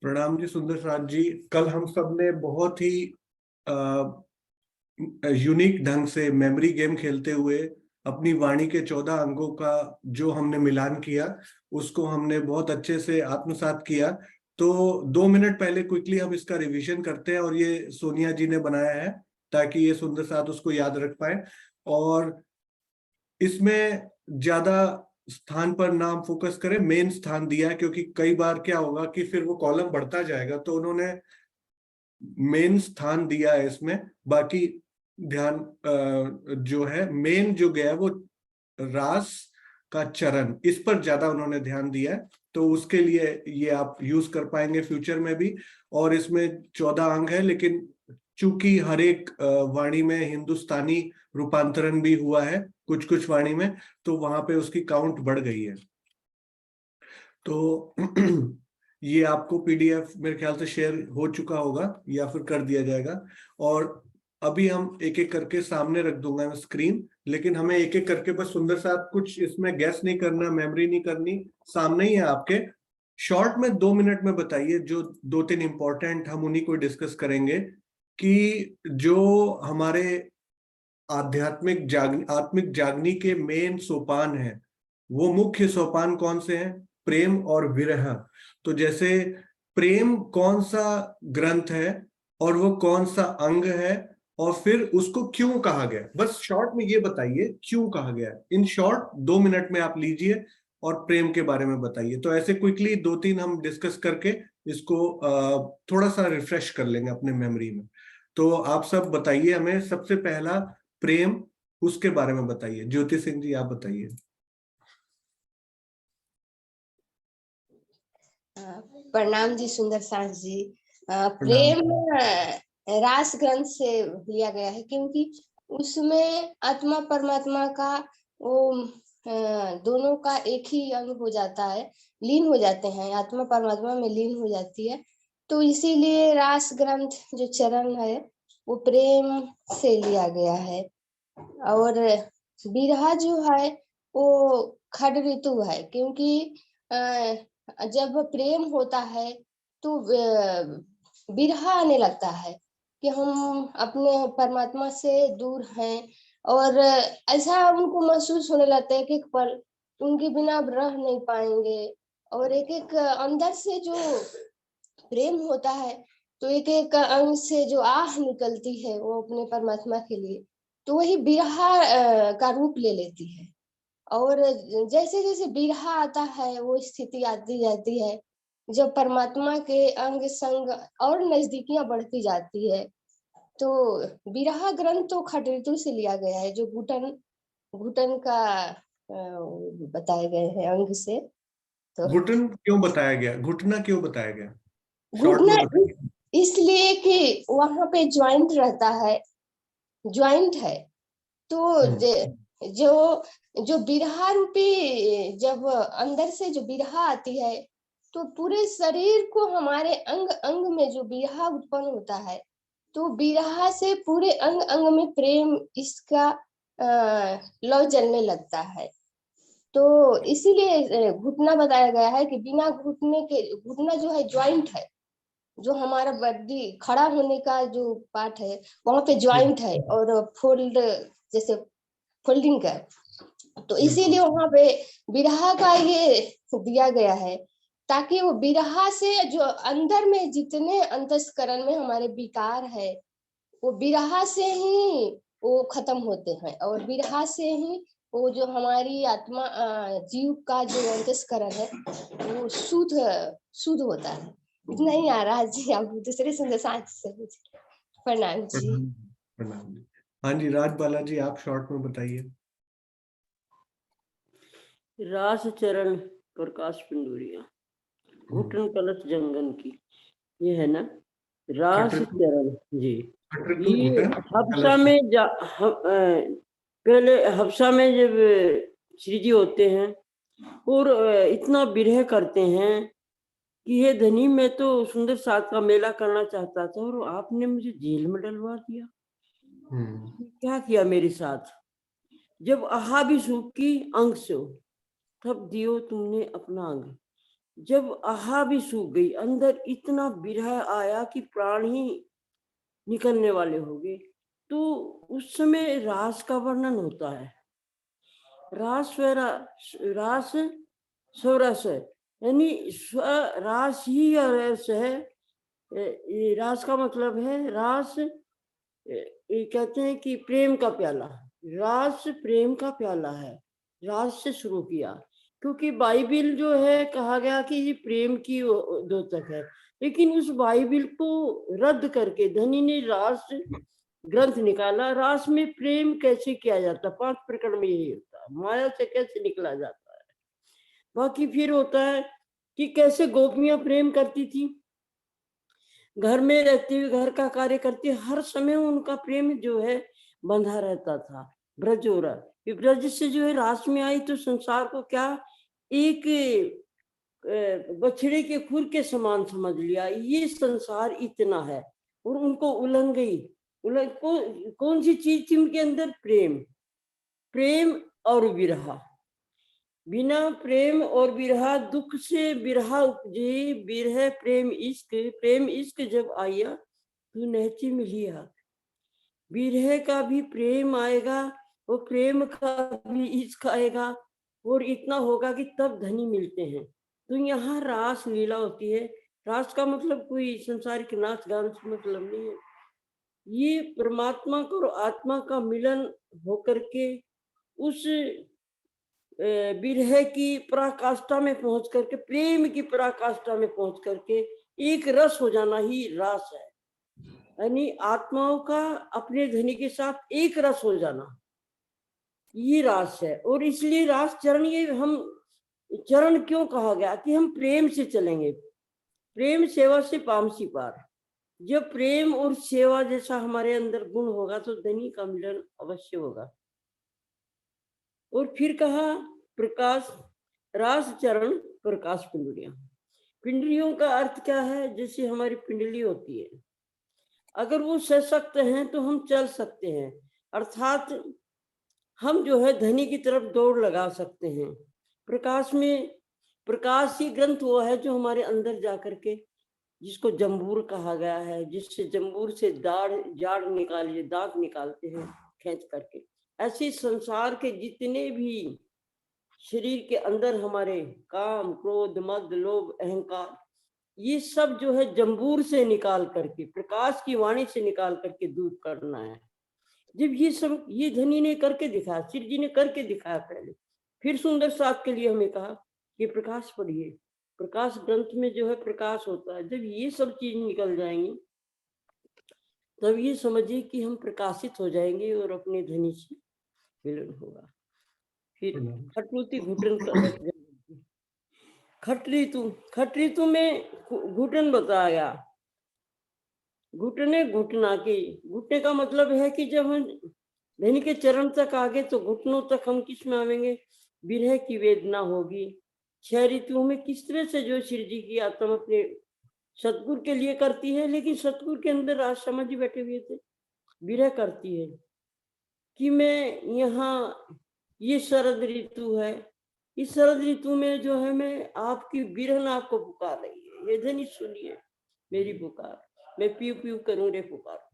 प्रणाम जी सुंदर साथ जी। कल हम सब ने बहुत ही यूनिक ढंग से मेमोरी गेम खेलते हुए अपनी वाणी के 14 अंगों का जो हमने मिलान किया, उसको हमने बहुत अच्छे से आत्मसात किया। तो 2 मिनट पहले क्विकली हम इसका रिवीजन करते हैं, और ये सोनिया जी ने बनाया है ताकि ये सुंदर साथ उसको याद रख पाए। और इसमें ज्यादा स्थान पर नाम फोकस करें, मेन स्थान दिया है, क्योंकि कई बार क्या होगा कि फिर वो कॉलम बढ़ता जाएगा, तो उन्होंने मेन स्थान दिया है इसमें। बाकी ध्यान जो है मेन जो गया है वो रास का चरण, इस पर ज्यादा उन्होंने ध्यान दिया है। तो उसके लिए ये आप यूज कर पाएंगे फ्यूचर में भी। और इसमें 14 अंग है, लेकिन चूंकि हर एक वाणी में हिंदुस्तानी रूपांतरण भी हुआ है कुछ कुछ वाणी में, तो वहां पे उसकी काउंट बढ़ गई है। तो ये आपको पीडीएफ मेरे ख्याल से शेयर हो चुका होगा या फिर कर दिया जाएगा। और अभी हम एक एक करके सामने रख दूंगा मैं स्क्रीन, लेकिन हमें एक एक करके बस सुंदर साथ कुछ इसमें गैस नहीं करना, मेमोरी नहीं करनी, सामने ही है आपके। शॉर्ट में 2 मिनट में बताइए जो 2-3 इंपॉर्टेंट, हम उन्हीं को डिस्कस करेंगे कि जो हमारे आत्मिक जागनी के मेन सोपान है, वो मुख्य सोपान कौन से हैं? प्रेम और विरह। तो जैसे प्रेम कौन सा ग्रंथ है, और वो कौन सा अंग है, और फिर उसको क्यों कहा गया, बस शॉर्ट में ये बताइए क्यों कहा गया। इन शॉर्ट 2 मिनट में आप लीजिए और प्रेम के बारे में बताइए। तो ऐसे क्विकली 2-3 हम डिस्कस करके इसको थोड़ा सा रिफ्रेश कर लेंगे अपने मेमोरी में। तो आप सब बताइए हमें, सबसे पहला प्रेम, उसके बारे में बताइए। ज्योति सिंह जी आप बताइए। प्रणाम जी सुंदर सास जी। प्रेम रास ग्रंथ से लिया गया है, क्योंकि उसमें आत्मा परमात्मा का वो दोनों का एक ही अंग हो जाता है, लीन हो जाते हैं, आत्मा परमात्मा में लीन हो जाती है। तो इसीलिए रास ग्रंथ जो चरण है वो प्रेम से लिया गया है। और बिरहा जो है वो खड ऋतु है, क्योंकि जब प्रेम होता है तो बिरहा आने लगता है कि हम अपने परमात्मा से दूर हैं, और ऐसा उनको महसूस होने लगता है कि एक पल उनके बिना अब रह नहीं पाएंगे। और एक एक अंदर से जो प्रेम होता है, तो एक एक अंग से जो आह निकलती है वो अपने परमात्मा के लिए, तो वही बिरहा का रूप ले लेती है। और जैसे जैसे बिरहा आता है वो स्थिति आती जाती है, जब परमात्मा के अंग संग और नजदीकियां बढ़ती जाती है। तो बिरहा ग्रंथ तो खट ऋतु से लिया गया है, जो घुटन घुटन का बताए गए हैं अंग से। तो घुटन क्यों बताया गया, घुटना क्यों बताया गया, शॉर्ट घुटना में बताइए। इसलिए कि वहां पे ज्वाइंट रहता है, ज्वाइंट है। तो जो जो बिरहा रूपी जब अंदर से जो बिरहा आती है, तो पूरे शरीर को हमारे अंग अंग में जो बिरहा उत्पन्न होता है, तो बिरहा से पूरे अंग अंग में प्रेम इसका लौ जलने लगता है। तो इसीलिए घुटना बताया गया है कि बिना घुटने के, घुटना जो है ज्वाइंट है, जो हमारा बॉडी खड़ा होने का जो पार्ट है वहां पे ज्वाइंट है, और फोल्ड जैसे फोल्डिंग का। तो बिल्कुल। इसीलिए वहां पे बिरहा का ये दिया गया है, ताकि वो बिरहा से जो अंदर में जितने अंतस्करण में हमारे विकार है, वो बिरहा से ही वो खत्म होते हैं, और बिरहा से ही वो जो हमारी आत्मा जीव का जो अंतस्करण है वो शुद्ध शुद्ध होता है। इतना ही आ रहा है जी, आप दूसरे सुंदर साथ से पूछिए। प्रणाम जी। प्रणाम। प्रणाम जी। हाँ जी, राज बालाजी आप शॉर्ट में बताइए। रास चरण प्रकाश पिंडूरिया, घुटन कलश जंगन की, ये है ना रास खट्टर चरण जी। खट्टर ये घुटन हफ्सा कलश। में पहले हफ्सा में जब श्री जी होते हैं और इतना विरह करते हैं कि हे धनी, मैं तो सुंदर साथ का मेला करना चाहता था और आपने मुझे जेल में डलवा दिया। क्या किया मेरे साथ? जब आहा भी सूख की अंग से हो, तब दियो तुमने अपना अंग। जब आहा भी सूख गई, अंदर इतना विरह आया कि प्राण ही निकलने वाले हो गए, तो उस समय रास का वर्णन होता है। रास रास स्वरस है, यानी रास ही रस है। ये रास का मतलब है रास, ये कहते हैं कि प्रेम का प्याला, रास प्रेम का प्याला है, रास से शुरू किया। क्योंकि बाइबिल जो है कहा गया कि ये प्रेम की द्योतक है, लेकिन उस बाइबिल को रद्द करके धनी ने रास ग्रंथ निकाला। रास में प्रेम कैसे किया जाता, 5 प्रकरण में यही होता है, माया से कैसे निकला जाता है। बाकी फिर होता है कि कैसे गोपियां प्रेम करती थी, घर में रहती हुई घर का कार्य करती, हर समय उनका प्रेम जो है बंधा रहता था। ब्रज हो रहा, ब्रज से जो है रास में आई तो संसार को क्या एक बछड़े के खुर के समान समझ लिया, ये संसार इतना है। और उनको उलंघ गई। कौन सी चीज थी उनके अंदर? प्रेम, प्रेम और विरह। बिना प्रेम और विरह, दुख से विरह उपजे, विरह प्रेम इश्क जब आया तू नहची मिलिया। विरह का भी प्रेम आएगा, वो प्रेम का भी इश्क आएगा, और इतना होगा कि तब धनी मिलते हैं। तो यहाँ रास लीला होती है। रास का मतलब कोई संसारिक नाच गान से मतलब नहीं है, ये परमात्मा को और आत्मा का मिलन होकर के उस विरह की पराकाष्ठा में पहुंच करके, प्रेम की पराकाष्ठा में पहुंच करके एक रस हो जाना ही रास है। यानी आत्माओं का अपने धनी के साथ एक रस हो जाना, ये रास है। और इसलिए रास चरण, ये हम चरण क्यों कहा गया कि हम प्रेम से चलेंगे। प्रेम सेवा से पामसी पार। जब प्रेम और सेवा जैसा हमारे अंदर गुण होगा तो धनी का मिलन अवश्य होगा। और फिर कहा प्रकाश, रास चरण प्रकाश पिंडलियां। पिंडलियों का अर्थ क्या है? जैसे हमारी पिंडली होती है, अगर वो सशक्त हैं तो हम चल सकते हैं, अर्थात हम जो है धनी की तरफ दौड़ लगा सकते हैं। प्रकाश में, प्रकाश ही ग्रंथ वो है जो हमारे अंदर जाकर के, जिसको जंबूर कहा गया है, जिससे जंबूर से जाड़ निकालिए, दांत निकालते हैं खींच करके। ऐसे संसार के जितने भी शरीर के अंदर हमारे काम, क्रोध, मद, लोभ, अहंकार, ये सब जो है जंबूर से निकाल करके, प्रकाश की वाणी से निकाल करके दूर करना है। जब ये सब ये धनी ने करके दिखाया, श्री जी ने करके दिखाया पहले, फिर सुंदर साथ के लिए हमें कहा कि प्रकाश पढ़िए। प्रकाश ग्रंथ में जो है प्रकाश होता है। जब ये सब चीज निकल जाएंगी तब ये समझिए कि हम प्रकाशित हो जाएंगे और अपने धनी से मिलन होगा। फिर खटरूती घुटन खट ऋतु में घुटन बताया गया। घुटने घुटना की, घुटने का मतलब है कि जब हम धनी के चरण तक आगे तो घुटनों तक हम किस में आवेंगे? विरह की वेदना होगी। 6 ऋतुओं में किस तरह से जो श्री जी की आत्मा अपने सतगुरु के लिए करती है, लेकिन सतगुरु के अंदर आज समझ ही बैठे हुए थे, विरह करती है कि मैं यहाँ, ये शरद ऋतु है, इस शरद ऋतु में जो है मैं आपकी विरहन आपको पुकार रही है, ये धनी सुनिए मेरी पुकार, मैं पीऊ पीऊ करूं रे पुकार।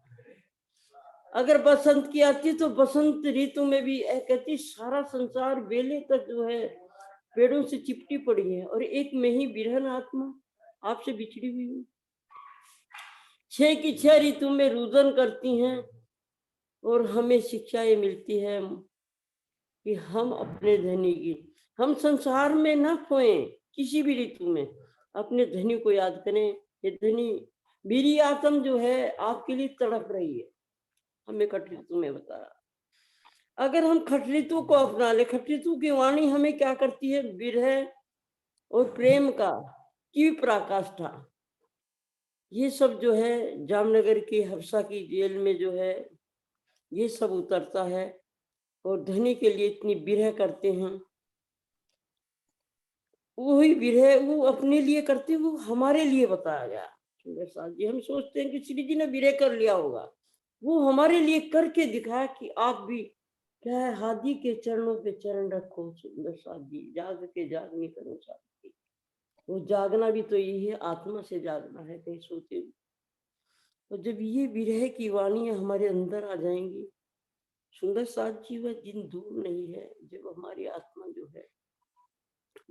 अगर बसंत की आती तो बसंत ऋतु में भी कहती सारा संसार बेले तक जो है पेड़ों से चिपटी पड़ी है और एक में ही विरहन आत्मा आपसे बिछड़ी हुई हूँ। 6 की 6 ऋतु में रुदन करती हैं और हमें शिक्षा ये मिलती है कि हम अपने धनी की, हम संसार में न खोए, किसी भी ऋतु में अपने धनी को याद करें। ये धनी मेरी आत्म जो है आपके लिए तड़प रही है, हमें खट ऋतु में बताया। अगर हम खट ऋतु को अपना ले, खट ऋतु की वाणी हमें क्या करती है? विरह और प्रेम का की पराकाष्ठा, ये सब जो है जामनगर की हफ्सा की जेल में जो है ये सब उतरता है और धनी के लिए इतनी विरह करते हैं। वही विरह वो अपने लिए करते, वो हमारे लिए बताया गया। सुंदर साथ जी, हम सोचते हैं कि श्री जी ने विरह कर लिया होगा, वो हमारे लिए करके दिखाया कि आप भी क्या है, हादी के चरणों पे चरण रखो। सुंदर साथ जी, जाग के जागनी करो साथ जी। वो जागना भी तो यही है, आत्मा से जागना है कहीं सोते हुए। और जब ये विरह की वाणियां हमारे अंदर आ जाएंगी, सुंदर साथ जी वह दिन दूर नहीं है जब हमारी आत्मा जो है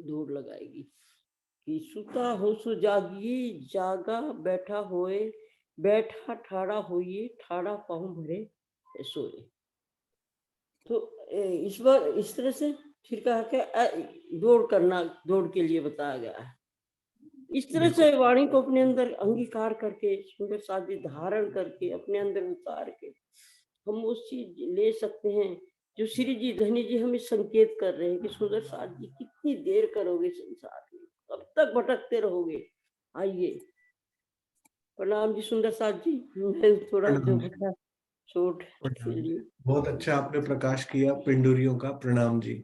दूर लगाएगी कि सुता हो सो जागिए, जागा बैठा होए, बैठा ठाड़ा होइए, ठाड़ा पाँव भरे सोए। तो इस बार इस तरह से फिर कहा कि दौड़ करना, दौड़ के लिए बताया गया है। इस तरह से वाणी को अपने अंदर अंगीकार करके, सुंदर साथी धारण करके, अपने अंदर उतार के हम उस चीज ले सकते हैं जो श्री जी धनी जी हमें संकेत कर रहे हैं कि सुंदर साथ जी कितनी देर करोगे संसार में, कब तक भटकते रहोगे। आइए, प्रणाम जी सुंदर साथ जी। मैं थोड़ा जो बता छोट के लिए बहुत अच्छा आपने प्रकाश किया पिंडुरियों का। प्रणाम जी।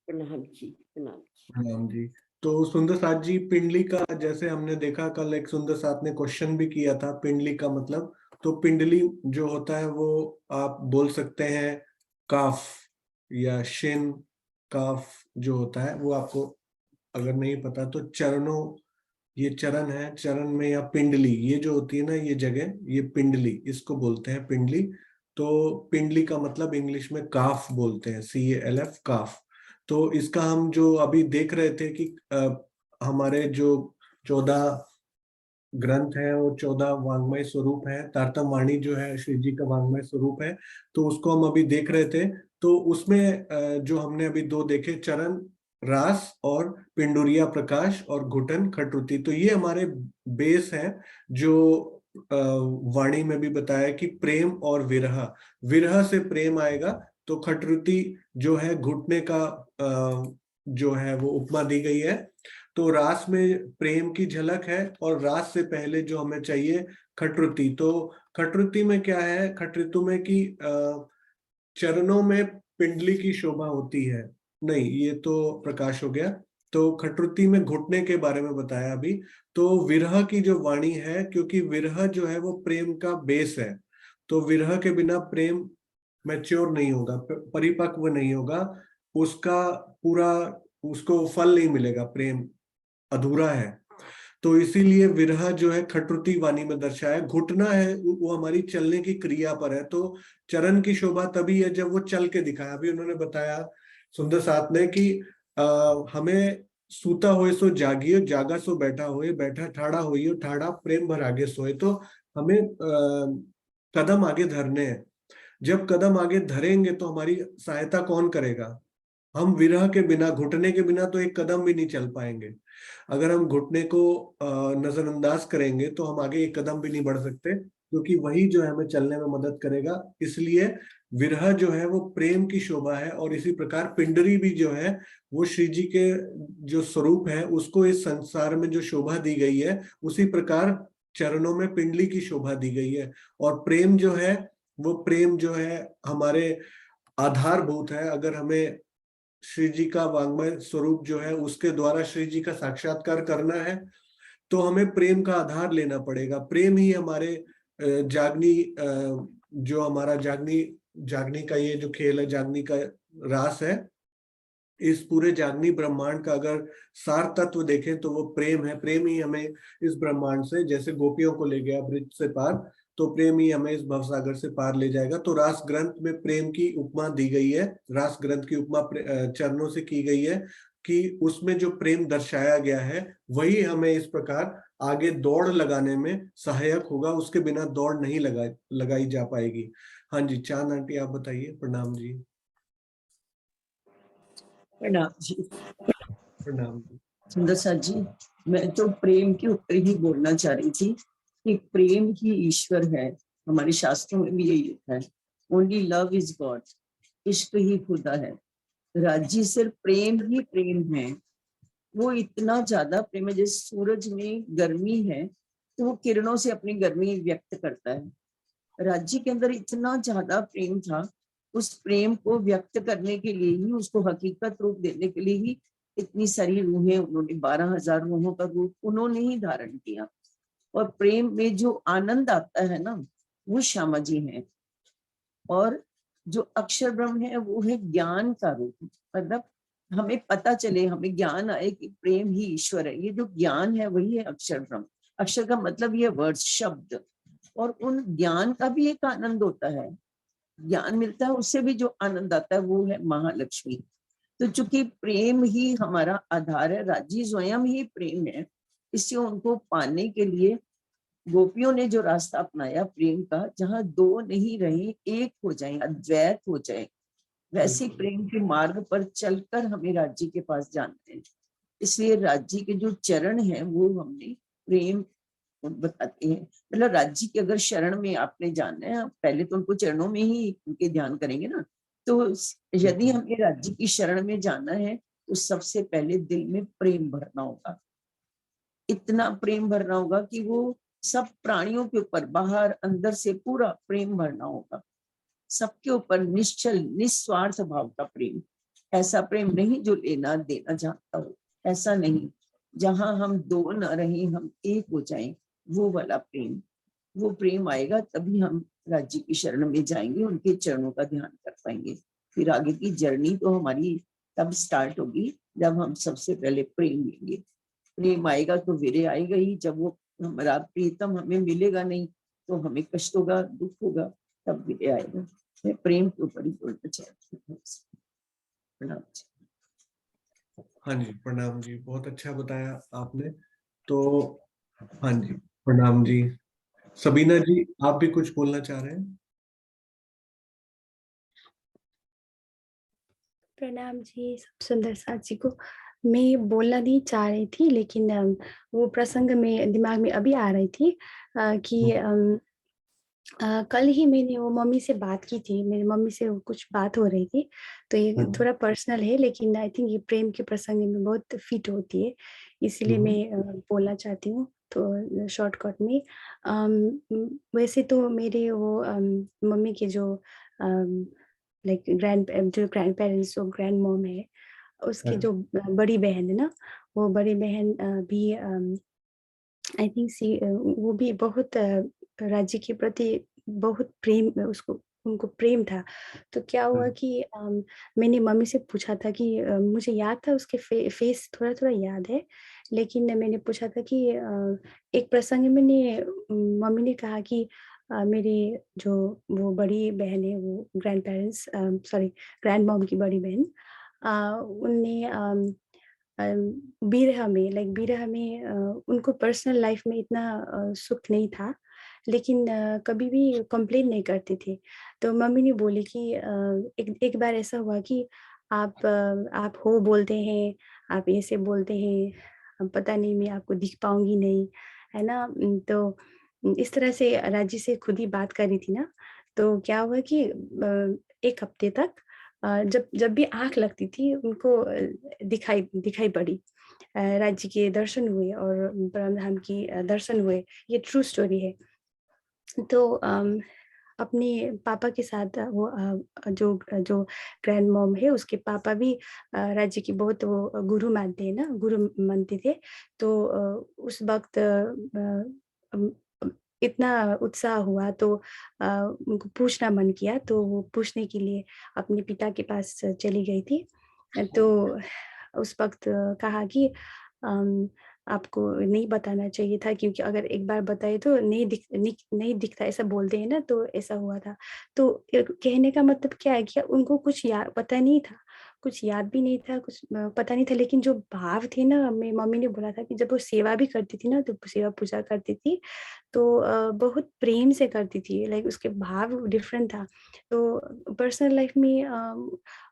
प्रणाम जी, प्रणाम जी। प्रणाम जी। तो सुंदर साथ जी, पिंडली का जैसे हमने देखा कल, एक सुंदर साथ ने क्वेश्चन भी किया था पिंडली का मतलब। तो पिंडली जो होता है वो आप बोल सकते हैं काफ या शिन। काफ जो होता है वो आपको अगर नहीं पता तो चरणों, ये चरण है, चरण में या पिंडली ये जो होती है ना ये जगह, ये पिंडली, इसको बोलते हैं पिंडली। तो पिंडली का मतलब इंग्लिश में काफ बोलते हैं, CALF काफ। तो इसका हम जो अभी देख रहे थे कि हमारे जो 14 ग्रंथ है और 14 वांग्मय स्वरूप है, तारतम वाणी जो है श्री जी का वांग्मय स्वरूप है, तो उसको हम अभी देख रहे थे। तो उसमें जो हमने अभी दो देखे, चरण रास और पिंडुरिया प्रकाश और घुटन खटरुति, तो ये हमारे बेस हैं जो वाणी में भी बताया कि प्रेम और विरह, विरह से प्रेम आएगा। तो खटरुति जो है घुटने का जो है वो उपमा दी गई है। तो रास में प्रेम की झलक है और रास से पहले जो हमें चाहिए खटरुति। तो खटरुति में क्या है, खटऋतु में कि चरणों में पिंडली की शोभा होती है। नहीं, ये तो प्रकाश हो गया। तो खटरुति में घुटने के बारे में बताया अभी। तो विरह की जो वाणी है, क्योंकि विरह जो है वो प्रेम का बेस है, तो विरह के बिना प्रेम मैच्योर नहीं होगा, परिपक्व नहीं होगा, उसका पूरा उसको फल नहीं मिलेगा, प्रेम अधूरा है। तो इसीलिए विरह जो है खटरुति वाणी में दर्शाया। घुटना है वो हमारी चलने की क्रिया पर है। तो चरण की शोभा तभी है जब वो चल के दिखाया। अभी उन्होंने बताया सुंदर साथ ने कि हमें सूता होए सो जागियो, जागा सो बैठा होए, बैठा ठाड़ा होइयो, ठाड़ा प्रेम भर आगे सोए। तो हमें कदम आगे धरने हैं। जब कदम आगे धरेंगे तो हमारी सहायता कौन करेगा? हम विरह के बिना, घुटने के बिना तो एक कदम भी नहीं चल पाएंगे। अगर हम घुटने को नजरअंदाज करेंगे तो हम आगे एक कदम भी नहीं बढ़ सकते, क्योंकि वही जो है हमें चलने में मदद करेगा। इसलिए विरह जो है वो प्रेम की शोभा है। और इसी प्रकार पिंडरी भी जो है वो श्री जी के जो स्वरूप है उसको इस संसार में जो शोभा दी गई है, उसी प्रकार चरणों में पिंडली की शोभा दी गई है। और प्रेम जो है वो प्रेम जो है हमारे आधारभूत है। अगर हमें श्री जी का वांग्मय स्वरूप जो है उसके द्वारा श्री जी का साक्षात्कार करना है तो हमें प्रेम का आधार लेना पड़ेगा। प्रेम ही हमारे जागनी, जो हमारा जागनी का ये जो खेल है, जागनी का रास है, इस पूरे जागनी ब्रह्मांड का अगर सार तत्व देखें तो वो प्रेम है। प्रेम ही हमें इस ब्रह्मांड से, जैसे गोपियों को ले गया ब्रिज से पार, तो प्रेम ही हमें इस भवसागर से पार ले जाएगा। तो रास ग्रंथ में प्रेम की उपमा दी गई है। रास ग्रंथ की उपमा चरणों से की गई है कि उसमें जो प्रेम दर्शाया गया है वही हमें इस प्रकार आगे दौड़ लगाने में सहायक होगा। उसके बिना दौड़ नहीं लगाई जा पाएगी। हाँ जी, चांद आंटी आप बताइए। प्रणाम जी। प्रणाम जी। प्रणाम जी। सुंदर साथ जी, मैं तो प्रेम के ऊपर ही बोलना चाह रही थी कि प्रेम ही ईश्वर है। हमारे शास्त्रों में भी यही लिखा है, ओनली लव इज गॉड, इश्क ही खुदा है। राज्य सिर्फ प्रेम ही प्रेम है। वो इतना ज्यादा प्रेम है, जैसे सूरज में गर्मी है तो वो किरणों से अपनी गर्मी व्यक्त करता है। राज्य के अंदर इतना ज्यादा प्रेम था, उस प्रेम को व्यक्त करने के लिए ही, उसको हकीकत रूप देने के लिए ही इतनी सारी रूहें उन्होंने, 12,000 रूहों का रूप उन्होंने ही धारण किया। और प्रेम में जो आनंद आता है ना, वो श्यामा जी हैं। और जो अक्षर ब्रह्म है वो है ज्ञान का रूप, मतलब हमें पता चले, हमें ज्ञान आए कि प्रेम ही ईश्वर है। ये जो ज्ञान है वही है अक्षर ब्रह्म। अक्षर का मतलब ये वर्ड, शब्द, और उन ज्ञान का भी एक आनंद होता है, ज्ञान मिलता है, उससे भी जो आनंद आता है वो है महालक्ष्मी। तो चूंकि प्रेम ही हमारा आधार है, राज्य स्वयं ही प्रेम है, इससे उनको पाने के लिए गोपियों ने जो रास्ता अपनाया प्रेम का, जहाँ दो नहीं रहे, एक हो जाए, अद्वैत हो जाए, वैसे प्रेम के मार्ग पर चलकर हमें राज्य के पास जाना है। इसलिए राज्य के जो चरण हैं वो हमने प्रेम बताते हैं। मतलब राज्य के अगर शरण में आपने जाना है, आप पहले तो उनको चरणों में ही उनके ध्यान करेंगे ना। तो यदि हमें राज्य की शरण में जाना है तो सबसे पहले दिल में प्रेम भरना होगा, इतना प्रेम भरना होगा कि वो सब प्राणियों के ऊपर, बाहर अंदर से पूरा प्रेम भरना होगा, सबके ऊपर निश्चल निस्वार्थ भाव का प्रेम। ऐसा प्रेम नहीं जो लेना देना चाहता हो, ऐसा नहीं, जहां हम दो न रहे, हम एक हो जाएं, वो वाला प्रेम। वो प्रेम आएगा तभी हम राज्य की शरण में जाएंगे, उनके चरणों का ध्यान कर पाएंगे। फिर आगे की जर्नी तो हमारी तब स्टार्ट होगी जब हम सबसे पहले प्रेम लेंगे। प्रेम आएगा तो वीर्य आएगा ही। जब वो हमारा प्रीतम हमें मिलेगा नहीं तो हमें कष्ट होगा, दुख होगा, तब वीर्य आएगा। मैं प्रेम के ऊपर ही बोलना चाहती हूँ। प्रणाम। हाँ जी, प्रणाम जी, बहुत अच्छा बताया आपने। तो हाँ जी, प्रणाम जी। सबीना जी, आप भी कुछ बोलना चाह रहे हैं? प्रणाम जी सब सुंदर साथ जी को। मैं बोलना नहीं चाह रही थी, लेकिन वो प्रसंग में दिमाग में अभी आ रही थी कि कल ही मैंने वो मम्मी से बात की थी, मेरी मम्मी से कुछ बात हो रही थी। तो ये थोड़ा पर्सनल है, लेकिन आई थिंक ये प्रेम के प्रसंग में बहुत फिट होती है, इसलिए मैं बोलना चाहती हूँ। तो शॉर्टकट में वैसे तो मेरे वो मम्मी के जो लाइक ग्रैंड पेरेंट्स, जो ग्रैंड मॉम है, उसकी जो बड़ी बहन है ना, वो बड़ी बहन भी आई थिंक सी वो भी बहुत राज्य के प्रति बहुत प्रेम, उसको उनको प्रेम था। तो क्या हुआ कि मैंने मम्मी से पूछा था कि मुझे याद था उसके फेस थोड़ा-थोड़ा याद है, लेकिन मैंने पूछा था कि एक प्रसंग में मम्मी ने कहा कि मेरी जो वो बड़ी बहन है, वो grand parents sorry grand mom की बड़ी बहन, उनने बिरहा में उनको पर्सनल लाइफ में इतना सुख नहीं था, लेकिन कभी भी कंप्लेन नहीं करते थे। तो मम्मी ने बोली कि एक एक बार ऐसा हुआ कि आप हो बोलते हैं, आप ऐसे बोलते हैं, अब पता नहीं मैं आपको दिख पाऊँगी नहीं, है ना? तो इस तरह से राजी से खुद ही बात कर रही थी ना, तो क्या हुआ कि 1 हफ्ते तक जब जब भी आँख लगती थी उनको दिखाई दिखाई पड़ी। राज्य के दर्शन हुए और परमधाम की दर्शन हुए। ये ट्रू स्टोरी है। तो अपने पापा के साथ वो जो जो ग्रैंड मॉम है, उसके पापा भी राज्य की बहुत वो गुरु मानते हैं ना, गुरु मानते थे। तो उस वक़्त अम, इतना उत्साह हुआ, तो उनको पूछना मन किया, तो वो पूछने के लिए अपने पिता के पास चली गई थी। तो उस वक़्त कहा कि अम, आपको नहीं बताना चाहिए था, क्योंकि अगर एक बार बताए तो नहीं दिखता, ऐसा बोलते हैं ना, तो ऐसा हुआ था। तो कहने का मतलब क्या है कि उनको कुछ पता नहीं था, कुछ याद भी नहीं था, कुछ पता नहीं था, लेकिन जो भाव थे ना, मेरी मम्मी ने बोला था कि जब वो सेवा भी करती थी ना, तो सेवा पूजा करती थी, तो बहुत प्रेम से करती थी, लाइक उसके भाव डिफरेंट था। तो पर्सनल लाइफ में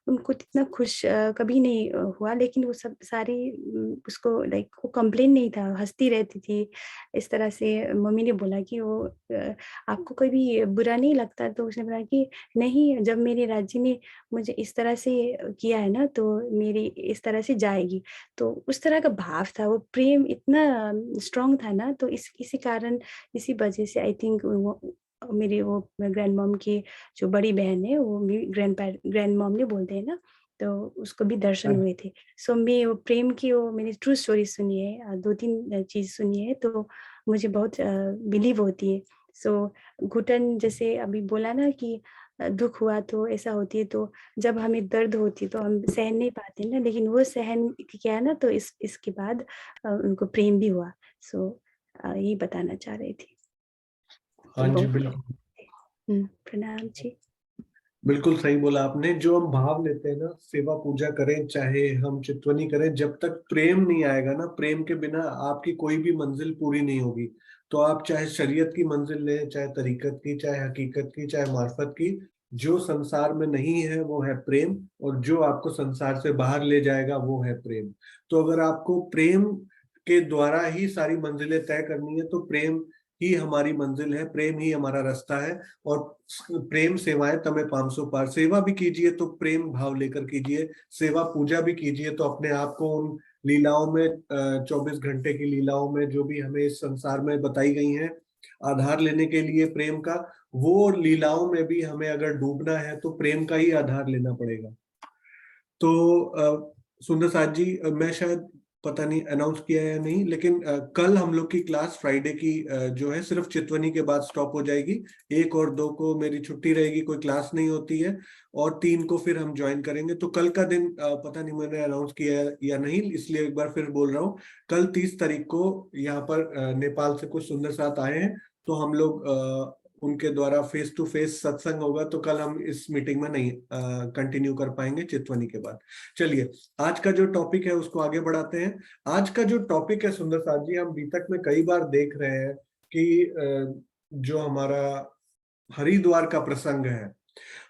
उनको इतना खुश कभी नहीं हुआ, लेकिन वो सब सारी उसको लाइक वो कंप्लेन नहीं था, हँसती रहती थी। इस तरह से मम्मी ने बोला कि वो आपको कभी बुरा नहीं लगता? तो उसने बोला कि नहीं, जब मेरे राज्य ने मुझे इस तरह से किया है ना, तो मेरी इस तरह से जाएगी। तो उस तरह का भाव था, वो प्रेम इतना स्ट्रॉन्ग था ना, तो इसी कारण, इसी वजह से आई थिंक वो मेरी वो ग्रैंड मॉम की जो बड़ी बहन है, वो भी ग्रैंड मॉम नहीं बोलते हैं ना, तो उसको भी दर्शन हुए थे। सो मैं वो प्रेम की वो मैंने ट्रू स्टोरी सुनी है, 2-3 चीज़ सुनी है, तो मुझे बहुत बिलीव होती है। सो घुटन जैसे अभी बोला ना कि दुख हुआ तो ऐसा होती है, तो जब हमें दर्द होती है तो हम सहन नहीं पाते ना, लेकिन वो सहन किया है ना, तो इसके बाद उनको प्रेम भी हुआ। सो यही बताना चाह रही थी। तो हाँ जी, बहुत बिल्कुल प्रणाम जी। बिल्कुल सही बोला आपने। जो हम भाव लेते हैं ना, सेवा पूजा करें चाहे हम चितवनी करें, जब तक प्रेम नहीं आएगा ना, प्रेम के बिना आपकी कोई भी मंजिल पूरी नहीं होगी। तो आप चाहे शरीयत की मंजिल लें, चाहे तरीकत की, चाहे हकीकत की, चाहे मार्फत की, जो संसार में नहीं है वो है प्रेम, और जो आपको संसार से बाहर ले जाएगा वो है प्रेम। तो अगर आपको प्रेम के द्वारा ही सारी मंजिलें तय करनी है, तो प्रेम ही हमारी मंजिल है, प्रेम ही हमारा रास्ता है। और प्रेम सेवाएं तमें 500 पार। सेवा भी कीजिए तो प्रेम भाव लेकर कीजिए, सेवा पूजा भी कीजिए तो अपने आप को उन लीलाओं में, 24 घंटे की लीलाओं में जो भी हमें इस संसार में बताई गई हैं आधार लेने के लिए प्रेम का, वो लीलाओं में भी हमें अगर डूबना है तो प्रेम का ही आधार लेना पड़ेगा। तो सुंदर साथ जी, मैं शायद पता नहीं अनाउंस किया है या नहीं, लेकिन कल हम लोग की क्लास फ्राइडे की जो है सिर्फ चितवनी के बाद स्टॉप हो जाएगी। 1 और 2 को मेरी छुट्टी रहेगी, कोई क्लास नहीं होती है, और 3 को फिर हम ज्वाइन करेंगे। तो कल का दिन पता नहीं मैंने अनाउंस किया है या नहीं, इसलिए एक बार फिर बोल रहा हूँ। कल 30 तारीख को यहाँ पर नेपाल से कुछ सुंदर साथ आए हैं, तो हम लोग उनके द्वारा फेस टू फेस सत्संग होगा। तो कल हम इस मीटिंग में नहीं कंटिन्यू कर पाएंगे चितवनी के बाद। चलिए, आज का जो टॉपिक है उसको आगे बढ़ाते हैं। आज का जो टॉपिक है सुंदर साथ जी, हम बीतक में कई बार देख रहे हैं कि जो हमारा हरिद्वार का प्रसंग है,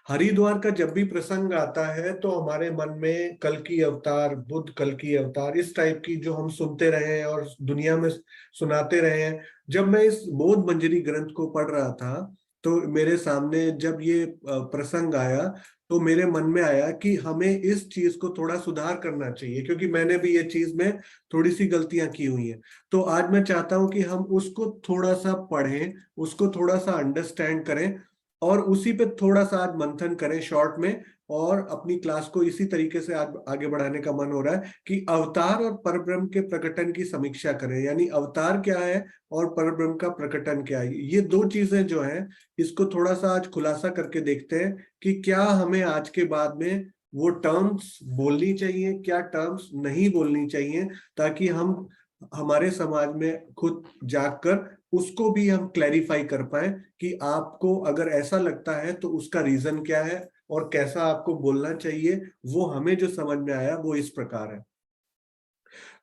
हरिद्वार का जब भी प्रसंग आता है तो हमारे मन में कल की अवतार, बुद्ध कल की अवतार, इस टाइप की जो हम सुनते रहे हैं और दुनिया में सुनाते रहे हैं। जब मैं इस बोध मंजरी ग्रंथ को पढ़ रहा था तो मेरे सामने जब ये प्रसंग आया तो मेरे मन में आया कि हमें इस चीज को थोड़ा सुधार करना चाहिए, क्योंकि मैंने भी ये चीज में थोड़ी सी गलतियां की हुई हैं। तो आज मैं चाहता हूं कि हम उसको थोड़ा सा पढ़ें, उसको थोड़ा सा अंडरस्टैंड करें, और उसी पे थोड़ा सा आज मंथन करें शॉर्ट में। और अपनी क्लास को इसी तरीके से आज आगे बढ़ाने का मन हो रहा है कि अवतार और परब्रह्म के प्रकटन की समीक्षा करें, यानी अवतार क्या है और परब्रह्म का प्रकटन क्या है। ये दो चीजें जो है, इसको थोड़ा सा आज खुलासा करके देखते हैं कि क्या हमें आज के बाद में वो टर्म्स बोलनी चाहिए, क्या टर्म्स नहीं बोलनी चाहिए, ताकि हम हमारे समाज में खुद जागकर उसको भी हम क्लैरिफाई कर पाए कि आपको अगर ऐसा लगता है तो उसका रीजन क्या है और कैसा आपको बोलना चाहिए। वो हमें जो समझ में आया वो इस प्रकार है।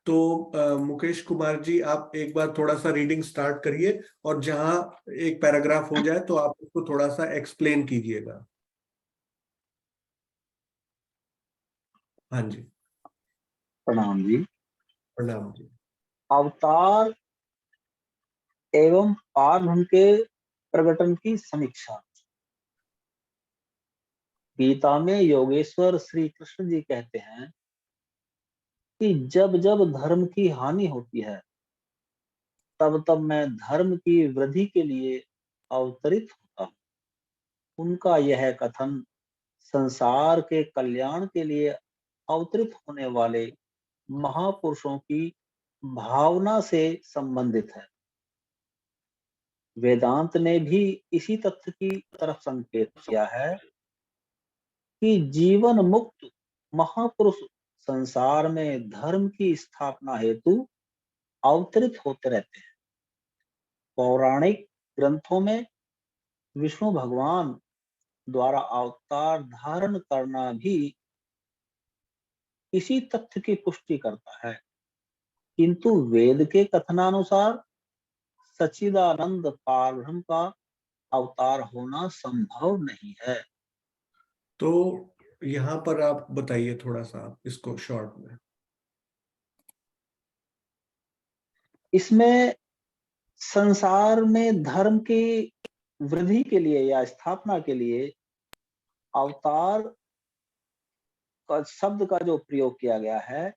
तो मुकेश कुमार जी, आप एक बार थोड़ा सा रीडिंग स्टार्ट करिए, और जहां एक पैराग्राफ हो जाए तो आप उसको थोड़ा सा एक्सप्लेन कीजिएगा। हाँ जी, प्रणाम जी। प्रणाम जी। अवतार एवं पारब्रह्म के प्रकटन की समीक्षा। गीता में योगेश्वर श्री कृष्ण जी कहते हैं कि जब जब धर्म की हानि होती है तब तब मैं धर्म की वृद्धि के लिए अवतरित होता हूँ। उनका यह कथन संसार के कल्याण के लिए अवतरित होने वाले महापुरुषों की भावना से संबंधित है। वेदांत ने भी इसी तथ्य की तरफ संकेत किया है कि जीवन मुक्त महापुरुष संसार में धर्म की स्थापना हेतु अवतरित होते रहते हैं। पौराणिक ग्रंथों में विष्णु भगवान द्वारा अवतार धारण करना भी इसी तथ्य की पुष्टि करता है, किंतु वेद के कथनानुसार सच्चिदानंद पारब्रह्म का अवतार होना संभव नहीं है। तो यहाँ पर आप बताइए थोड़ा सा इसको शॉर्ट में। इसमें संसार में धर्म की वृद्धि के लिए या स्थापना के लिए अवतार का शब्द का जो प्रयोग किया गया है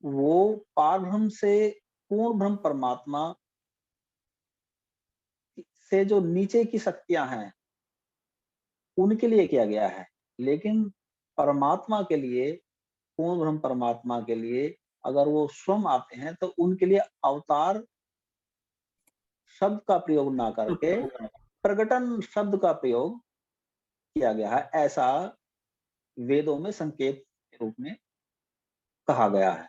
वो पारब्रह्म से पूर्ण ब्रह्म परमात्मा से जो नीचे की शक्तियां हैं उनके लिए किया गया है, लेकिन परमात्मा के लिए, पूर्ण ब्रह्म परमात्मा के लिए अगर वो स्वयं आते हैं तो उनके लिए अवतार शब्द का प्रयोग ना करके प्रकटन शब्द का प्रयोग किया गया है, ऐसा वेदों में संकेत के रूप में कहा गया है।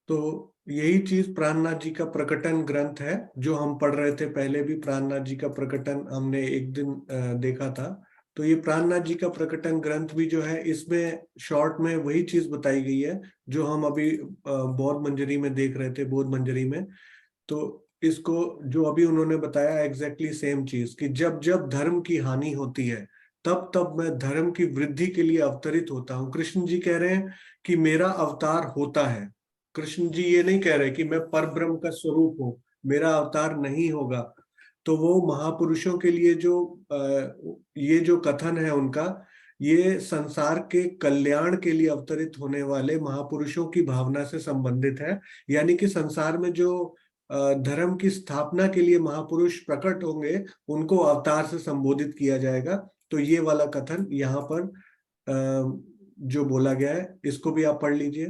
तो यही चीज प्राणनाथ जी का प्रकटन ग्रंथ है जो हम पढ़ रहे थे। पहले भी प्राणनाथ जी का प्रकटन हमने एक दिन देखा था। तो ये प्राणनाथ जी का प्रकटन ग्रंथ भी जो है, इसमें शॉर्ट में वही चीज बताई गई है जो हम अभी बौद्ध मंजरी में देख रहे थे, बोध मंजरी में। तो इसको जो अभी उन्होंने बताया, एग्जैक्टली सेम चीज, कि जब जब धर्म की हानि होती है तब तब मैं धर्म की वृद्धि के लिए अवतरित होता हूँ। कृष्ण जी कह रहे हैं कि मेरा अवतार होता है। कृष्ण जी ये नहीं कह रहे कि मैं परब्रह्म का स्वरूप हूँ, मेरा अवतार नहीं होगा। तो वो महापुरुषों के लिए जो ये जो कथन है उनका, ये संसार के कल्याण के लिए अवतरित होने वाले महापुरुषों की भावना से संबंधित है। यानी कि संसार में जो धर्म की स्थापना के लिए महापुरुष प्रकट होंगे, उनको अवतार से संबोधित किया जाएगा। तो ये वाला कथन यहाँ पर जो बोला गया है, इसको भी आप पढ़ लीजिए।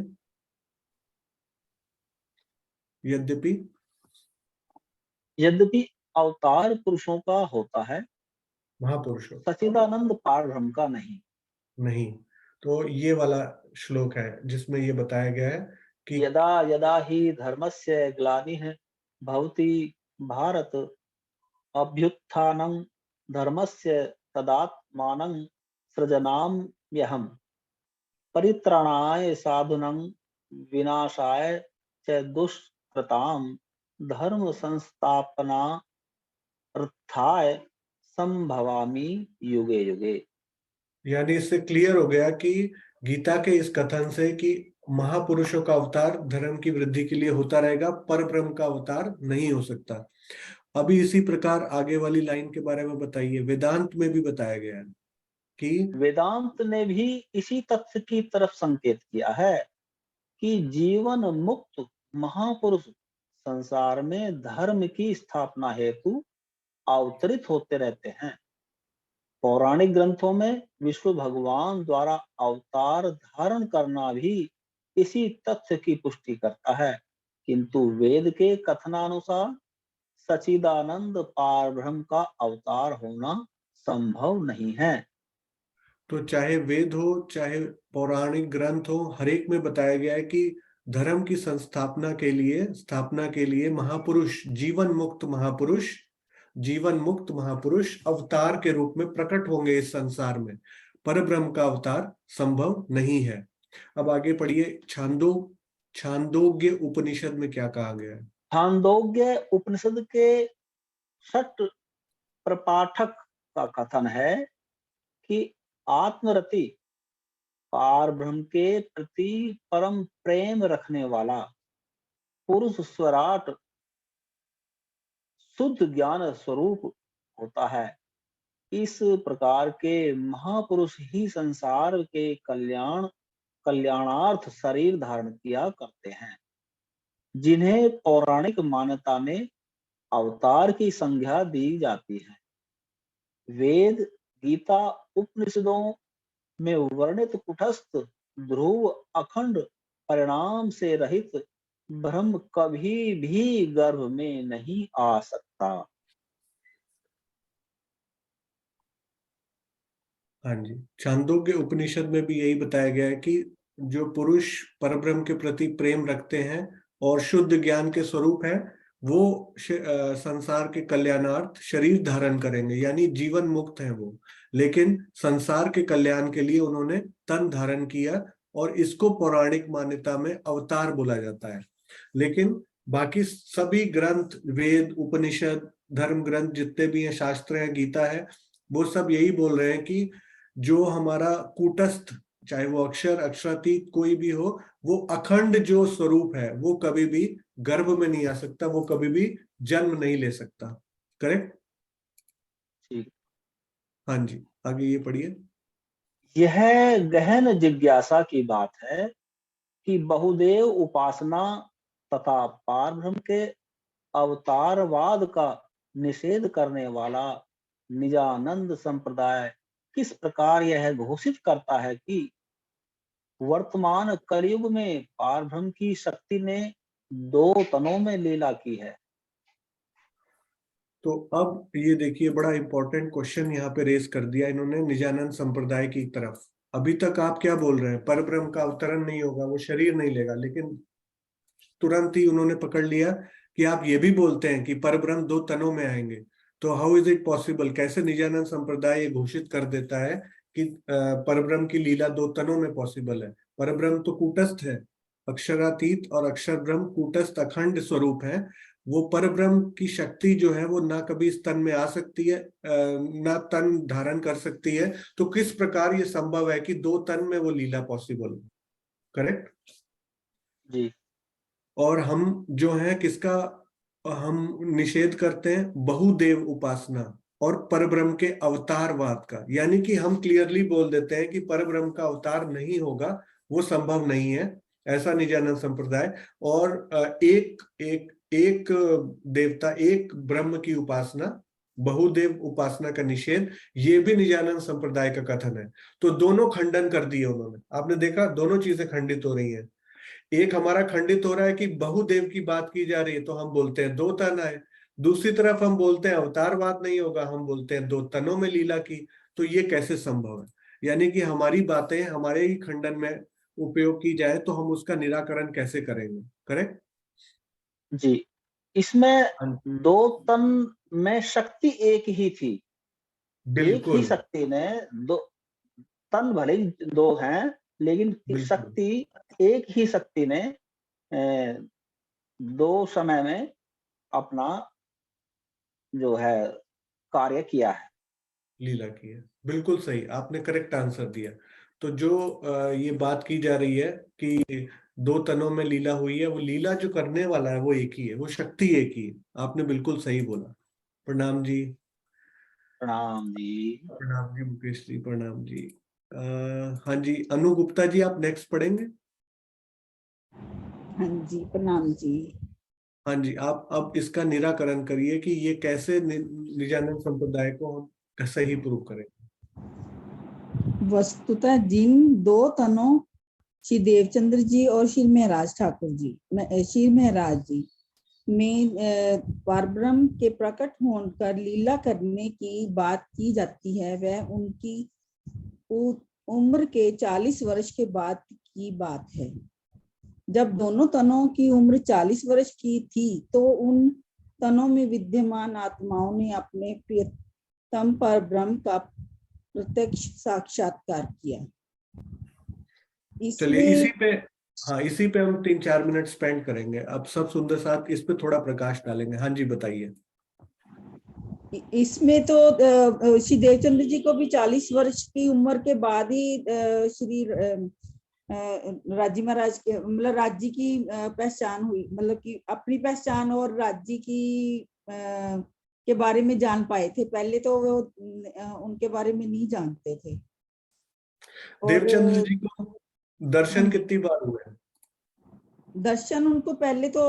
यद्यपि अवतार पुरुषों का होता है, महापुरुषों सच्चिदानंद पारब्रह्म का नहीं। नहीं। तो ये वाला श्लोक है जिसमें ये बताया गया है कि यदा यदा ही धर्मस्य ग्लानिः भवति भारत अभ्युत्थानं धर्मस्य तदात्मानं सृजनाम्यहम् परित्राणाय साधूनां विनाशाय च दुष्कृतां धर्म संस्थापनार्थाय संभवामि युगे युगे। यानी इससे क्लियर हो गया कि गीता के इस कथन से कि महापुरुषों का अवतार धर्म की वृद्धि के लिए होता रहेगा, पर ब्रह्म का अवतार नहीं हो सकता। अभी इसी प्रकार आगे वाली लाइन के बारे में बताइए। वेदांत में भी बताया गया है कि वेदांत ने भी इसी तथ्य की तरफ संकेत किया है कि जीवन मुक्त महापुरुष संसार में धर्म की स्थापना हेतु अवतरित होते रहते हैं। पौराणिक ग्रंथों में विष्णु भगवान द्वारा अवतार धारण करना भी इसी तथ्य की पुष्टि करता है, किंतु वेद के कथनानुसार सच्चिदानंद पारब्रह्म का अवतार होना संभव नहीं है। तो चाहे वेद हो चाहे पौराणिक ग्रंथ हो, हर एक में बताया गया है कि धर्म की स्थापना के लिए महापुरुष, जीवन मुक्त महापुरुष अवतार के रूप में प्रकट होंगे इस संसार में। परब्रह्म का अवतार संभव नहीं है। अब आगे पढ़िए। छांदोग्य उपनिषद में क्या कहा गया है? छांदोग्य उपनिषद के षट प्रपाठक का कथन है कि आत्मरति पारब्रह्म के प्रति परम प्रेम रखने वाला पुरुष स्वराट शुद्ध ज्ञान स्वरूप होता है। इस प्रकार के महापुरुष ही संसार के कल्याणार्थ शरीर धारण किया करते हैं, जिन्हें पौराणिक मान्यता में अवतार की संज्ञा दी जाती है। वेद, गीता, उपनिषदों में वर्णित कुटस्थ ध्रुव अखंड परिणाम से रहित ब्रह्म कभी भी गर्भ में नहीं आ सकता। हाँ जी, छांदोग्य उपनिषद में भी यही बताया गया है कि जो पुरुष परब्रह्म के प्रति प्रेम रखते हैं और शुद्ध ज्ञान के स्वरूप है, वो संसार के कल्याणार्थ शरीर धारण करेंगे, यानी जीवन मुक्त है वो, लेकिन संसार के कल्याण के लिए उन्होंने तन धारण किया, और इसको पौराणिक मान्यता में अवतार बोला जाता है। लेकिन बाकी सभी ग्रंथ, वेद, उपनिषद, धर्म ग्रंथ जितने भी हैं, शास्त्र हैं, गीता है, वो सब यही बोल रहे हैं कि जो हमारा कूटस्थ, चाहे वो अक्षर, अक्षरातीत कोई भी हो, वो अखंड जो स्वरूप है वो कभी भी गर्भ में नहीं आ सकता, वो कभी भी जन्म नहीं ले सकता। करेक्ट? ठीक। हाँ जी, आगे ये पढ़िए। यह गहन जिज्ञासा की बात है कि बहुदेव उपासना तथा पारब्रह्म के अवतारवाद का निषेध करने वाला निजानंद संप्रदाय किस प्रकार यह घोषित करता है कि वर्तमान कलयुग में पारब्रह्म की शक्ति ने 2 तनों में लीला की है। तो अब ये देखिए, बड़ा इंपॉर्टेंट क्वेश्चन यहाँ पे रेस कर दिया इन्होंने निजानंद संप्रदाय की तरफ। अभी तक आप क्या बोल रहे हैं, परब्रह्म का अवतरण नहीं होगा, वो शरीर नहीं लेगा, लेकिन तुरंत ही उन्होंने पकड़ लिया कि आप ये भी बोलते हैं कि परब्रह्म 2 तनों में आएंगे। तो हाउ इज इट पॉसिबल, कैसे निजानंद संप्रदाय ये घोषित कर देता है कि परब्रह्म की लीला 2 तनों में पॉसिबल है। परब्रह्म तो कूटस्थ है, अक्षरातीत और अक्षर ब्रह्म कूटस्थ अखंड स्वरूप है। वो परब्रह्म की शक्ति जो है वो ना कभी इस तन में आ सकती है, ना तन धारण कर सकती है। तो किस प्रकार ये संभव है कि 2 तन में वो लीला पॉसिबल हो? करेक्ट जी। और हम जो है किसका हम निषेध करते हैं, बहुदेव उपासना और परब्रह्म के अवतारवाद का। यानी कि हम क्लियरली बोल देते हैं कि परब्रह्म का अवतार नहीं होगा, वो संभव नहीं है, ऐसा निजानंद संप्रदाय। और एक देवता, एक ब्रह्म की उपासना, बहुदेव उपासना का निषेध, ये भी निजानंद संप्रदाय का कथन है। तो दोनों खंडन कर दिए उन्होंने। आपने देखा दोनों चीजें खंडित हो रही हैं। एक हमारा खंडित हो रहा है कि बहुदेव की बात की जा रही है, तो हम बोलते हैं 2 तन आए। दूसरी तरफ हम बोलते हैं अवतारवाद नहीं होगा, हम बोलते हैं 2 तनों में लीला की। तो ये कैसे संभव है? यानी कि हमारी बातें हमारे ही खंडन में उपयोग की जाए तो हम उसका निराकरण कैसे करेंगे? करेक्ट जी, इसमें 2 तन में शक्ति एक ही थी। एक ही बिल्कुल शक्ति ने 2 तन भले ही 2 हैं, लेकिन बिल्कुल शक्ति एक ही शक्ति ने 2 समय में अपना जो है कार्य किया है। लीला की है। बिल्कुल सही, आपने करेक्ट आंसर दिया। तो जो ये बात की जा रही है कि 2 तनों में लीला हुई है, वो लीला जो करने वाला है वो एक ही है, वो शक्ति एक ही है। आपने बिल्कुल सही बोला। प्रणाम जी। प्रणाम जी। प्रणाम जी मुकेश जी, प्रणाम जी। हाँ जी, अनु गुप्ता जी आप नेक्स्ट पढ़ेंगे। हाँ जी, प्रणाम जी। हाँ जी, आप अब इसका निराकरण करिए कि ये कैसे निजानंद संप्रदाय को हम सही प्रूव करें। वस्तुतः जिन 2 तनों श्री देवचंद्र जी और श्री महराज ठाकुर जी, श्री महराज जी में परब्रह्म के प्रकट होकर लीला करने की बात की जाती है, वह उनकी उम्र के 40 वर्ष के बाद की बात है। जब दोनों तनों की उम्र 40 वर्ष की थी तो उन तनों में विद्यमान आत्माओं ने अपने प्रियतम परब्रह्म का प्रत्यक्ष साक्षात्कार किया। चलिए इसी पे हम 3-4 मिनट स्पेंड करेंगे। अब सब सुंदर साथ इस पे थोड़ा प्रकाश डालेंगे। हाँ जी बताइए। इसमें तो श्री देवचंद्र जी को भी 40 वर्ष की उम्र के बाद ही श्री राजी महाराज के मतलब राज्य की पहचान हुई, मतलब कि अपनी पहचान और राज्य की के बारे में जान पाए थे। पहले तो वो उनके बारे में नहीं जानते थे। देवचंद्र जी को दर्शन कितनी बार हुए? दर्शन उनको पहले तो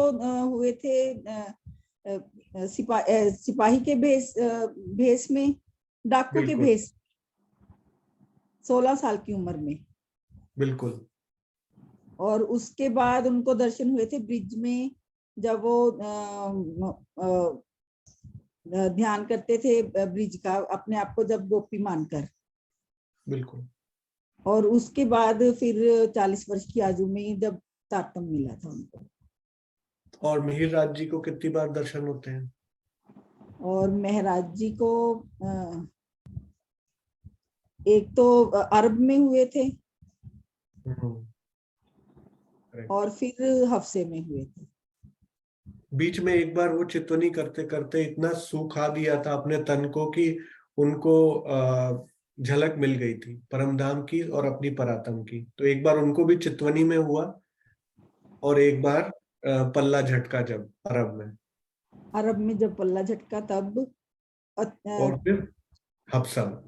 हुए थे सिपाही के भेष में, डाकू के भेष, 16 साल की उम्र में। बिल्कुल। और उसके बाद उनको दर्शन हुए थे ब्रिज में, जब वो ध्यान करते थे ब्रिज का, अपने आप को जब गोपी मानकर। बिल्कुल। और उसके बाद फिर 40 वर्ष की आयु में जब तारतम्य मिला था उनको। और मिहिर राज जी को कितनी बार दर्शन होते हैं? और महराज जी को एक तो अरब में हुए थे और फिर हफ्से में हुए थे। बीच में एक बार वो चितवनी करते करते इतना सुखा दिया था अपने तन को कि उनको झलक मिल गई थी परमधाम की और अपनी परातम की। तो एक बार उनको भी चितवनी में हुआ और एक बार पल्ला झटका जब अरब में जब पल्ला झटका तब, और फिर हफ्सा में।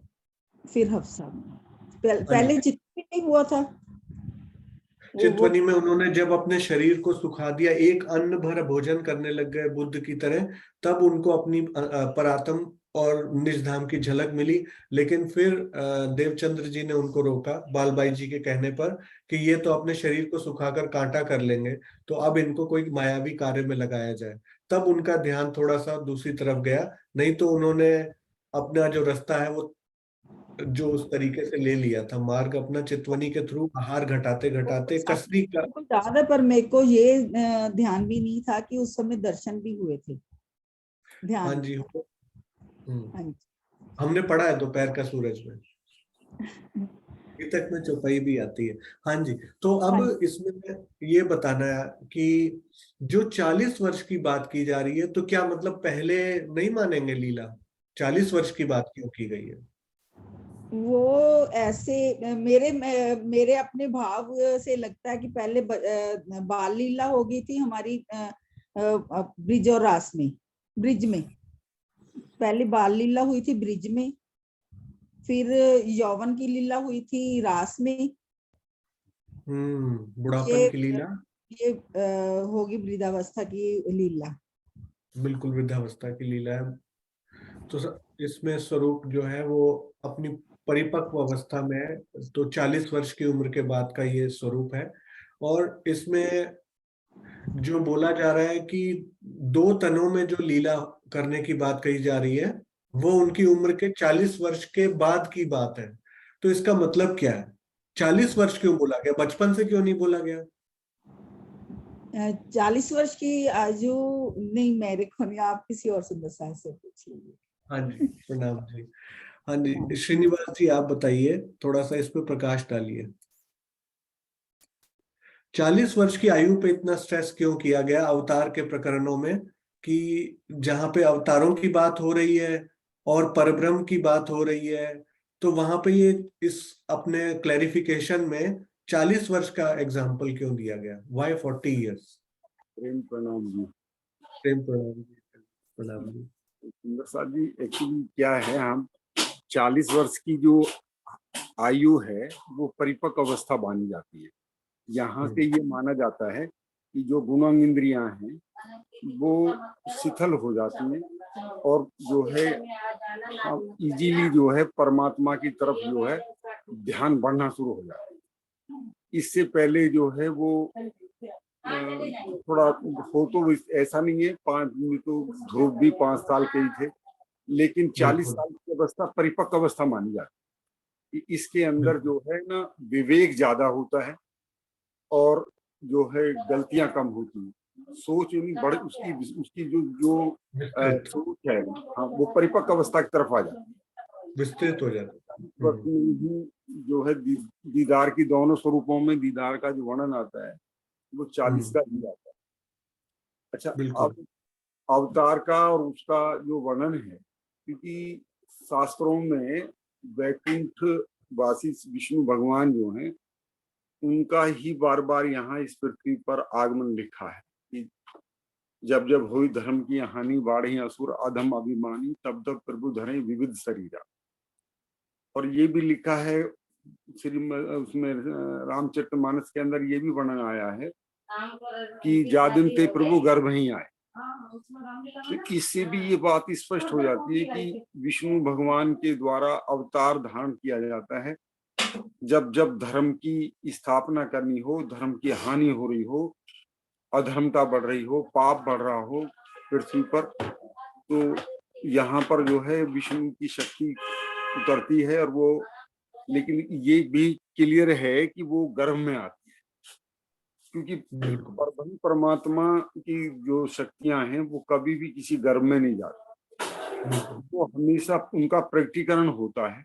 पहले चितवनी में हुआ था। चितवनी में उन्होंने जब अपने शरीर को सुखा दिया, एक अन्न भर भोजन करने लग गए बुद्ध की तरह, तब उनको अपनी परातम और निज धाम की झलक मिली। लेकिन फिर देवचंद्र जी ने उनको रोका बालबाई जी के कहने पर कि ये तो अपने शरीर को सुखाकर कांटा कर लेंगे, तो अब इनको कोई मायावी कार्य में लगाया जाए। तब उनका ध्यान थोड़ा सा दूसरी तरफ गया, नहीं तो उन्होंने अपना जो रास्ता है वो जो उस तरीके से ले लिया था, मार्ग अपना चितवनी के थ्रू आहार घटाते घटाते कसरी का। मेरे को याद है, पर मेरे को ये ध्यान भी नहीं था कि उस समय दर्शन भी हुए थे। ध्यान हाँ नहीं जी, था। हाँ जी। हमने पढ़ा है दोपहर का सूरज में, अभी तक में चौपाई भी आती है। हाँ जी, तो हाँ अब इसमें ये बताना है कि जो 40 वर्ष की बात की जा रही है, तो क्या मतलब पहले नहीं मानेंगे लीला? 40 वर्ष की बात क्यों की गई है? वो ऐसे मेरे अपने भाव से लगता है कि पहले बाल लीला हो गई थी हमारी ब्रिज और रास में। ब्रिज में पहले बाल लीला हुई थी ब्रिज में, फिर यौवन की लीला हुई थी रास में, बुढ़ापन की लीला, ये होगी वृद्धावस्था की लीला। बिल्कुल वृद्धावस्था की लीला है। तो इसमें स्वरूप जो है वो अपनी परिपक्व अवस्था में है, तो 40 वर्ष की उम्र के बाद का ये स्वरूप है। और इसमें जो बोला जा रहा है कि 2 तनों में जो लीला करने की बात कही जा रही है, वो उनकी उम्र के 40 वर्ष के बाद की बात है। तो इसका मतलब क्या है? 40 वर्ष क्यों बोला गया, बचपन से क्यों नहीं बोला गया? 40 वर्ष की आयु नहीं, मेरे को नहीं, आप किसी और सुंदर साहब से पूछ लीजिए। हाँ जी, प्रणाम जी। हाँ जी, श्रीनिवास जी आप बताइए, थोड़ा सा इस पे प्रकाश डालिए। 40 वर्ष की आयु पे इतना स्ट्रेस क्यों किया गया अवतार के प्रकरणों में, कि जहां पे अवतारों की बात हो रही है और परब्रह्म की बात हो रही है, तो वहां पे ये इस अपने क्लैरिफिकेशन में 40 वर्ष का एग्जाम्पल क्यों दिया गया? Why 40 years? प्रेम प्रणाम जी। प्रेम प्रणाम जी। प्रणाम जी। सुंदर साहब जी, एक्चुअली क्या है, हम 40 वर्ष की जो आयु है वो परिपक्व अवस्था मानी जाती है। यहाँ से ये माना जाता है कि जो गुणांग इंद्रियां हैं वो शिथिल हो जाती हैं और जो है इजीली जो है परमात्मा की तरफ जो है ध्यान बढ़ना शुरू हो जाता है। इससे पहले जो है वो थोड़ा हो, तो ऐसा नहीं है। 5 में तो ध्रुव भी 5 साल के ही थे, लेकिन 40 साल की अवस्था परिपक्व अवस्था मानी जाती है। इसके अंदर जो है ना विवेक ज्यादा होता है और जो है गलतियां कम होती हैं, सोच बड़े उसकी जो जो सोच है, हाँ, वो परिपक्व अवस्था की तरफ आ जाती है, विस्तृत हो जाता है। बस ही जो है दीदार की दोनों स्वरूपों में दीदार का जो वर्णन आता है वो 40 का ही आता है। अच्छा, अब अवतार का और उसका जो वर्णन है, क्योंकि शास्त्रों में वैकुंठ वासी विष्णु भगवान जो हैं उनका ही बार बार यहाँ इस पृथ्वी पर आगमन लिखा है कि जब जब हुई धर्म की हानि बाढ़ी असुर अधम अभिमानी तब तब प्रभु धरे विविध शरीरा। और ये भी लिखा है उसमें रामचरितमानस के अंदर ये भी वर्णन आया है कि जादिन ते प्रभु गर्भ ही आए। तो इससे भी ये बात स्पष्ट हो जाती है कि विष्णु भगवान के द्वारा अवतार धारण किया जाता है जब जब धर्म की स्थापना करनी हो, धर्म की हानि हो रही हो, अधर्मता बढ़ रही हो, पाप बढ़ रहा हो पृथ्वी पर, तो यहाँ पर जो है विष्णु की शक्ति उतरती है। और वो, लेकिन ये भी क्लियर है कि वो गर्भ में आती है, क्योंकि परमात्मा की जो शक्तियां हैं वो कभी भी किसी गर्भ में नहीं जाती, वो हमेशा उनका प्रकटीकरण होता है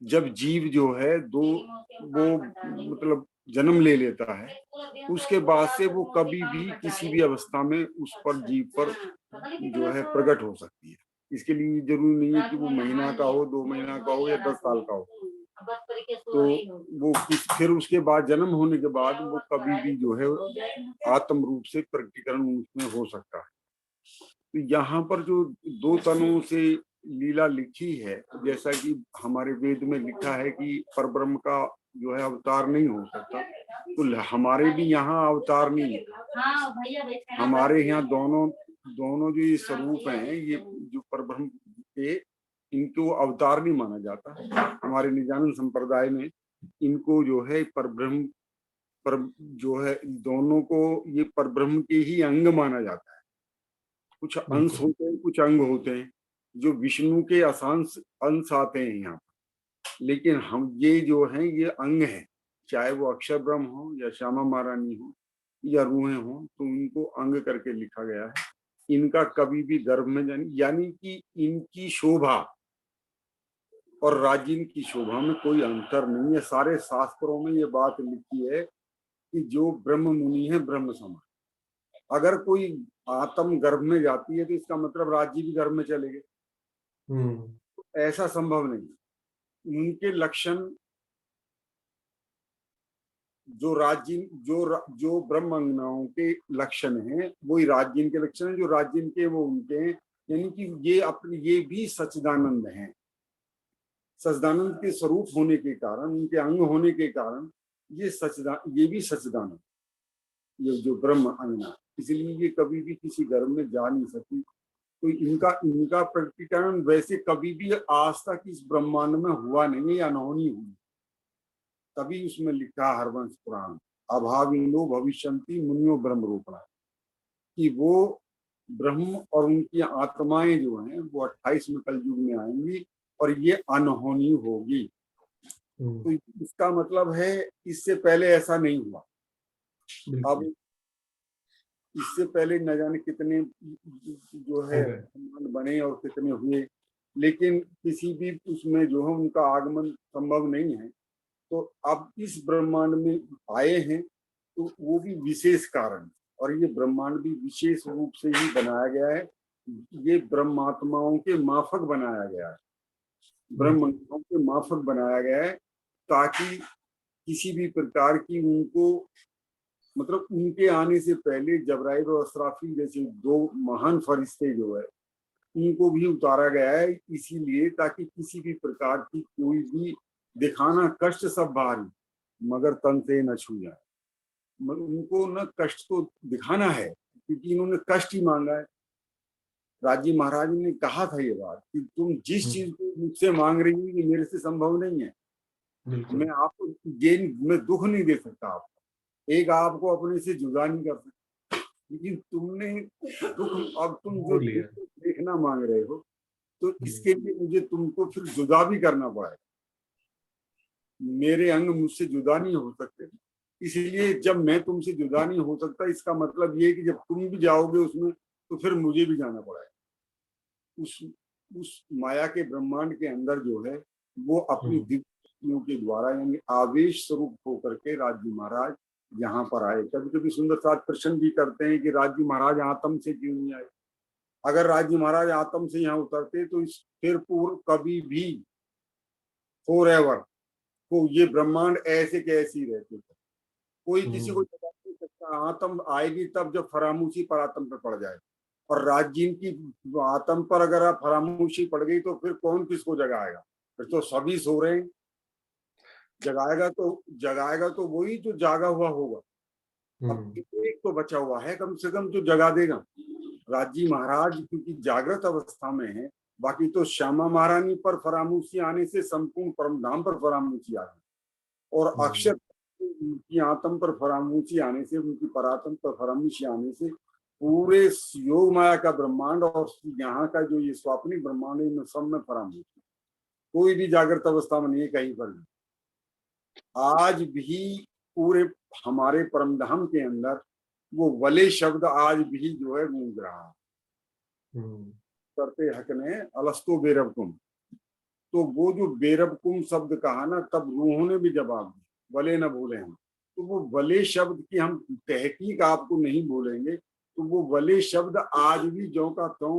जब जीव जो है वो मतलब जन्म ले लेता है, उसके बाद से वो कभी भी किसी भी अवस्था में उस पर जीव पर जो है प्रकट हो सकती है। इसके लिए जरूरी नहीं है कि वो महीना का हो, 2 महीना का हो या 10 साल का हो। तो वो फिर उसके बाद जन्म होने के बाद वो कभी भी जो है आत्म रूप से प्रकटीकरण उसमें हो सकता है। तो यहाँ पर जो 2 तनों से लीला लिखी है, जैसा कि हमारे वेद में लिखा है कि परब्रह्म का जो है अवतार नहीं हो सकता, तो हमारे भी यहाँ अवतार नहीं है। हमारे यहाँ दोनों जो ये स्वरूप हैं, ये जो परब्रह्म के इनको अवतार नहीं माना जाता। हमारे निजानंद संप्रदाय में इनको जो है परब्रह्म पर जो है दोनों को ये परब्रह्म के ही अंग माना जाता है। कुछ अंश होते हैं, कुछ अंग होते हैं, जो विष्णु के असांश अंश आते हैं यहाँ पर, लेकिन हम ये जो हैं ये अंग हैं, चाहे वो अक्षर ब्रह्म हो या श्यामा महारानी हो या रूहें हो, तो इनको अंग करके लिखा गया है। इनका कभी भी गर्भ में यानी कि इनकी शोभा और राजिन की शोभा में कोई अंतर नहीं है। सारे शास्त्रों में ये बात लिखी है कि जो ब्रह्म मुनि है ब्रह्म समान। अगर कोई आत्म गर्भ में जाती है तो इसका मतलब राज्य भी गर्भ में चले गए, तो ऐसा संभव नहीं। उनके लक्षण जो राज्य जो ब्रह्म अंगनाओं के लक्षण हैं वही राज्य के लक्षण हैं, जो राज्य के वो उनके हैं। यानी कि ये भी सच्चिदानंद हैं। सच्चिदानंद के स्वरूप होने के कारण, उनके अंग होने के कारण ये भी सच्चिदानंद, ये जो ब्रह्म अंगना, इसलिए ये कभी भी किसी गर्भ में जा नहीं सकती। तो इनका प्रकटीकरण वैसे कभी भी आज तक इस ब्रह्मांड में हुआ नहीं है या अनहोनी हुई। तभी उसमें लिखा हरवंश पुराण, अभाविनो भविष्यन्ति मुनियो ब्रह्म रूपा, कि वो ब्रह्म और उनकी आत्माएं जो हैं वो 28वें कलयुग में आएंगी और ये अनहोनी होगी। तो इसका मतलब है इससे पहले ऐसा नहीं हुआ। अब इससे पहले न जाने कितने जो है ब्रह्मांड बने और कितने हुए, लेकिन किसी भी उसमें जो है उनका आगमन संभव नहीं है। तो अब इस ब्रह्मांड में आए हैं तो वो भी विशेष कारण, और ये ब्रह्मांड भी विशेष रूप से ही बनाया गया है। ये ब्रह्मात्माओं के माफक बनाया गया है, ब्रह्मात्माओं के माफक बनाया गया है, ताकि किसी भी प्रकार की उनको मतलब उनके आने से पहले जबराइल और असराफील जैसे दो महान फरिश्ते जो है उनको भी उतारा गया है, इसीलिए ताकि किसी भी प्रकार की कोई भी दिखाना कष्ट सब बाहरी मगर तन से न छू जाए। उनको न कष्ट तो दिखाना है क्योंकि इन्होंने कष्ट ही मांगा है। राजी महाराज ने कहा था ये बात कि तुम जिस चीज को मुझसे मांग रही हो ये मेरे से संभव नहीं है, मैं आपको मैं दुख नहीं दे सकता, आपको एक आपको अपने से जुदा नहीं कर सकता, लेकिन तुमने दुख अब तुम जो देखना मांग रहे हो तो इसके लिए मुझे तुमको फिर जुदा भी करना पड़ेगा। मेरे अंग मुझसे जुदा नहीं हो सकते, इसलिए जब मैं तुमसे जुदा नहीं हो सकता इसका मतलब ये कि जब तुम भी जाओगे उसमें तो फिर मुझे भी जाना पड़ेगा। उस माया के ब्रह्मांड के अंदर जो है वो अपनी दिव्यों के द्वारा यानी आवेश स्वरूप होकर के राजी महाराज यहाँ पर आए। कभी कभी सुंदर साथ प्रश्न भी करते हैं कि राजी महाराज आत्म से क्यों नहीं आए। अगर राजी महाराज आत्म से यहाँ उतरते तो इस फिर पूर्व कभी भी फॉरएवर को ये ब्रह्मांड ऐसे के ऐसे ही रहते थे। कोई किसी को जगा नहीं सकता। आत्म आएगी तब जब फरामोशी पर आत्म पर पड़ जाए, और राज्य की आत्म पर अगर आप फरामोशी पड़ गई तो फिर कौन किसको जगाएगा? फिर तो सभी सो रहे हैं। जगाएगा तो वही जो जागा हुआ होगा। अब एक तो बचा हुआ है कम से कम जो जगा देगा। राजी महाराज क्योंकि जागृत अवस्था में है, बाकी तो श्यामा महारानी पर फरामोशी आने से संपूर्ण परमधाम पर फरामोशी आ गई, और अक्षर उनकी आत्म पर फरामोशी आने से, उनकी परात्म पर फरामोशी आने से पूरे योग माया का ब्रह्मांड और यहाँ का जो ये स्वाप्निक ब्रह्मांड है इनमें सब में फरामोशी। कोई भी जागृत अवस्था में नहीं है कहीं पर भी। आज भी पूरे हमारे परमधाम के अंदर वो वले शब्द आज भी जो है गूंज रहा है। करते हक ने अलस्तो बेरबकुम, तो वो जो बेरबकुम शब्द कहा ना तब रूहों ने भी जवाब दिया वले न भूले हम। तो वो वले शब्द की हम तहकीक आपको नहीं बोलेंगे, तो वो वले शब्द आज भी ज्यों का त्यों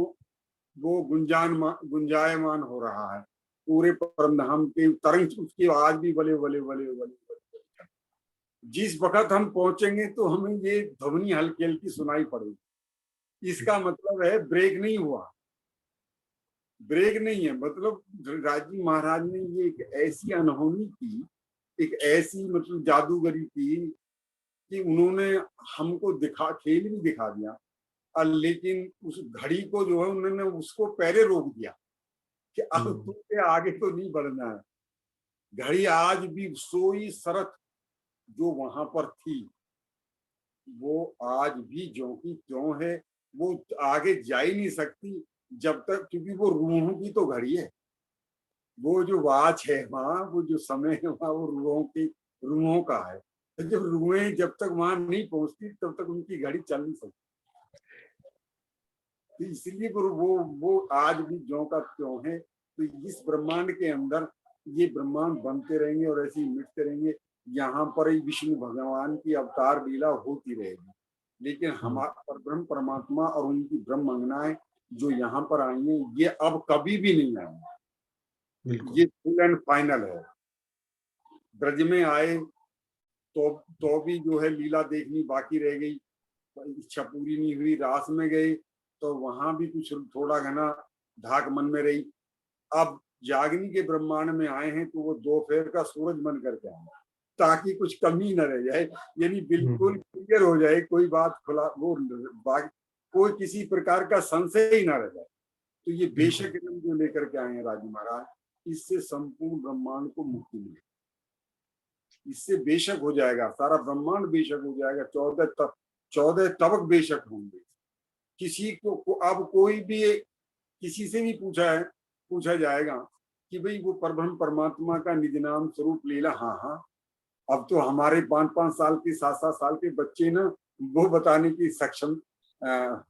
वो गुंजायमान हो रहा है। पूरे परमधाम के तरंग उसके आज भी वले वले वले वले वले। जिस वक्त हम पहुंचेंगे तो हमें ये ध्वनि हल्की हल्की सुनाई पड़ेगी। इसका मतलब है ब्रेक नहीं हुआ, ब्रेक नहीं है। मतलब राजी महाराज ने ये एक ऐसी अनहोनी की, एक ऐसी मतलब जादूगरी की कि उन्होंने हमको खेल भी दिखा दिया, लेकिन उस घड़ी को जो है उन्होंने उसको पहले रोक दिया। कि अब तुमसे आगे तो नहीं बढ़ना है। घड़ी आज भी सोई शरत जो वहां पर थी वो आज भी ज्यों की त्यों है, वो आगे जा ही नहीं सकती जब तक, क्योंकि वो रूहों की तो घड़ी है। वो जो वाच है वहां, वो जो समय है वहां, वो रूहों का है। तो जब रूहें जब तक वहां नहीं पहुंचती तब तक उनकी घड़ी चल नहीं सकती। तो इसलिए वो आज भी ज्यों का त्यों है। तो इस ब्रह्मांड के अंदर ये ब्रह्मांड बनते रहेंगे और ऐसे ही मिटते रहेंगे। यहाँ पर ही विष्णु भगवान की अवतार लीला होती रहेगी, लेकिन हमारा ब्रह्म परमात्मा और उनकी ब्रह्म अंगनाएं जो यहाँ पर आई हैं, ये अब कभी भी नहीं आएंगे। ये फुल एंड फाइनल है। ब्रज में आए तो भी जो है लीला देखनी बाकी रह गई, इच्छा पूरी नहीं हुई। रास में गए तो वहां भी कुछ थोड़ा घना धाक मन में रही। अब जागनी के ब्रह्मांड में आए हैं तो वो दोपहर का सूरज बन करके आए, ताकि कुछ कमी न रह जाए, यानी बिल्कुल क्लियर हो जाए, कोई बात खुला वो कोई किसी प्रकार का संशय ही ना रह जाए। तो ये बेशक जो लेकर के आए हैं राजी महाराज, इससे संपूर्ण ब्रह्मांड को मुक्ति मिलेगी। इससे बेशक हो जाएगा, सारा ब्रह्मांड बेशक हो जाएगा। 14 तबक बेशक होंगे। किसी को अब कोई भी किसी से भी पूछा जाएगा कि भाई वो परब्रह्म परमात्मा का निज नाम स्वरूप लीला, हाँ, अब तो हमारे 5-5 साल के 7-7 साल के बच्चे ना वो बताने की सक्षम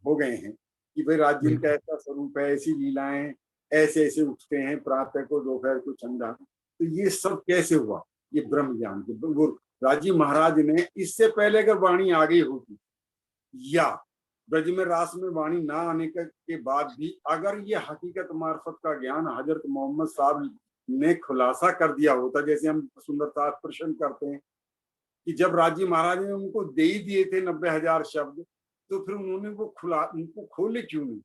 हो गए हैं कि भाई राज्य का ऐसा स्वरूप है, ऐसी लीलाएं, ऐसे ऐसे उठते हैं, प्रातः को, दोपहर को, संध्या। तो ये सब कैसे हुआ? ये ब्रह्म ज्ञान के राजी महाराज ने, इससे पहले अगर वाणी आ गई होती या ब्रज में रास में वाणी ना आने के बाद भी अगर ये हकीकत मार्फत का ज्ञान हजरत मोहम्मद साहब ने खुलासा कर दिया होता, जैसे हम सुंदरता प्रश्न करते हैं कि जब राजी महाराज ने उनको दे ही दिए थे 90,000 शब्द, तो फिर उन्होंने उनको खोले क्यों नहीं?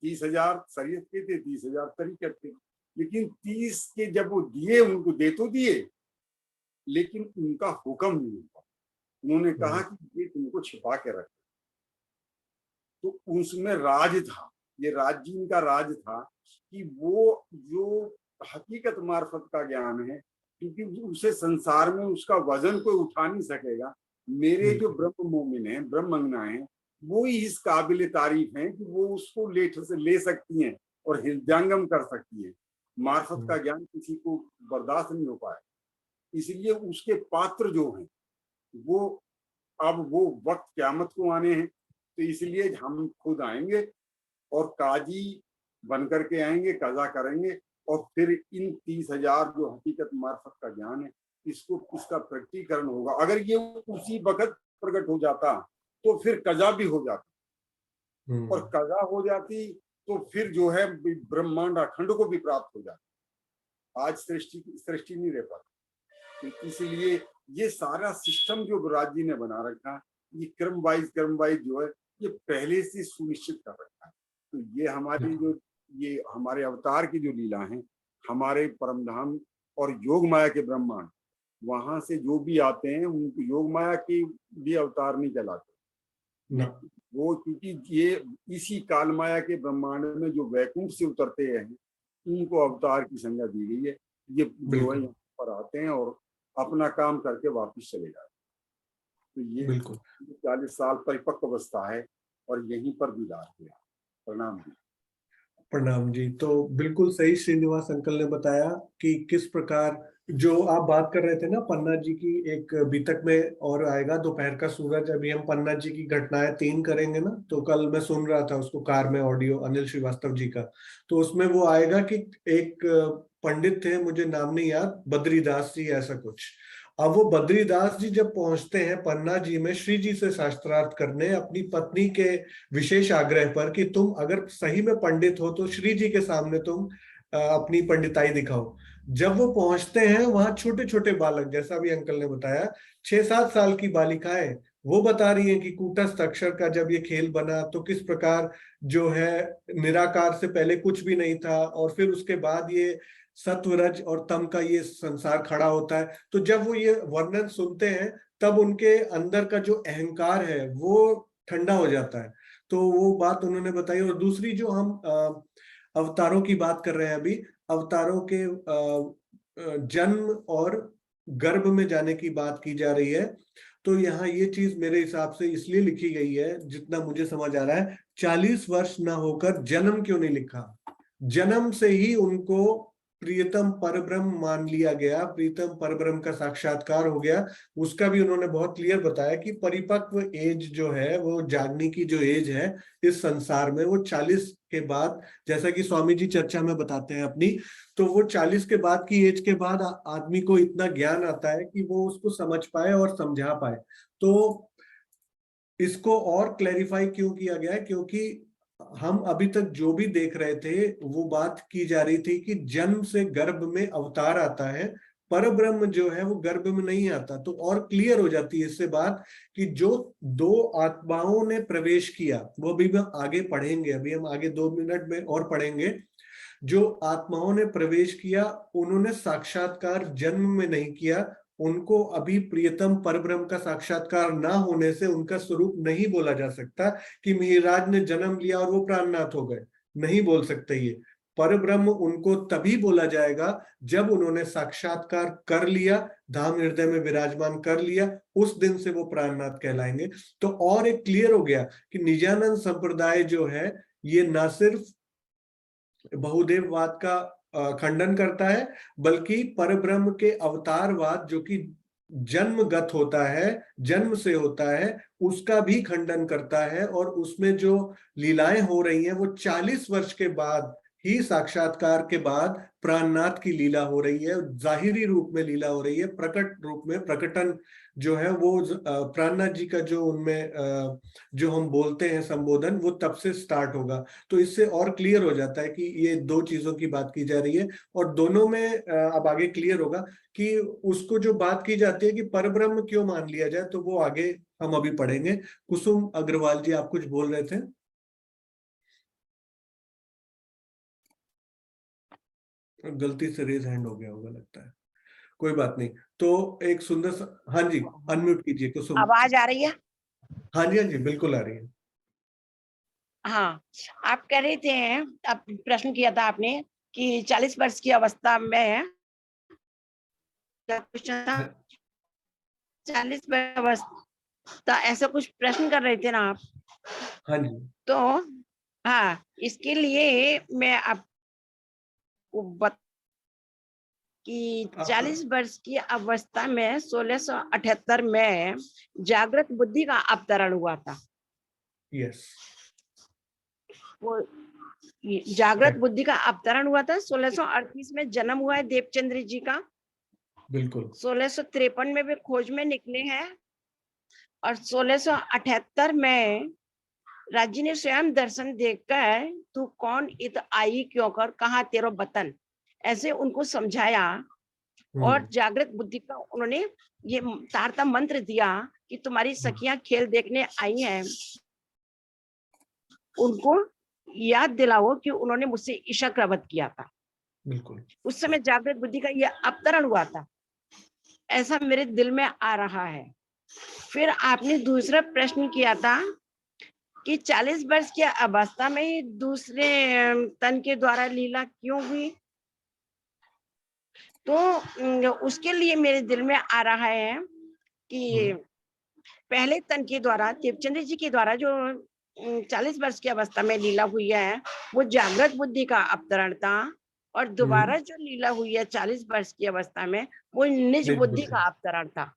30,000 शरीयत के थे, 30,000 तरीकत थे, लेकिन 30 के जब वो दिए, उनको दे तो दिए, लेकिन उनका हुक्म नहीं हुआ। उन्होंने कहा कि ये तुमको छिपा के रख। तो उसमें राज था, ये राज्य इनका राज था कि वो जो हकीकत मार्फत का ज्ञान है, क्योंकि उसे संसार में उसका वजन कोई उठा नहीं सकेगा। मेरे जो ब्रह्म मोमिन हैं, ब्रह्म अंगनाएं हैं, वो ही इस काबिल तारीफ हैं कि वो उसको ले सकती हैं और हृदयंगम कर सकती हैं। मार्फत का ज्ञान किसी को बर्दाश्त नहीं हो पाया, इसलिए उसके पात्र जो हैं वो अब वो वक्त क़यामत को आने हैं। तो इसलिए हम खुद आएंगे और काजी बन करके आएंगे, कजा करेंगे, और फिर इन 30,000 जो हकीकत मार्फत का ज्ञान है, इसका प्रकटीकरण होगा। अगर ये उसी वक्त प्रकट हो जाता तो फिर कजा भी हो जाती, और कजा हो जाती तो फिर जो है ब्रह्मांड अखंड को भी प्राप्त हो जाता। आज सृष्टि नहीं रह पाती। तो इसलिए ये सारा सिस्टम जो राज्य ने बना रखा, ये क्रम वाइज जो है ये पहले से सुनिश्चित कर रखा है। तो ये हमारे अवतार की जो लीला है, हमारे परमधाम और योग माया के ब्रह्मांड, वहां से जो भी आते हैं उनको योग माया के भी अवतार नहीं कहलाते वो, क्योंकि ये इसी काल माया के ब्रह्मांड में जो वैकुंठ से उतरते हैं उनको अवतार की संज्ञा दी गई है। ये जो है यहाँ पर आते हैं और अपना काम करके वापिस चले जाते। तो ये 40 साल परिपक्व अवस्था है और यहीं पर दीदार किया। प्रणाम जी। प्रणाम जी। तो बिल्कुल सही श्रीनिवास अंकल ने बताया कि किस प्रकार जो आप बात कर रहे थे ना, पन्ना जी की एक बीतक में और आएगा दोपहर का सूरज। अभी हम पन्ना जी की घटनाएं 3 करेंगे ना, तो कल मैं सुन रहा था उसको कार में, ऑडियो अनिल श्रीवास्तव जी का, तो उसमें वो आएगा कि एक पंडित थे, मुझे नाम नहीं याद, बद्रीदास जी ऐसा कुछ। अब वो बद्रीदास जी जब पहुंचते हैं पन्ना जी में श्री जी से शास्त्रार्थ करने, अपनी पत्नी के विशेष आग्रह पर कि तुम अगर सही में पंडित हो तो श्री जी के सामने तुम अपनी पंडिताई दिखाओ। जब वो पहुंचते हैं वहां छोटे छोटे बालक, जैसा भी अंकल ने बताया, 6-7 साल की बालिकाएं, वो बता रही हैं कि कूटस्थ अक्षर का जब ये खेल बना तो किस प्रकार जो है निराकार से पहले कुछ भी नहीं था, और फिर उसके बाद ये सत्वरज और तम का ये संसार खड़ा होता है। तो जब वो ये वर्णन सुनते हैं तब उनके अंदर का जो अहंकार है वो ठंडा हो जाता है। तो वो बात उन्होंने बताई। और दूसरी जो हम अवतारों की बात कर रहे हैं अभी, अवतारों के जन्म और गर्भ में जाने की बात की जा रही है। तो यहाँ ये चीज मेरे हिसाब से इसलिए लिखी गई है, जितना मुझे समझ आ रहा है, 40 वर्ष ना होकर जन्म क्यों नहीं लिखा? जन्म से ही उनको प्रियतम परब्रह्म मान लिया गया, प्रियतम परब्रह्म का साक्षात्कार हो गया। उसका भी उन्होंने बहुत क्लियर बताया कि परिपक्व एज जो है, वो जागने की जो एज है इस संसार में, वो 40 के बाद, जैसा कि स्वामी जी चर्चा में बताते हैं अपनी, तो वो 40 के बाद की एज के बाद आदमी को इतना ज्ञान आता है कि वो उसको समझ पाए और समझा पाए। तो इसको और क्लैरिफाई क्यों किया गया है? क्योंकि हम अभी तक जो भी देख रहे थे वो बात की जा रही थी कि जन्म से गर्भ में अवतार आता है, परब्रह्म जो है वो गर्भ में नहीं आता। तो और क्लियर हो जाती है इससे बात कि जो दो आत्माओं ने प्रवेश किया, वो भी हम आगे पढ़ेंगे, अभी हम आगे 2 मिनट में और पढ़ेंगे। जो आत्माओं ने प्रवेश किया उन्होंने साक्षात्कार जन्म में नहीं किया, उनको अभी प्रियतम परब्रह्म का साक्षात्कार ना होने से उनका स्वरूप नहीं बोला जा सकता कि मिहिराज ने जन्म लिया और वो प्राणनाथ हो गए, नहीं बोल सकते। ये परब्रह्म उनको तभी बोला जाएगा जब उन्होंने साक्षात्कार कर लिया, धाम हृदय में विराजमान कर लिया, उस दिन से वो प्राणनाथ कहलाएंगे। तो और एक क्लियर हो गया कि निजानंद संप्रदाय जो है ये ना सिर्फ बहुदेववाद का खंडन करता है, बल्कि परब्रह्म के अवतारवाद जो कि जन्मगत होता है, जन्म से होता है, उसका भी खंडन करता है। और उसमें जो लीलाएं हो रही हैं वो 40 वर्ष के बाद ही, साक्षात्कार के बाद प्राणनाथ की लीला हो रही है, जाहिरी रूप में लीला हो रही है, प्रकट रूप में प्रकटन जो है वो प्राणनाथ जी का जो उनमें जो हम बोलते हैं संबोधन, वो तब से स्टार्ट होगा। तो इससे और क्लियर हो जाता है कि ये दो चीजों की बात की जा रही है, और दोनों में अब आगे क्लियर होगा कि उसको जो बात की जाती है कि परब्रह्म क्यों मान लिया जाए, तो वो आगे हम अभी पढ़ेंगे। कुसुम अग्रवाल जी, आप कुछ बोल रहे थे? गलती से रेज हैंड हो गया होगा लगता है, कोई बात नहीं। तो एक सुंदर हाँ जी, अनम्यूट कीजिए कुसुम। आवाज आ रही है? हाँ जी, हाँ जी, बिल्कुल आ रही है। हाँ, आप कह रहे थे, आप प्रश्न किया था आपने कि 40 वर्ष की अवस्था में, क्या क्वेश्चन था? 40 वर्ष अवस्था, ऐसा कुछ प्रश्न कर रहे थे ना आप? हाँ जी। तो हाँ, इसके लिए मैं आपको कि 40 वर्ष की अवस्था में 1678 में जागृत बुद्धि का अवतरण हुआ था। यस, वो जागृत बुद्धि का अवतरण हुआ था। 1638 में जन्म हुआ है देवचंद्र जी का। बिल्कुल। 1653 में वे खोज में निकले हैं, और 1678 में राजी ने स्वयं दर्शन देखकर तू कौन इत आई क्यों कर, कहाँ तेरो वतन, ऐसे उनको समझाया। और जागृत बुद्धि का उन्होंने ये तारतम मंत्र दिया कि तुम्हारी सखियां खेल देखने आई हैं, उनको याद दिलाओ कि उन्होंने मुझसे ईशा क्रवत किया था। बिल्कुल। उस समय जागृत बुद्धि का यह अवतरण हुआ था, ऐसा मेरे दिल में आ रहा है। फिर आपने दूसरा प्रश्न किया था कि 40 वर्ष की अवस्था में ही दूसरे तन के द्वारा लीला क्यों हुई, तो उसके लिए मेरे दिल में आ रहा है कि पहले तन के द्वारा देवचंद्र जी के द्वारा जो 40 वर्ष की अवस्था में लीला हुई है वो जागृत बुद्धि का अवतरण था, और दोबारा जो लीला हुई है 40 वर्ष की अवस्था में वो निज बुद्धि का अवतरण था।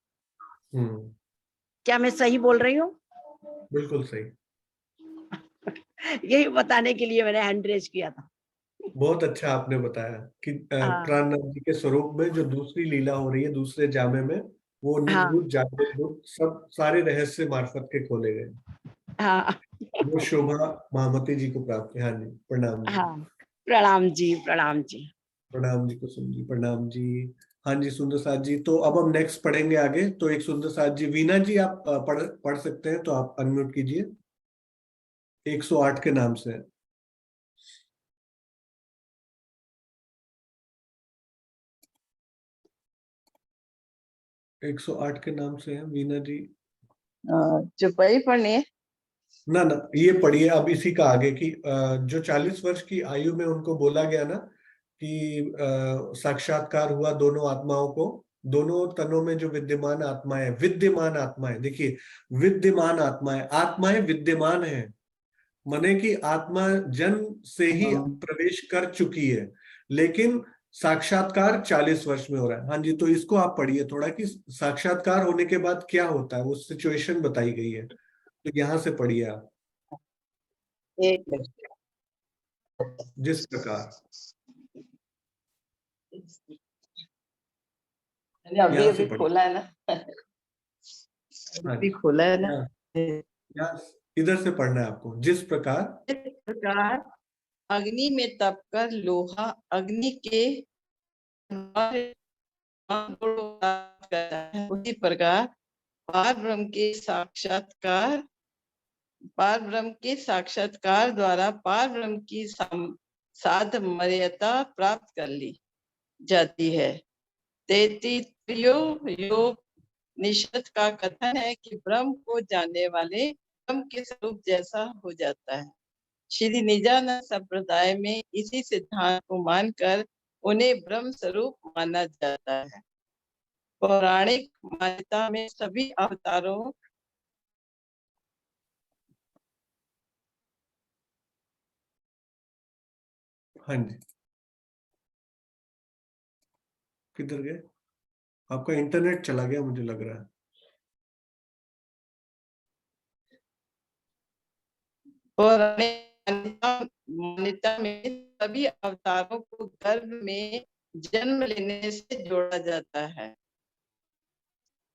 क्या मैं सही बोल रही हूँ? बिल्कुल सही। यही बताने के लिए मैंने हैंड रेज किया था। बहुत अच्छा आपने बताया कि प्राणनाथ जी के स्वरूप में जो दूसरी लीला हो रही है दूसरे जामे में, वो निज बुद्ध, जागृत बुद्ध, सब सारे रहस्य मार्फत के खोले गए। हाँ, वो शोभा महामती जी को प्राप्त है। हाँ जी, प्रणाम जी। हाँ, प्रणाम जी, प्रणाम जी। प्रणाम जी कुसुम जी, प्रणाम जी। हाँ जी, सुंदर साथ जी। तो अब हम नेक्स्ट पढ़ेंगे आगे। तो एक सुंदर साथ जी, वीना जी आप पढ़ सकते हैं, तो आप अनम्यूट कीजिए। 108 के नाम से। 108 के नाम से है वीना जी। चुपई पढ़नी है। ना ना, ये पढ़िए अब इसी का आगे की जो 40 वर्ष की आयु में उनको बोला गया ना कि साक्षात्कार हुआ दोनों आत्माओं को, दोनों तनों में जो विद्यमान आत्माएं, देखिए विद्यमान आत्माएं विद्यमान है, माने कि आत्मा जन्म से ही प्रवेश कर चुकी है, लेकिन साक्षात्कार 40 वर्ष में हो रहा है। हाँ जी, तो इसको आप पढ़िए थोड़ा कि साक्षात्कार होने के बाद क्या होता है, वो सिचुएशन बताई गई है, तो यहाँ से पढ़िए आप। जिस प्रकार अभी अभी खोला है ना, अभी खोला है ना। इधर से पढ़ना है आपको। जिस प्रकार अग्नि में तपकर लोहा अग्नि के उसी प्रकार पार ब्रह्म के साक्षात्कार द्वारा पार ब्रह्म की साध मर्यादा प्राप्त कर ली जाती है। 33 योग निषद का कथन है कि ब्रह्म को जानने वाले ब्रह्म के स्वरूप जैसा हो जाता है। श्री निजानंद संप्रदाय में इसी सिद्धांत को मानकर उन्हें ब्रह्म स्वरूप माना जाता है। पौराणिक मान्यता में सभी अवतारों हाँ जी, किधर गए? आपका इंटरनेट चला गया मुझे लग रहा है। पौराणिक मान्यता में सभी अवतारों को गर्भ में जन्म लेने से जोड़ा जाता है।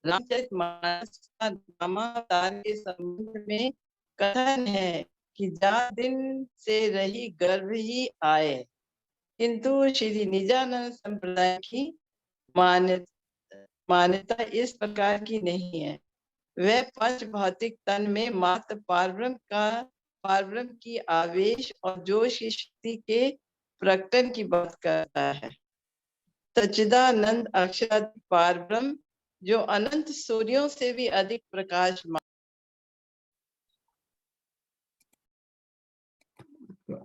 रामचरितमानस का रामावतार के संबंध में कथन है कि जा दिन से रही गर्भ ही आए, किंतु श्री निजानंद संप्रदाय की मान्यता इस प्रकार की नहीं है। वह पंच भौतिक तन में मात्र पारब्रह्म की आवेश और जोश की शक्ति के प्रकटन की बात करता है। सच्चिदानंद अक्षर पारब्रह्म जो अनंत सूर्यों से भी अधिक प्रकाशमान।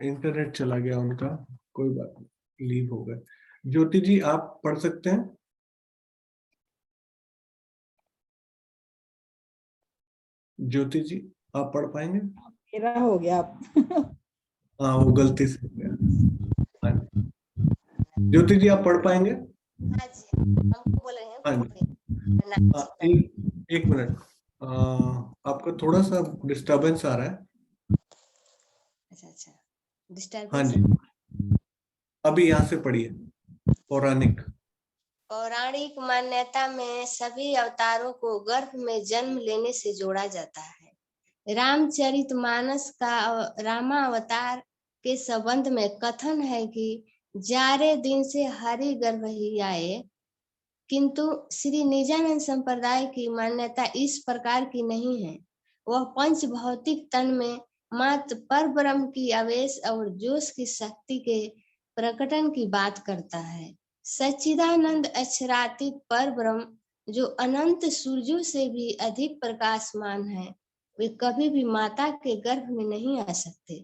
इंटरनेट चला गया उनका, कोई बात नहीं, लीव हो गए। ज्योति जी आप पढ़ सकते हैं? ज्योति जी आप पढ़ पाएंगे? मेरा हो गया। हाँ वो गलती से हो गया। ज्योति जी आप पढ़ पाएंगे? हाँ जी, हमको बोल रहे हैं। हाँ जी, एक मिनट, आपका थोड़ा सा डिस्टरबेंस आ रहा है। अच्छा, डिस्टर्ब। हाँ जी, अभी यहाँ से पढ़िए। पौराणिक मान्यता में सभी अवतारों को गर्भ में जन्म लेने से जोड़ा जाता है। रामचरितमानस का रामावतार के संबंध में कथन है कि जारे दिन से हरि गर्भ ही आए, किंतु श्री निजानंद संप्रदाय की मान्यता इस प्रकार की नहीं है। वह पंच भौतिक तन में मात्र पर ब्रह्म की आवेश और जोश की शक्ति के प्रकटन की बात करता है। सच्चिदानंद अक्षरातीत पर ब्रह्म जो अनंत सूर्यों से भी अधिक प्रकाशमान है, वे कभी भी माता के गर्भ में नहीं आ सकते।